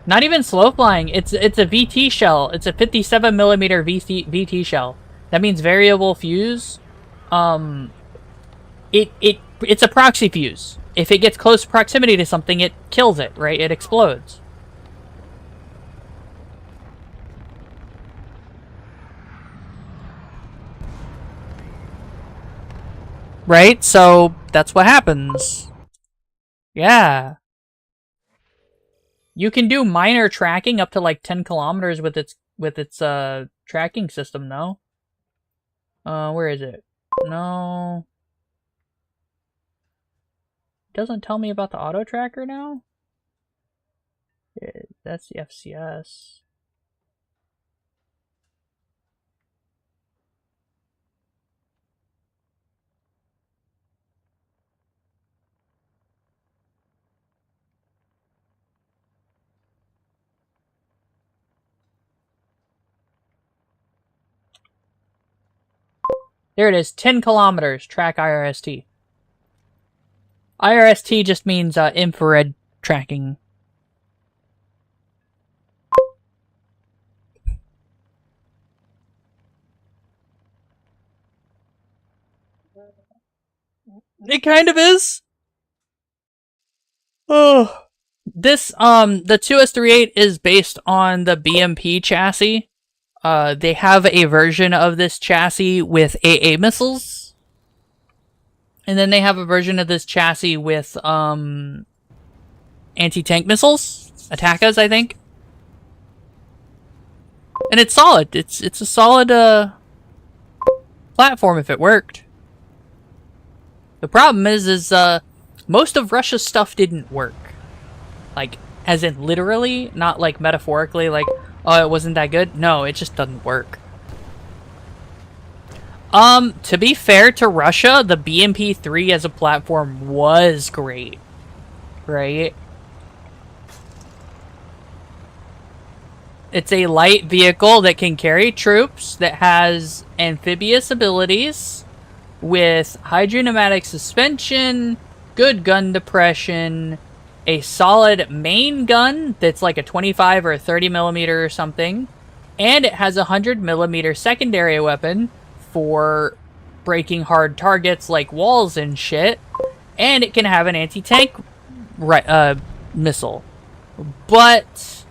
Not even slow flying. It's a VT shell. It's a 57mm VT shell. That means variable fuse. It's a proxy fuse. If it gets close proximity to something, it kills it, right? It explodes. Right? So that's what happens. Yeah. You can do minor tracking up to like 10 kilometers with its tracking system, though. Where is it? No. It doesn't tell me about the auto tracker now. That's the FCS. There it is, 10 kilometers, track IRST. IRST just means infrared tracking. It kind of is. Oh. This, the 2S38 is based on the BMP chassis. They have a version of this chassis with AA missiles. And then they have a version of this chassis with, anti-tank missiles. Attackas, I think. And it's solid. It's a solid, platform if it worked. The problem is most of Russia's stuff didn't work. Like, as in literally, not like metaphorically, like, oh, it wasn't that good? No, it just doesn't work. To be fair to Russia, the BMP-3 as a platform was great. Right? It's a light vehicle that can carry troops, that has amphibious abilities, with hydropneumatic suspension, good gun depression, a solid main gun that's like a 25 or a 30 millimeter or something, and it has a 100 millimeter secondary weapon for breaking hard targets like walls and shit, and it can have an anti-tank missile. But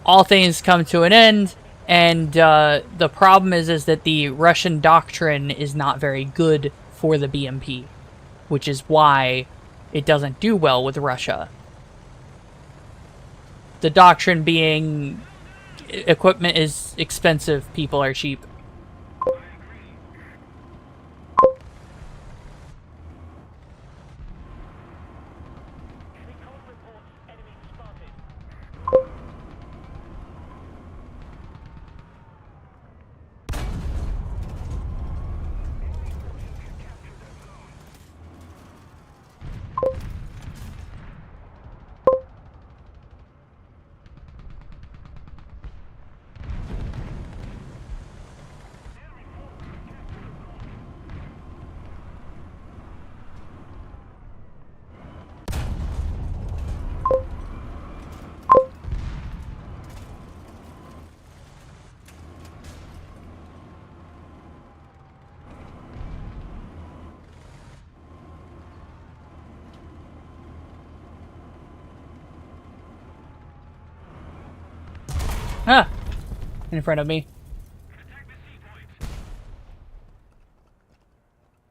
all things come to an end. And the problem is that the Russian doctrine is not very good for the BMP, which is why it doesn't do well with Russia. The doctrine being equipment is expensive, people are cheap. Ah! In front of me.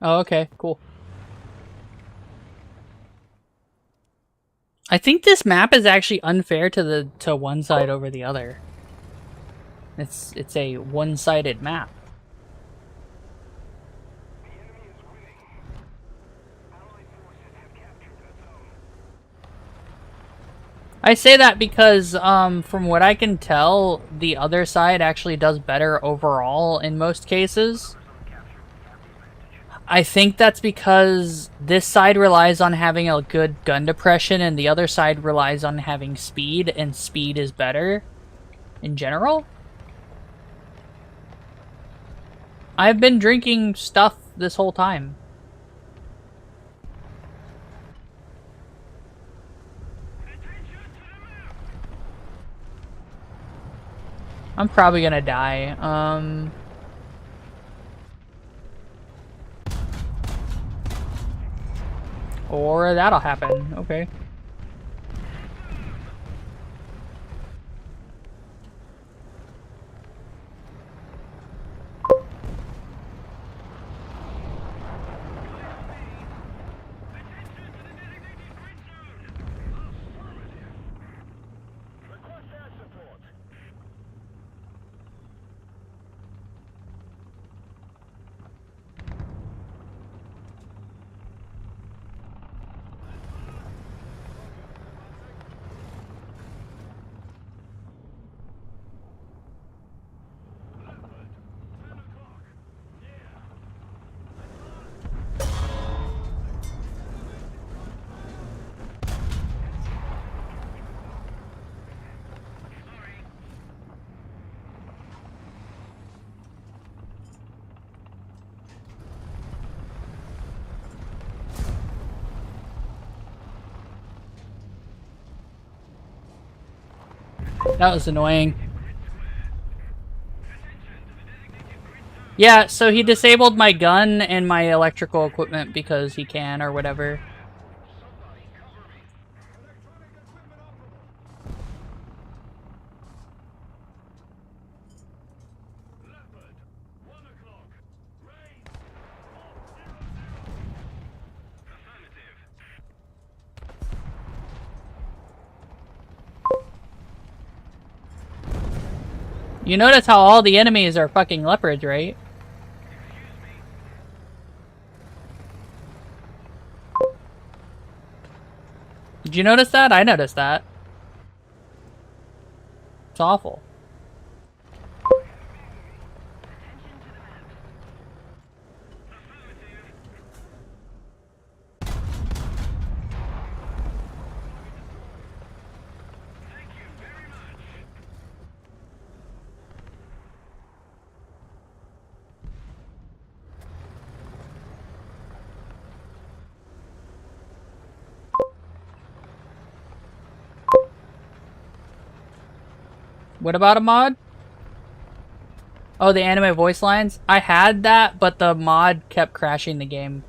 Oh, okay, cool. I think this map is actually unfair to one side over the other. It's a one-sided map. I say that because, from what I can tell, the other side actually does better overall in most cases. I think that's because this side relies on having a good gun depression and the other side relies on having speed, and speed is better in general. I've been drinking stuff this whole time. I'm probably gonna die. Or that'll happen. Okay. That was annoying. Yeah, so he disabled my gun and my electrical equipment because he can or whatever. You notice how all the enemies are fucking leopards, right? Did you notice that? I noticed that. It's awful. What about a mod? Oh, the anime voice lines? I had that, but the mod kept crashing the game.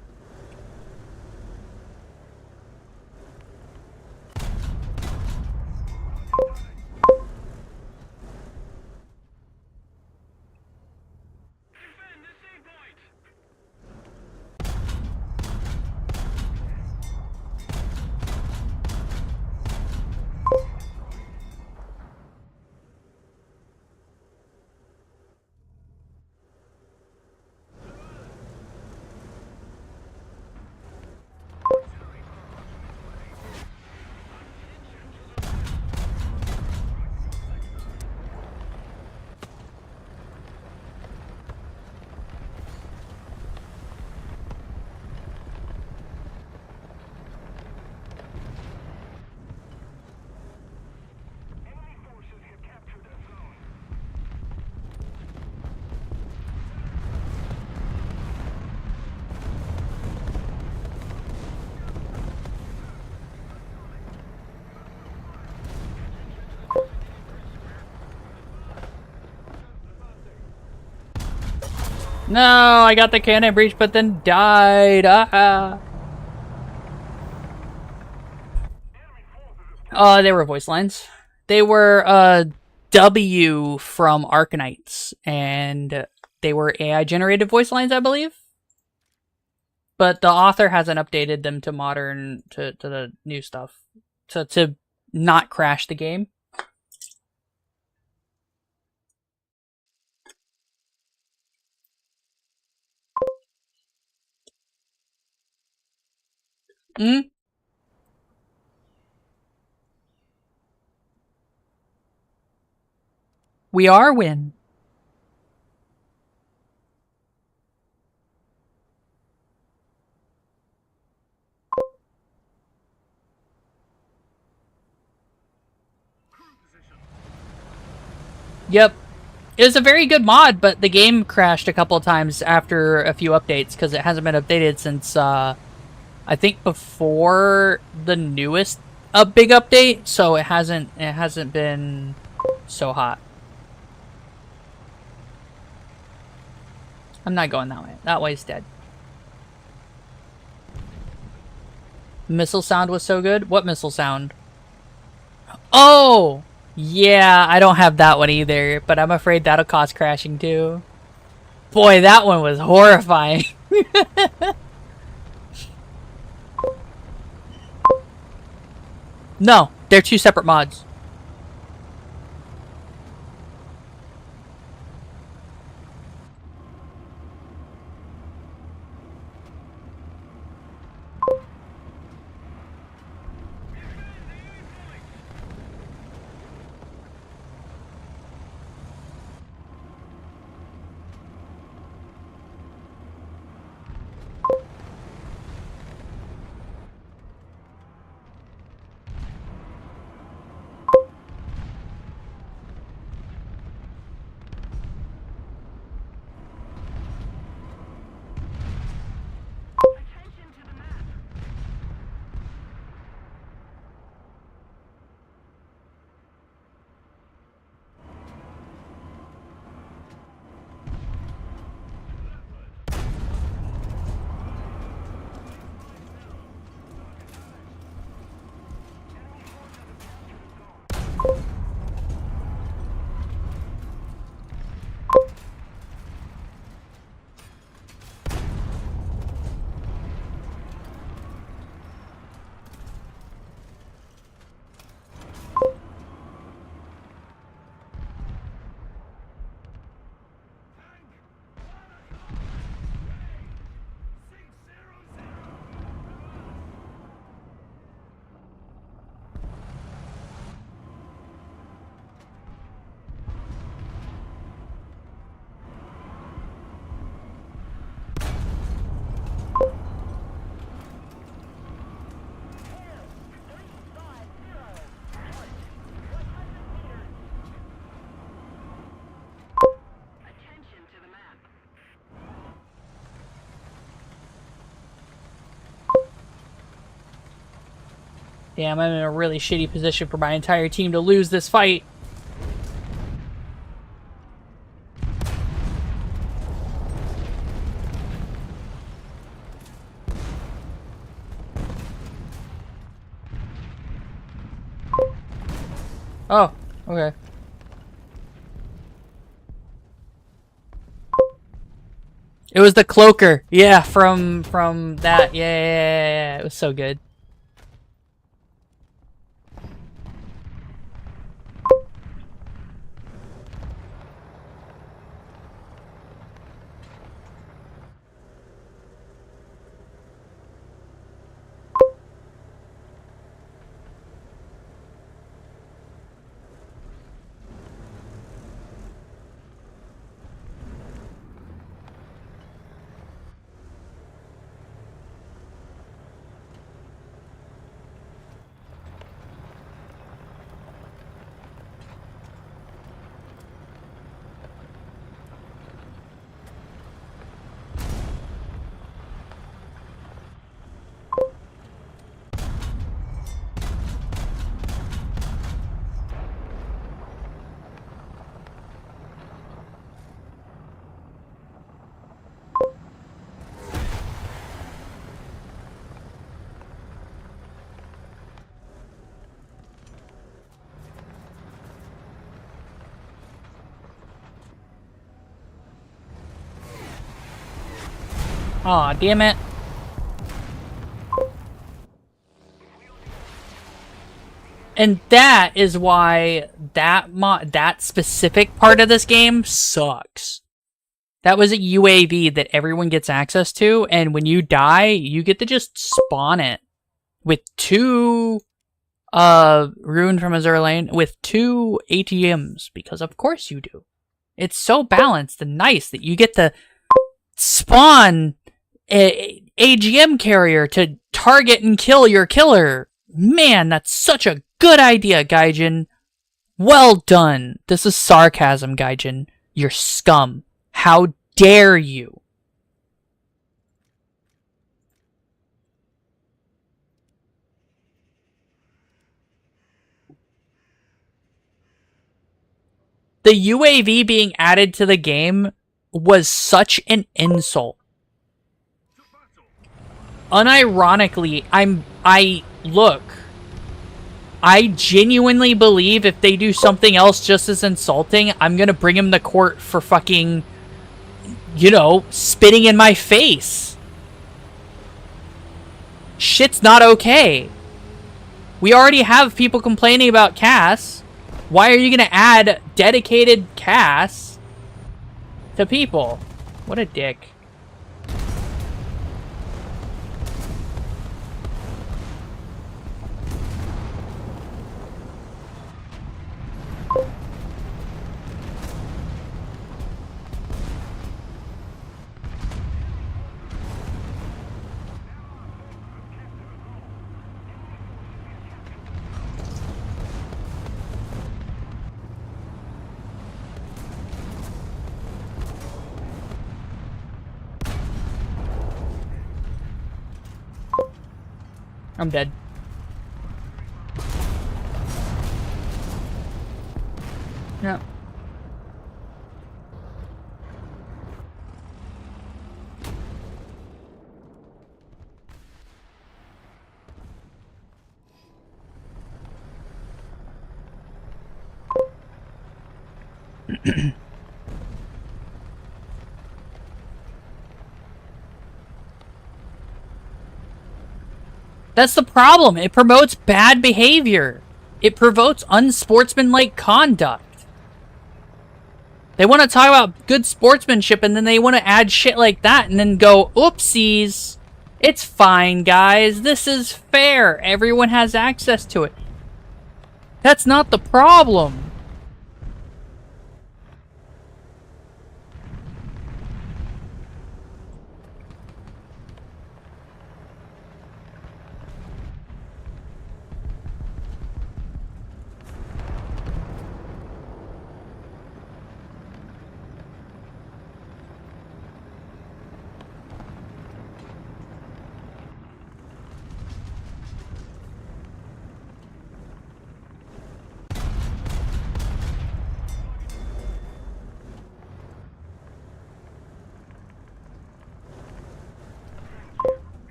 No, I got the cannon breach, but then died. Ah. They were voice lines. They were W from Arkanites, and they were AI generated voice lines, I believe. But the author hasn't updated them to modern to the new stuff, to not crash the game. We are win. Yep. It was a very good mod, but the game crashed a couple of times after a few updates because it hasn't been updated since I think before the newest big update, so it hasn't been so hot. I'm not going that way. That way's dead. Missile sound was so good. What missile sound? Oh! Yeah, I don't have that one either, but I'm afraid that'll cause crashing too. Boy, that one was horrifying. No, they're two separate mods. Damn, I'm in a really shitty position for my entire team to lose this fight. Oh, okay. It was the cloaker. Yeah, from that. Yeah. It was so good. Aw, damn it. And that is why that specific part of this game sucks. That was a UAV that everyone gets access to, and when you die, you get to just spawn it with 2 Ruined from Azure Lane with 2 ATMs, because of course you do. It's so balanced and nice that you get to spawn a AGM carrier to target and kill your killer. Man, that's such a good idea, Gaijin. Well done. This is sarcasm, Gaijin. You're scum. How dare you? The UAV being added to the game was such an insult. Unironically, I genuinely believe if they do something else just as insulting, I'm gonna bring him to court for fucking, you know, spitting in my face. Shit's not okay. We already have people complaining about Cass. Why are you gonna add dedicated Cass to people? What a dick. I'm dead. Yeah. That's the problem. It promotes bad behavior. It promotes unsportsmanlike conduct. They want to talk about good sportsmanship and then they want to add shit like that and then go, oopsies. It's fine, guys. This is fair. Everyone has access to it. That's not the problem.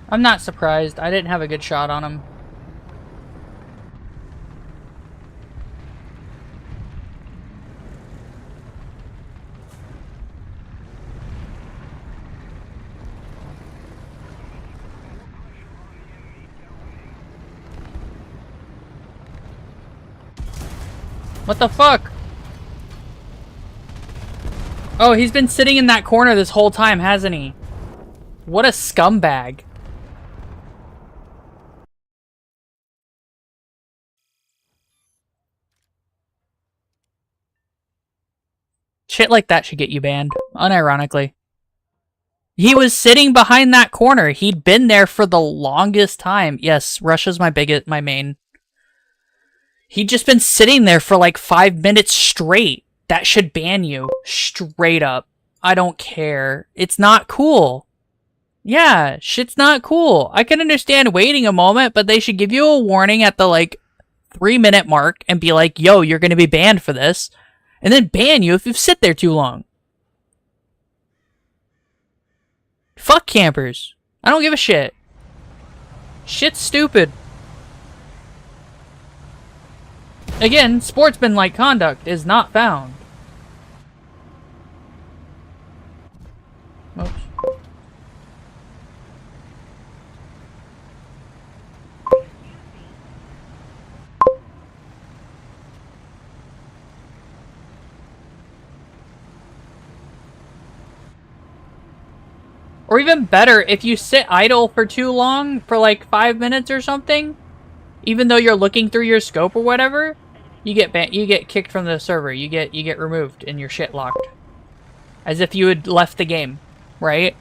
I'm not surprised. I didn't have a good shot on him. What the fuck? Oh, he's been sitting in that corner this whole time, hasn't he? What a scumbag. Shit like that should get you banned, unironically. He was sitting behind that corner. He'd been there for the longest time. Yes, Russia's my main. He'd just been sitting there for like 5 minutes straight. That should ban you. Straight up. I don't care. It's not cool. Yeah, shit's not cool. I can understand waiting a moment, but they should give you a warning at the like 3-minute mark and be like, yo, you're gonna be banned for this. And then ban you if you sit there too long. Fuck campers. I don't give a shit. Shit's stupid. Again, sportsmanlike conduct is not found. Oops. Or even better, if you sit idle for too long, for like 5 minutes or something, even though you're looking through your scope or whatever, you get kicked from the server. You get removed and your shit locked. As if you had left the game, right?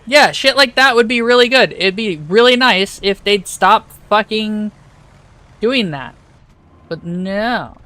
Yeah, shit like that would be really good. It'd be really nice if they'd stop fucking doing that. But no.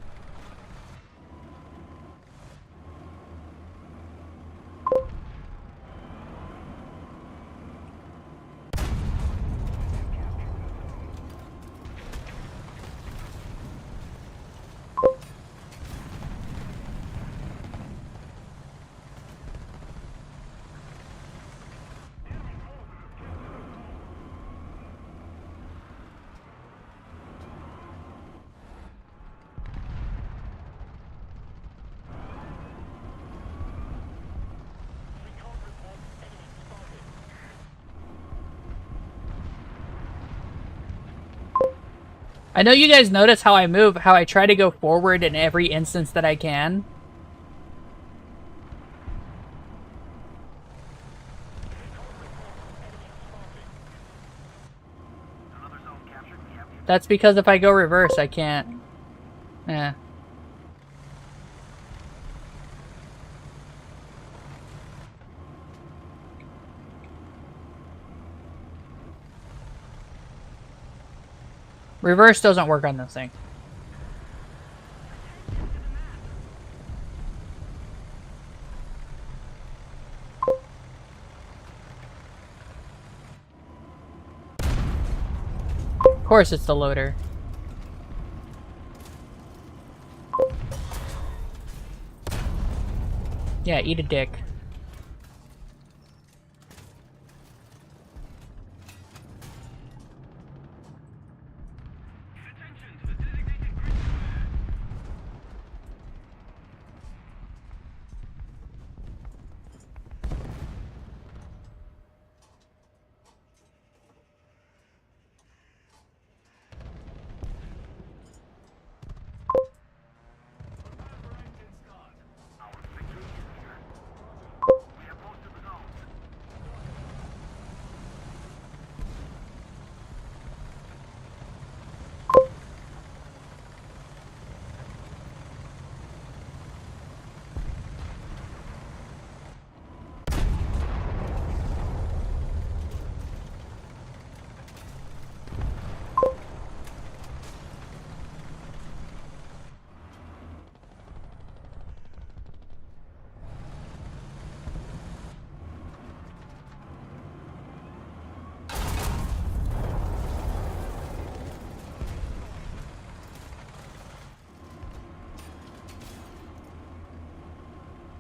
I know you guys notice how I move, how I try to go forward in every instance that I can. That's because if I go reverse, I can't. Yeah. Reverse doesn't work on this thing. Of course it's the loader. Yeah, eat a dick.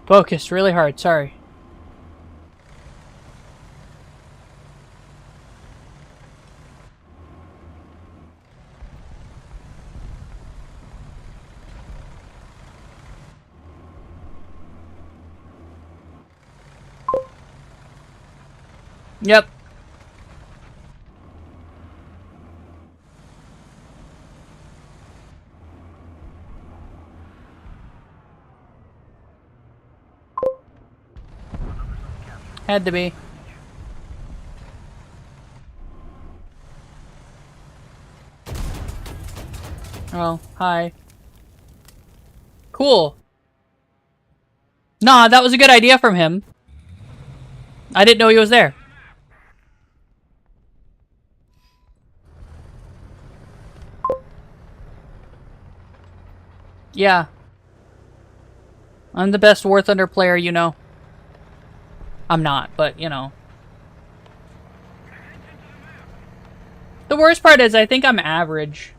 Focused really hard, sorry. Yep. Had to be. Oh, hi. Cool. Nah, that was a good idea from him. I didn't know he was there. Yeah. I'm the best War Thunder player, you know. I'm not, but, you know. The worst part is I think I'm average.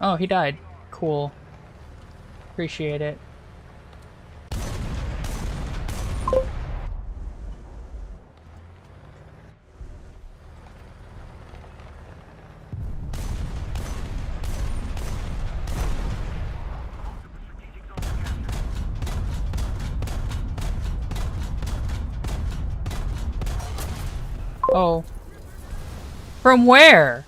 Oh, he died. Cool. Appreciate it. Oh. From where?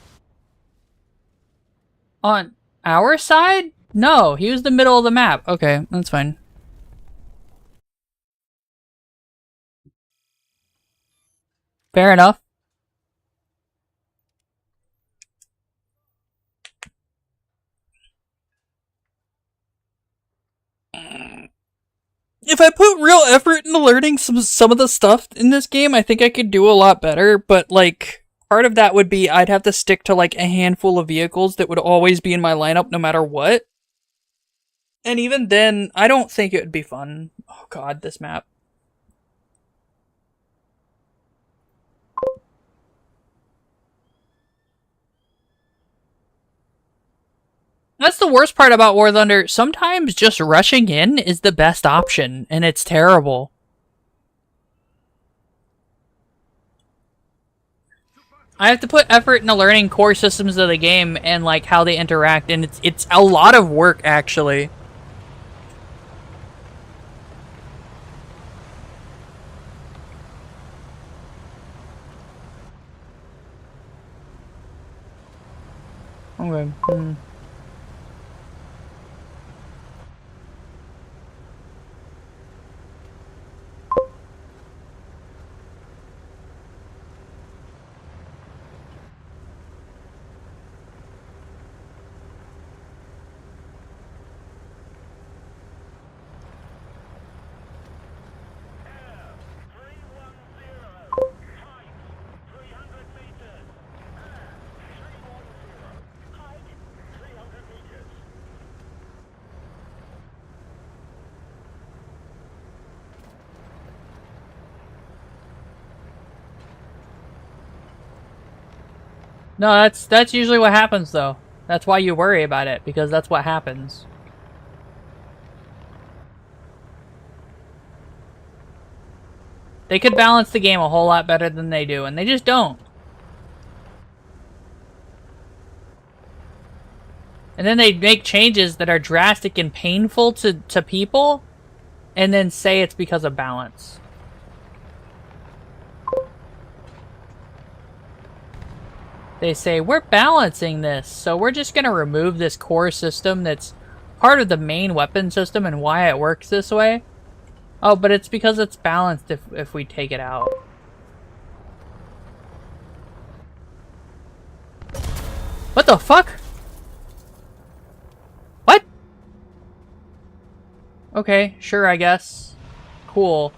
On our side? No, he was the middle of the map. Okay, that's fine. Fair enough. If I put real effort into learning some of the stuff in this game, I think I could do a lot better, but, like, part of that would be I'd have to stick to, like, a handful of vehicles that would always be in my lineup no matter what. And even then, I don't think it would be fun. Oh god, this map. That's the worst part about War Thunder. Sometimes just rushing in is the best option, and it's terrible. I have to put effort into learning core systems of the game and like how they interact, and it's a lot of work actually. Okay. No, that's usually what happens though. That's why you worry about it, because that's what happens. They could balance the game a whole lot better than they do, and they just don't. And then they make changes that are drastic and painful to people, and then say it's because of balance. They say, we're balancing this, so we're just going to remove this core system that's part of the main weapon system and why it works this way. Oh, but it's because it's balanced if we take it out. What the fuck? What? Okay, sure, I guess. Cool.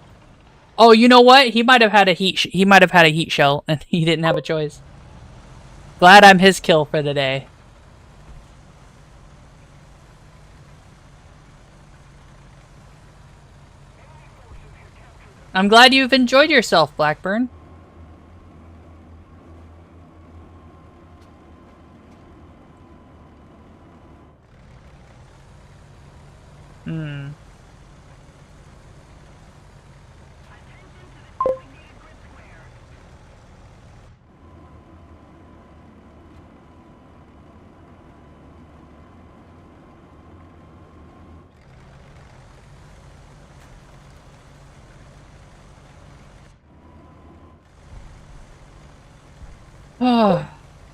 Oh, you know what? He might have had a heat shell, and he didn't have a choice. Glad I'm his kill for the day. I'm glad you've enjoyed yourself, Blackburn.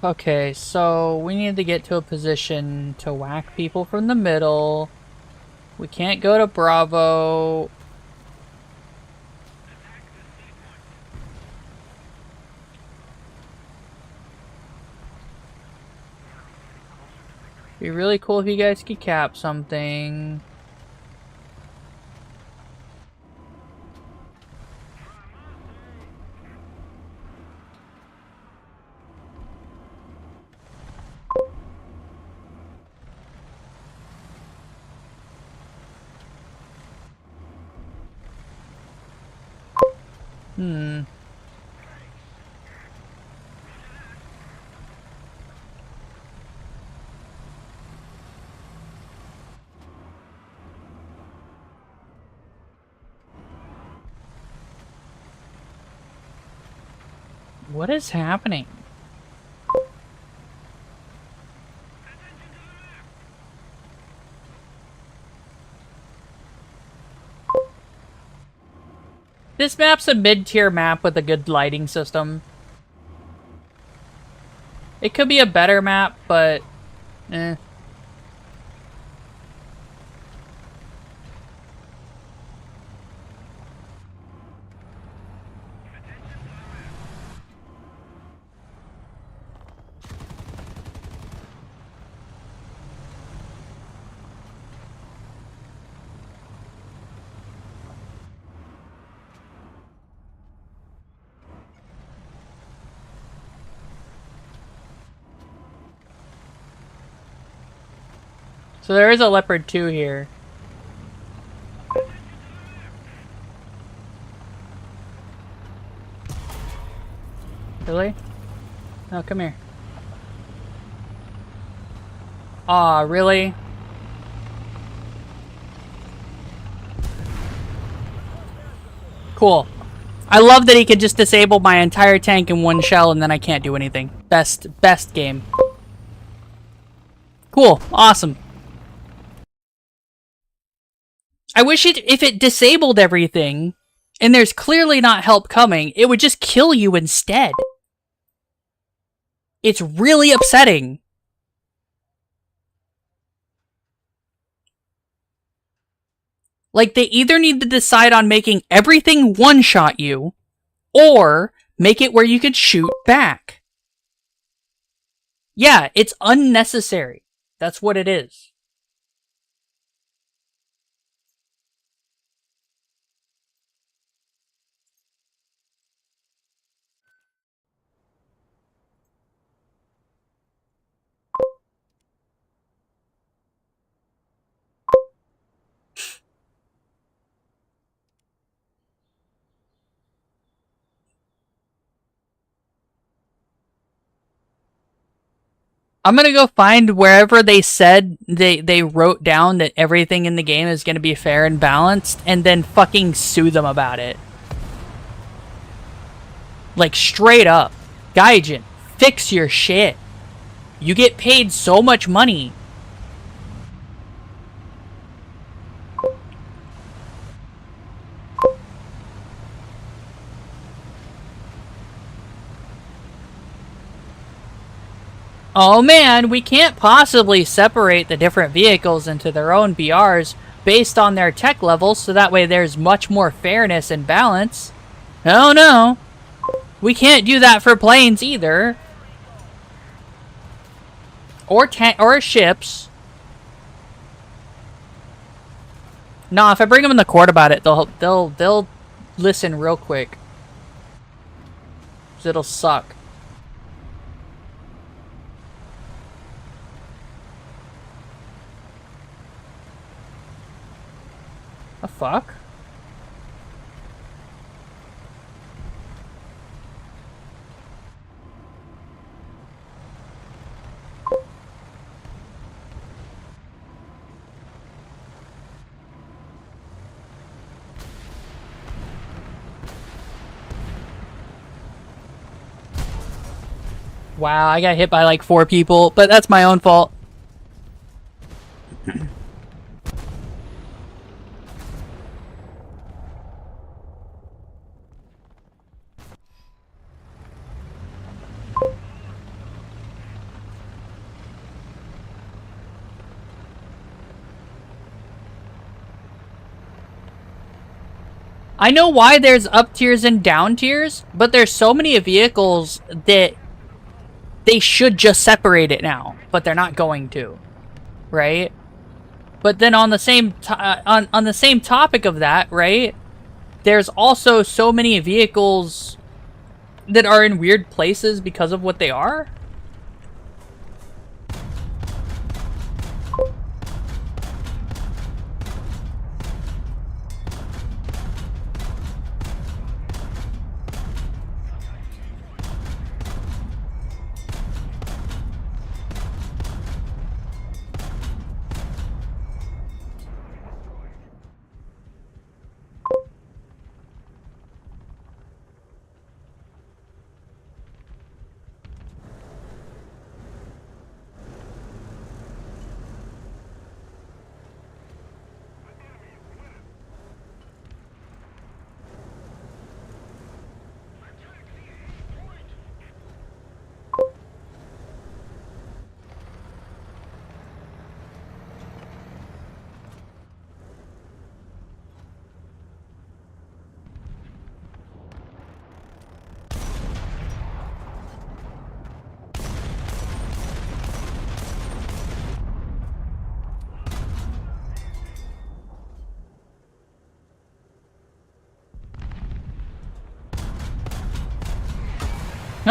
Okay, so we need to get to a position to whack people from the middle. We can't go to Bravo. Be really cool if you guys could cap something. What is happening? This map's a mid-tier map with a good lighting system. It could be a better map, but eh. So there is a Leopard 2 here. Really? No, come here. Aw, really? Cool. I love that he could just disable my entire tank in one shell and then I can't do anything. Best game. Cool. Awesome. I wish if it disabled everything, and there's clearly not help coming, it would just kill you instead. It's really upsetting. Like, they either need to decide on making everything one-shot you, or make it where you could shoot back. Yeah, it's unnecessary. That's what it is. I'm gonna go find wherever they said they wrote down that everything in the game is gonna be fair and balanced, and then fucking sue them about it. Like, straight up. Gaijin, fix your shit. You get paid so much money. Oh man, we can't possibly separate the different vehicles into their own BRs based on their tech levels, so that way there's much more fairness and balance. Oh no. We can't do that for planes either. Or ships. Nah, if I bring them in the court about it, they'll listen real quick. 'Cause it'll suck. The fuck? Wow, I got hit by like 4 people, but that's my own fault. I know why there's up tiers and down tiers, but there's so many vehicles that they should just separate it now, but they're not going to, right? But then on the same on the same topic of that, right? There's also so many vehicles that are in weird places because of what they are.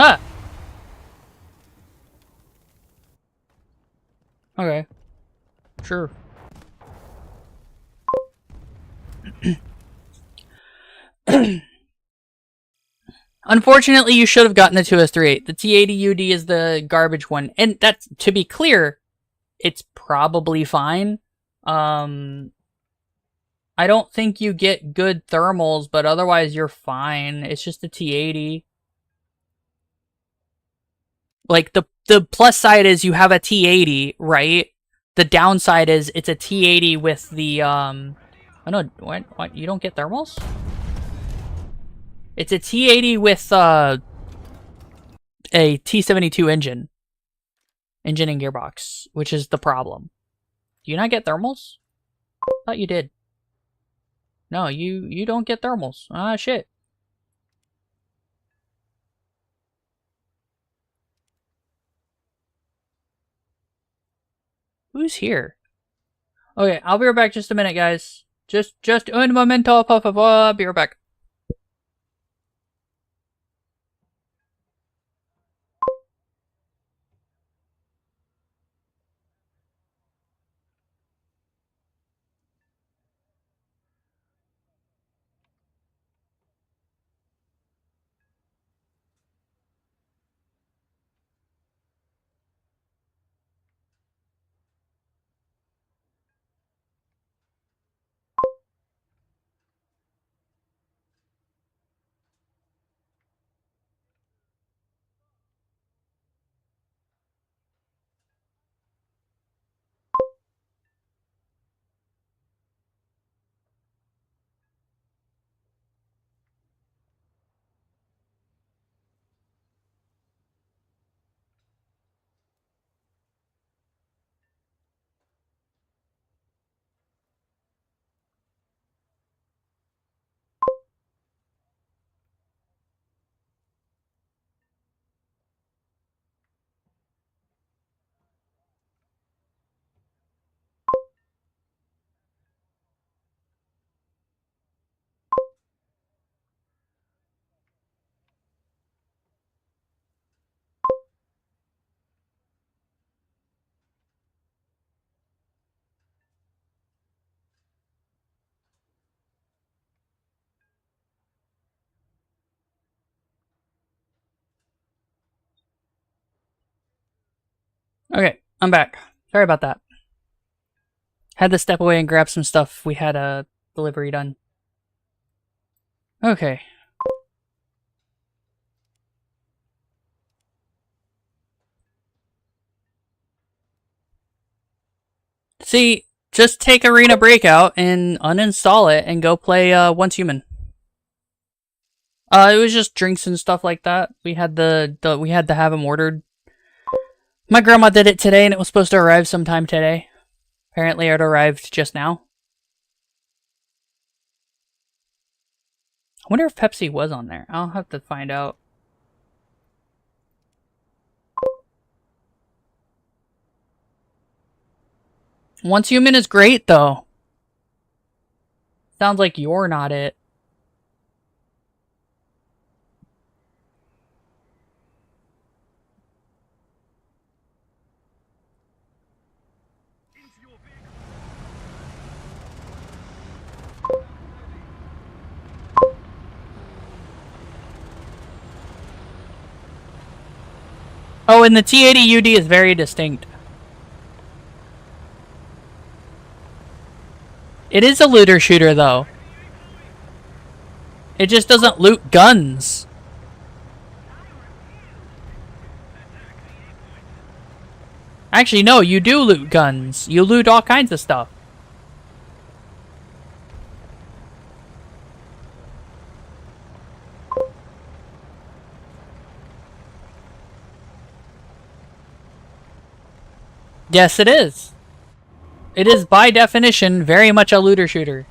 Ah! Okay. Sure. Unfortunately, you should have gotten the 2S38. The T80UD is the garbage one. And that's, to be clear, it's probably fine. I don't think you get good thermals, but otherwise you're fine. It's just the T80. Like, the plus side is you have a T80, right? The downside is it's a T80 with the, oh no, what? You don't get thermals? It's a T80 with, a T72 engine and gearbox, which is the problem. Do you not get thermals? I thought you did. No, you don't get thermals. Ah, shit. Who's here? Okay, I'll be right back just a minute, guys. Just un momento, por favor. I'll be right back. Okay, I'm back. Sorry about that. Had to step away and grab some stuff. We had a delivery done. Okay. See, just take Arena Breakout and uninstall it and go play Once Human. It was just drinks and stuff like that. We had we had to have them ordered. My grandma did it today and it was supposed to arrive sometime today. Apparently it arrived just now. wonder if Pepsi was on there. I'll have to find out. Once Human is great, though. Sounds like you're not it. Oh, and the T-80 UD is very distinct. It is a looter shooter, though. It just doesn't loot guns. Actually, no, you do loot guns. You loot all kinds of stuff. Yes, it is. It is, by definition, very much a looter shooter.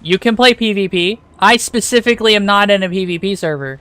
You can play PvP. I specifically am not in a PvP server.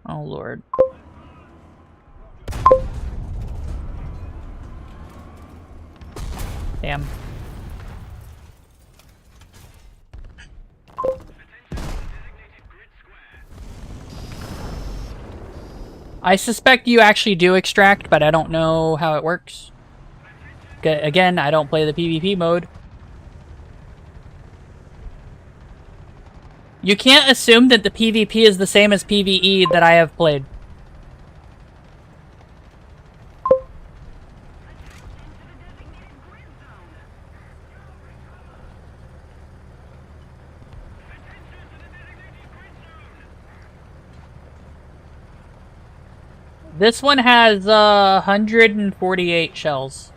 Oh, Lord. Damn. I suspect you actually do extract, but I don't know how it works. Again, I don't play the PvP mode. You can't assume that the PvP is the same as PvE that I have played. This one has 148 shells.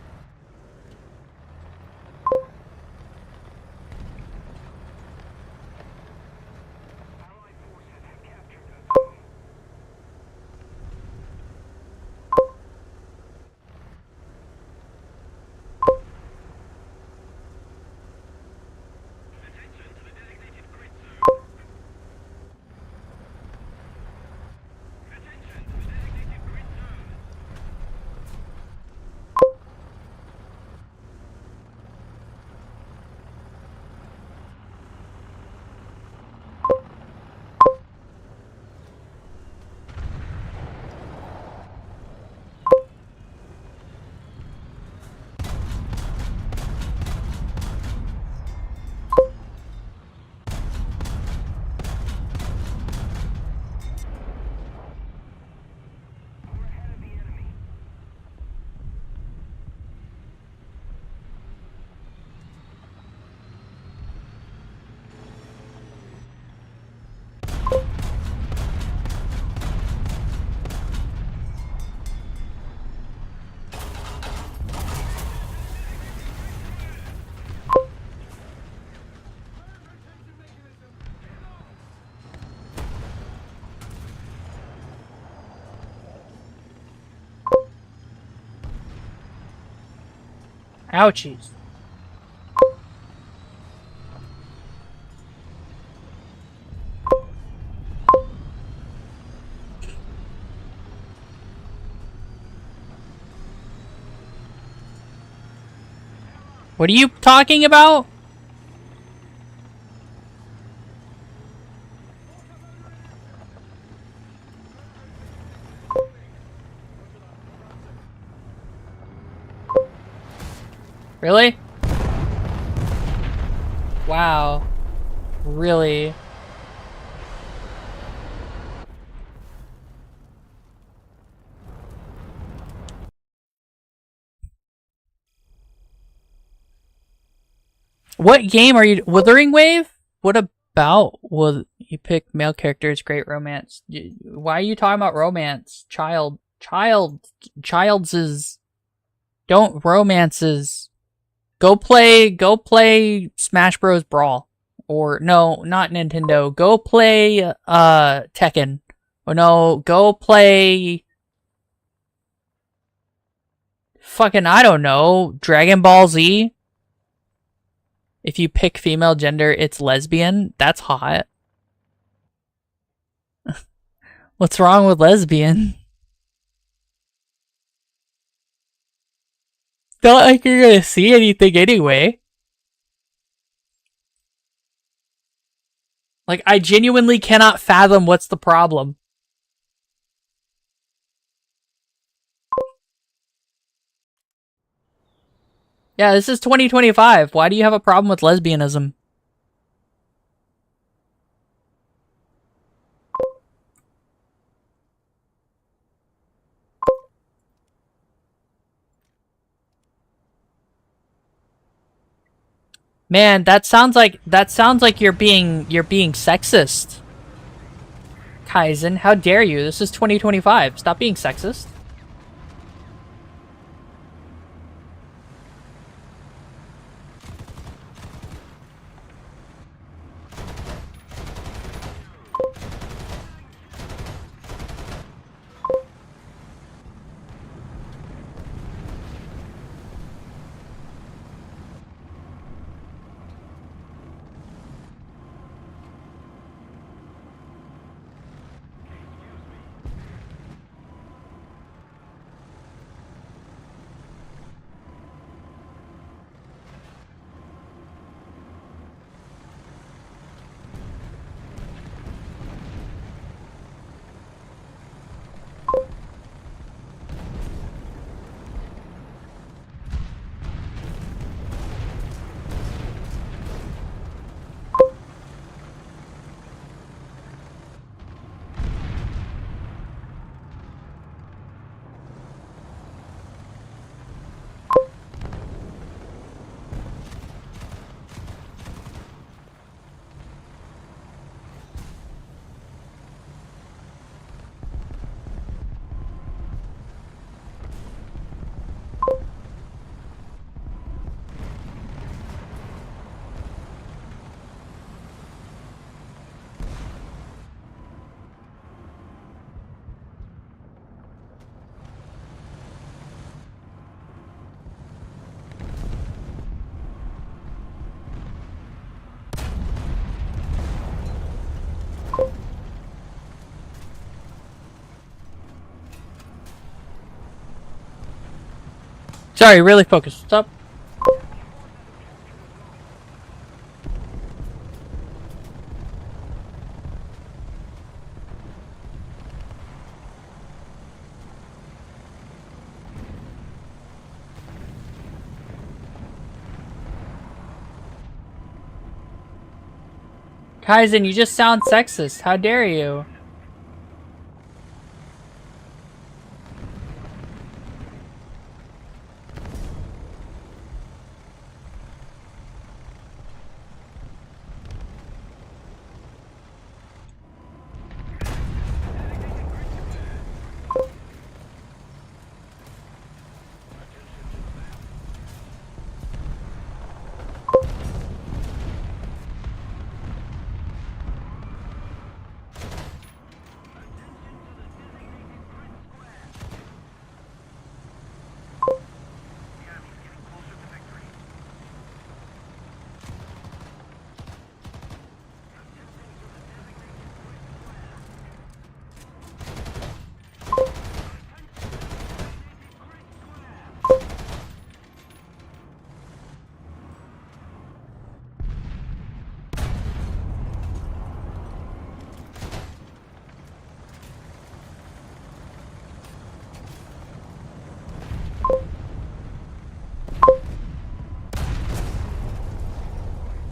Ouchies. What are you talking about? Really? Wow. Really? What game are you... Wuthering Wave? What about... Well, you pick male characters, great romance. Why are you talking about romance? Child's is... Don't romances. Go play Smash Bros. Brawl. Or, no, not Nintendo. Go play, Tekken. Or no, go play... Fucking, I don't know. Dragon Ball Z? If you pick female gender, it's lesbian. That's hot. What's wrong with lesbian? Not like you're gonna see anything anyway. Like, I genuinely cannot fathom what's the problem. Yeah, this is 2025. Why do you have a problem with lesbianism? Man, that sounds like you're being sexist. Kaizen, how dare you? This is 2025. Stop being sexist. Sorry, really focus. Stop. Kaizen, you just sound sexist. How dare you?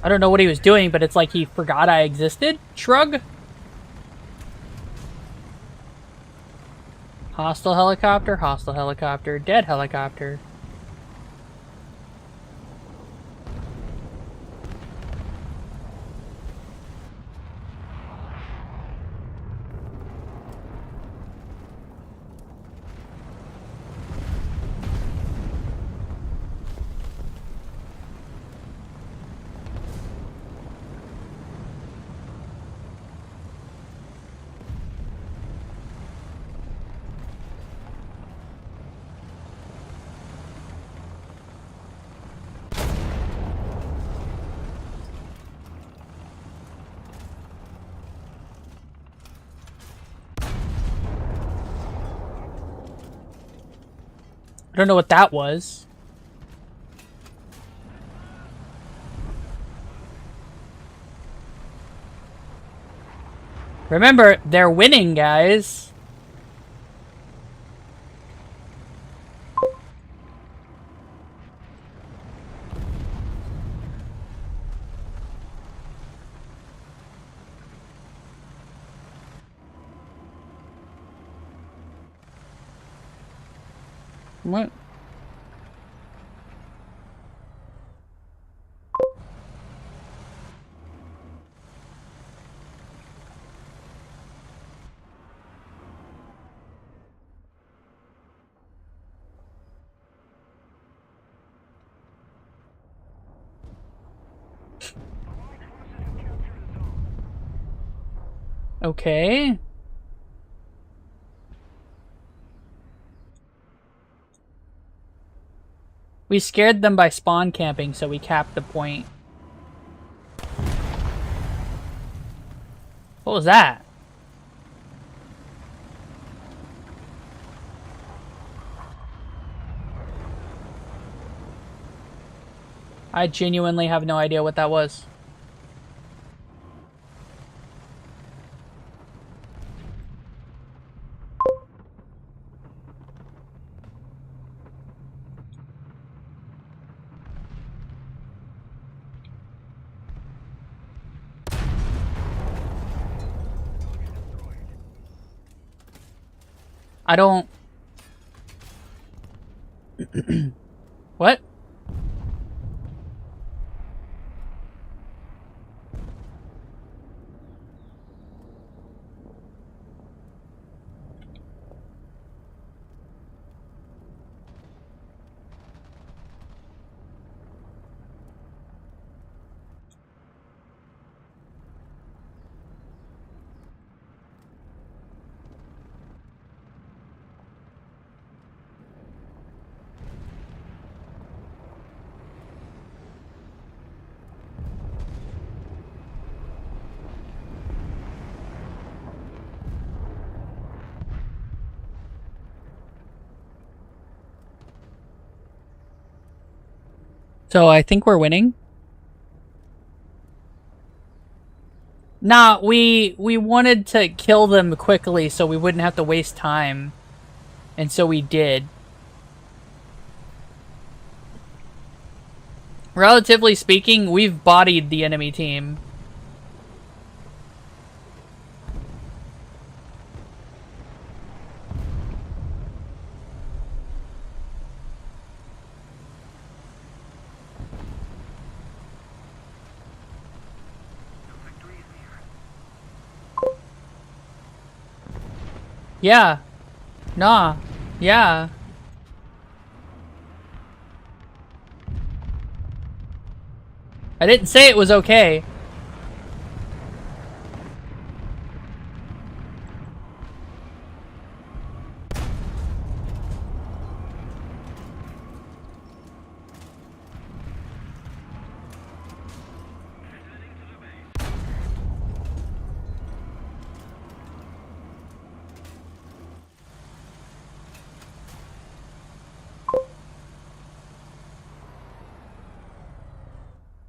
I don't know what he was doing, but it's like he forgot I existed. Shrug. Hostile helicopter, dead helicopter. don't know what that was. Remember, they're winning, guys. What? Okay. We scared them by spawn camping, so we capped the point. What was that? I genuinely have no idea what that was. I don't... What? So I think we're winning. Nah, we wanted to kill them quickly so we wouldn't have to waste time. And so we did. Relatively speaking, we've bodied the enemy team. Yeah. Nah. Yeah. I didn't say it was okay.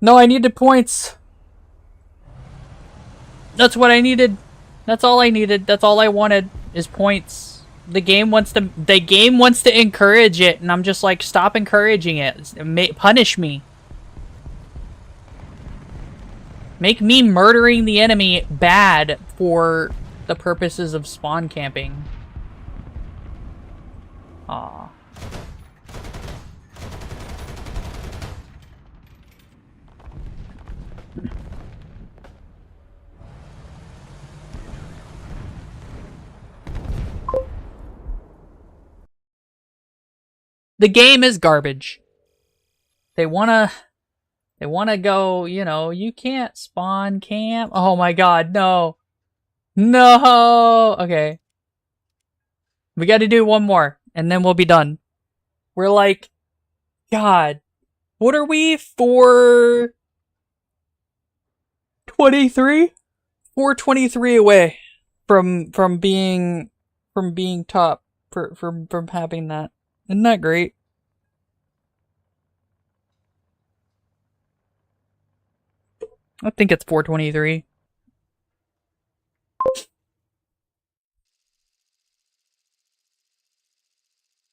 No, I needed points. That's what I needed. That's all I needed. That's all I wanted is points. The game wants to encourage it, and I'm just like, stop encouraging it. Punish me. Make me murdering the enemy bad for the purposes of spawn camping. Aw. The game is garbage. They wanna go, you know, you can't spawn camp. Oh my god, no. No! Okay. We gotta do one more, and then we'll be done. We're like, God. What are we? 423? 423 away from being top from having that. Isn't that great? I think it's 423.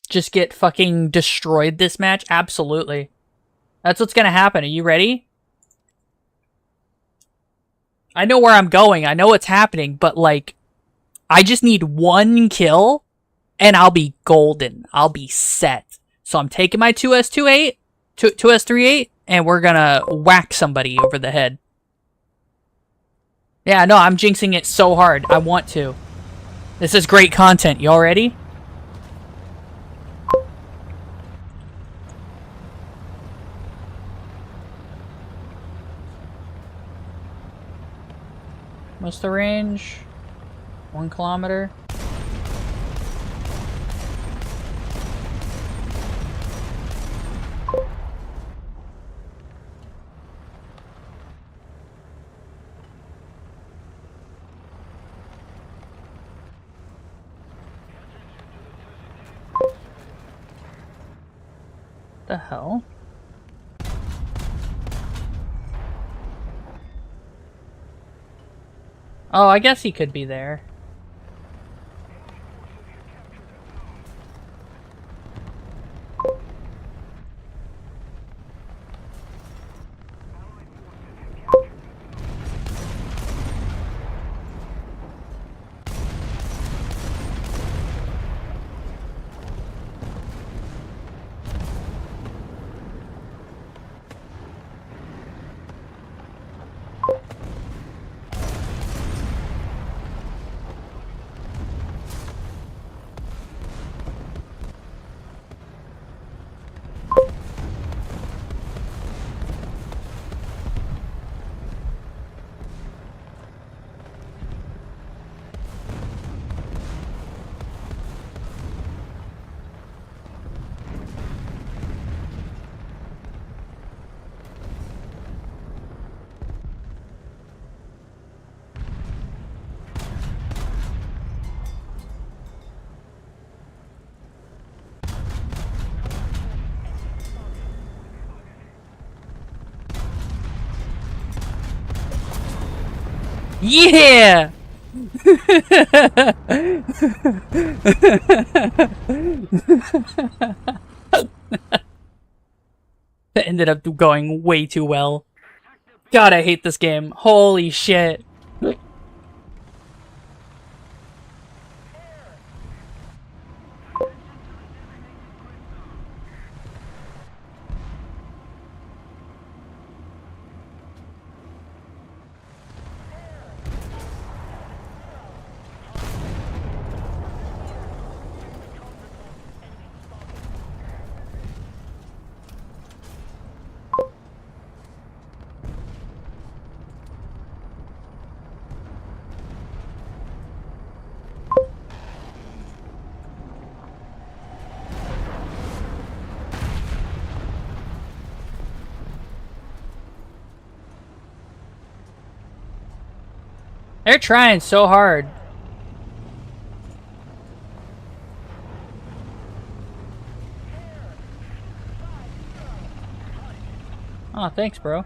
Just get fucking destroyed this match? Absolutely. That's what's gonna happen. Are you ready? I know where I'm going. I know what's happening, but like, I just need one kill and I'll be golden. I'll be set. So I'm taking my 2S28, 2S38, and we're gonna whack somebody over the head. Yeah, no, I'm jinxing it so hard. I want to. This is great content. Y'all ready? What's the range? 1 kilometer. The hell? Oh, I guess he could be there. Yeah! That ended up going way too well. God, I hate this game. Holy shit. They're trying so hard. Oh, thanks, bro.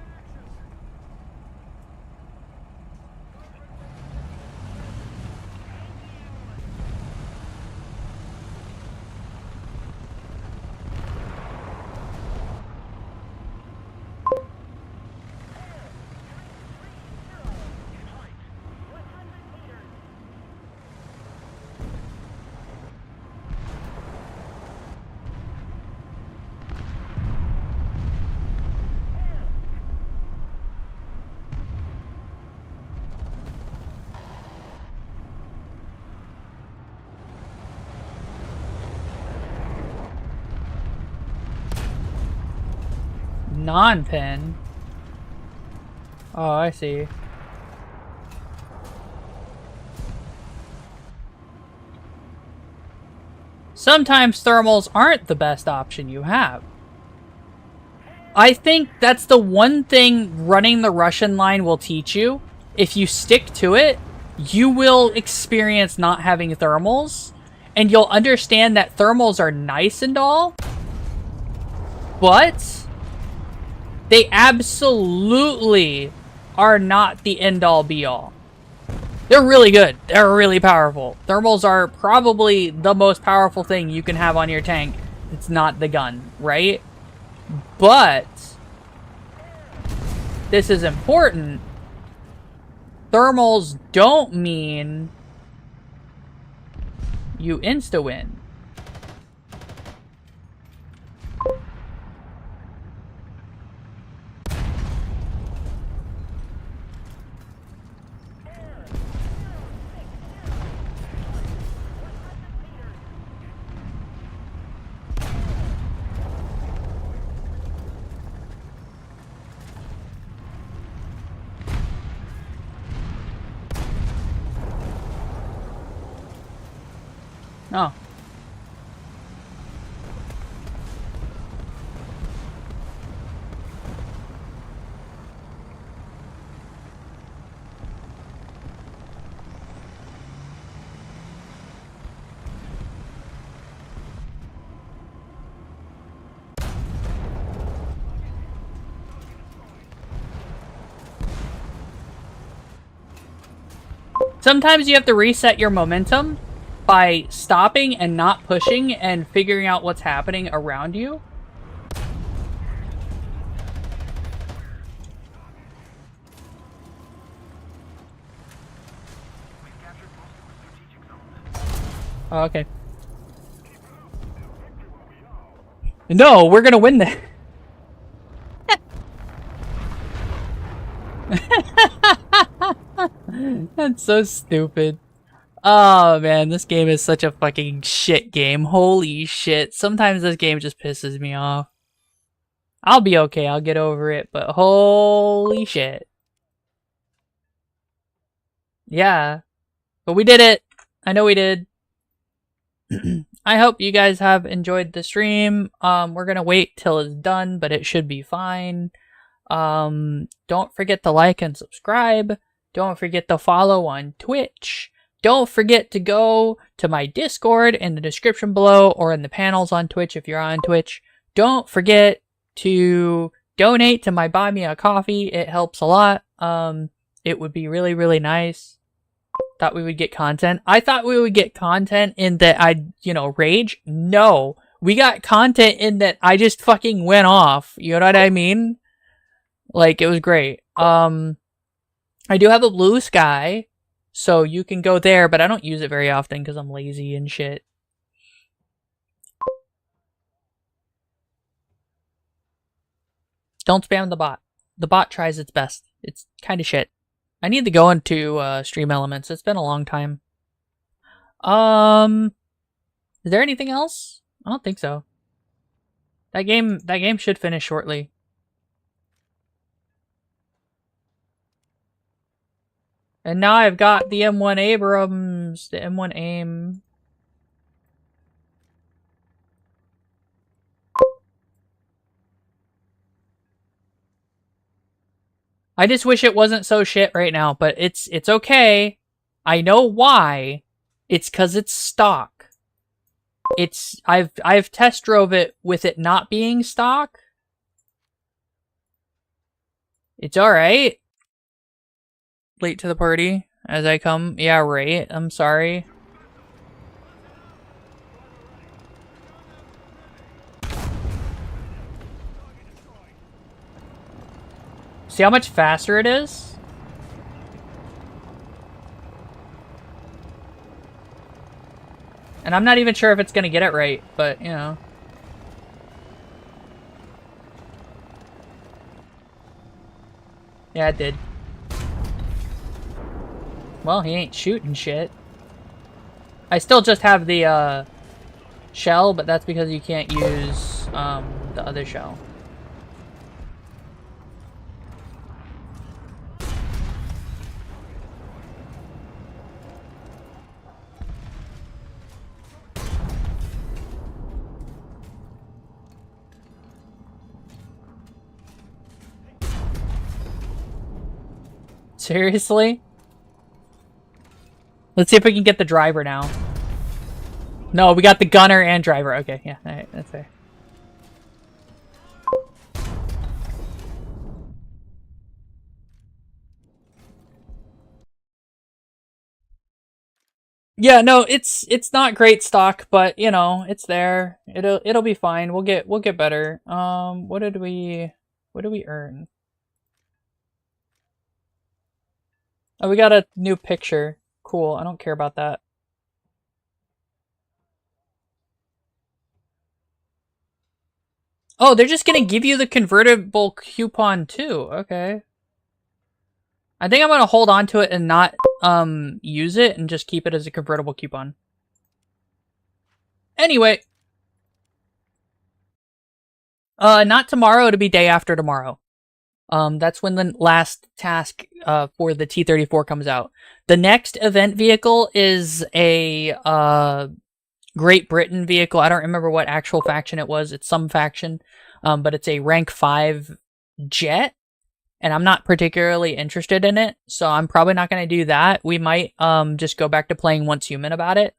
Non-pin? Oh, I see. Sometimes thermals aren't the best option you have. I think that's the one thing running the Russian line will teach you. If you stick to it, you will experience not having thermals, and you'll understand that thermals are nice and all, but they absolutely are not the end-all be-all. They're really good. They're really powerful. Thermals are probably the most powerful thing you can have on your tank. It's not the gun, right? But this is important. Thermals don't mean you insta-win. Oh. Sometimes you have to reset your momentum by stopping and not pushing and figuring out what's happening around you. Oh, okay. No, we're gonna win this. That's so stupid. Oh man, this game is such a fucking shit game. Holy shit. Sometimes this game just pisses me off. I'll be okay, I'll get over it, but holy shit. Yeah. But we did it. I know we did. I hope you guys have enjoyed the stream. We're gonna wait till it's done, but it should be fine. Don't forget to like and subscribe. Don't forget to follow on Twitch. Don't forget to go to my Discord in the description below or in the panels on Twitch if you're on Twitch. Don't forget to donate to my Buy Me a Coffee. It helps a lot. It would be really, really nice. Thought we would get content. I thought we would get content in that I'd, rage. No. We got content in that I just fucking went off. You know what I mean? Like, it was great. I do have a Blue Sky, so you can go there, but I don't use it very often because I'm lazy and shit. Don't spam the bot. The bot tries its best. It's kind of shit. I need to go into Stream Elements. It's been a long time. Is there anything else? I don't think so. That game should finish shortly. And now I've got the M1 Abrams, the M1 AIM. I just wish it wasn't so shit right now, but it's okay. I know why. It's 'cause it's stock. I've test drove it with it not being stock. It's alright. Late to the party as I come. Yeah, right. I'm sorry. See how much faster it is? And I'm not even sure if it's gonna get it right, but Yeah, it did. Well, he ain't shooting shit. I still just have the shell, but that's because you can't use the other shell. Seriously? Let's see if we can get the driver now. No, we got the gunner and driver. Okay, yeah, alright, that's fair. Yeah, no, it's not great stock, but you know, it's there. It'll be fine. We'll get better. What did we earn? Oh, we got a new picture. Cool. I don't care about that. Oh, they're just gonna give you the convertible coupon too. Okay. I think I'm gonna hold on to it and not use it and just keep it as a convertible coupon. Anyway, not tomorrow. It'll be day after tomorrow. That's when the last task for the T-34 comes out. The next event vehicle is a Great Britain vehicle. I don't remember what actual faction it was. It's some faction, but it's a rank 5 jet, and I'm not particularly interested in it, so I'm probably not going to do that. We might just go back to playing Once Human about it.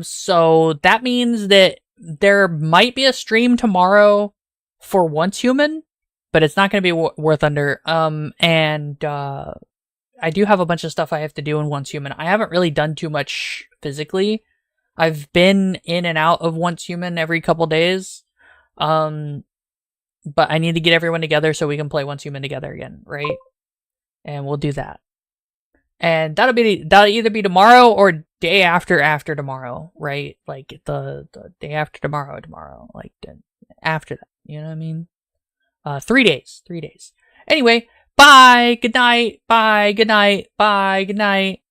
So that means that there might be a stream tomorrow for Once Human, but it's not going to be War Thunder. I do have a bunch of stuff I have to do in Once Human. I haven't really done too much physically. I've been in and out of Once Human every couple days. But I need to get everyone together so we can play Once Human together again, right? And we'll do that. And that'll either be tomorrow or day after tomorrow, right? Like the day after tomorrow, like after that. You know what I mean? 3 days. 3 days. Anyway, bye. Good night. Bye. Good night. Bye. Good night.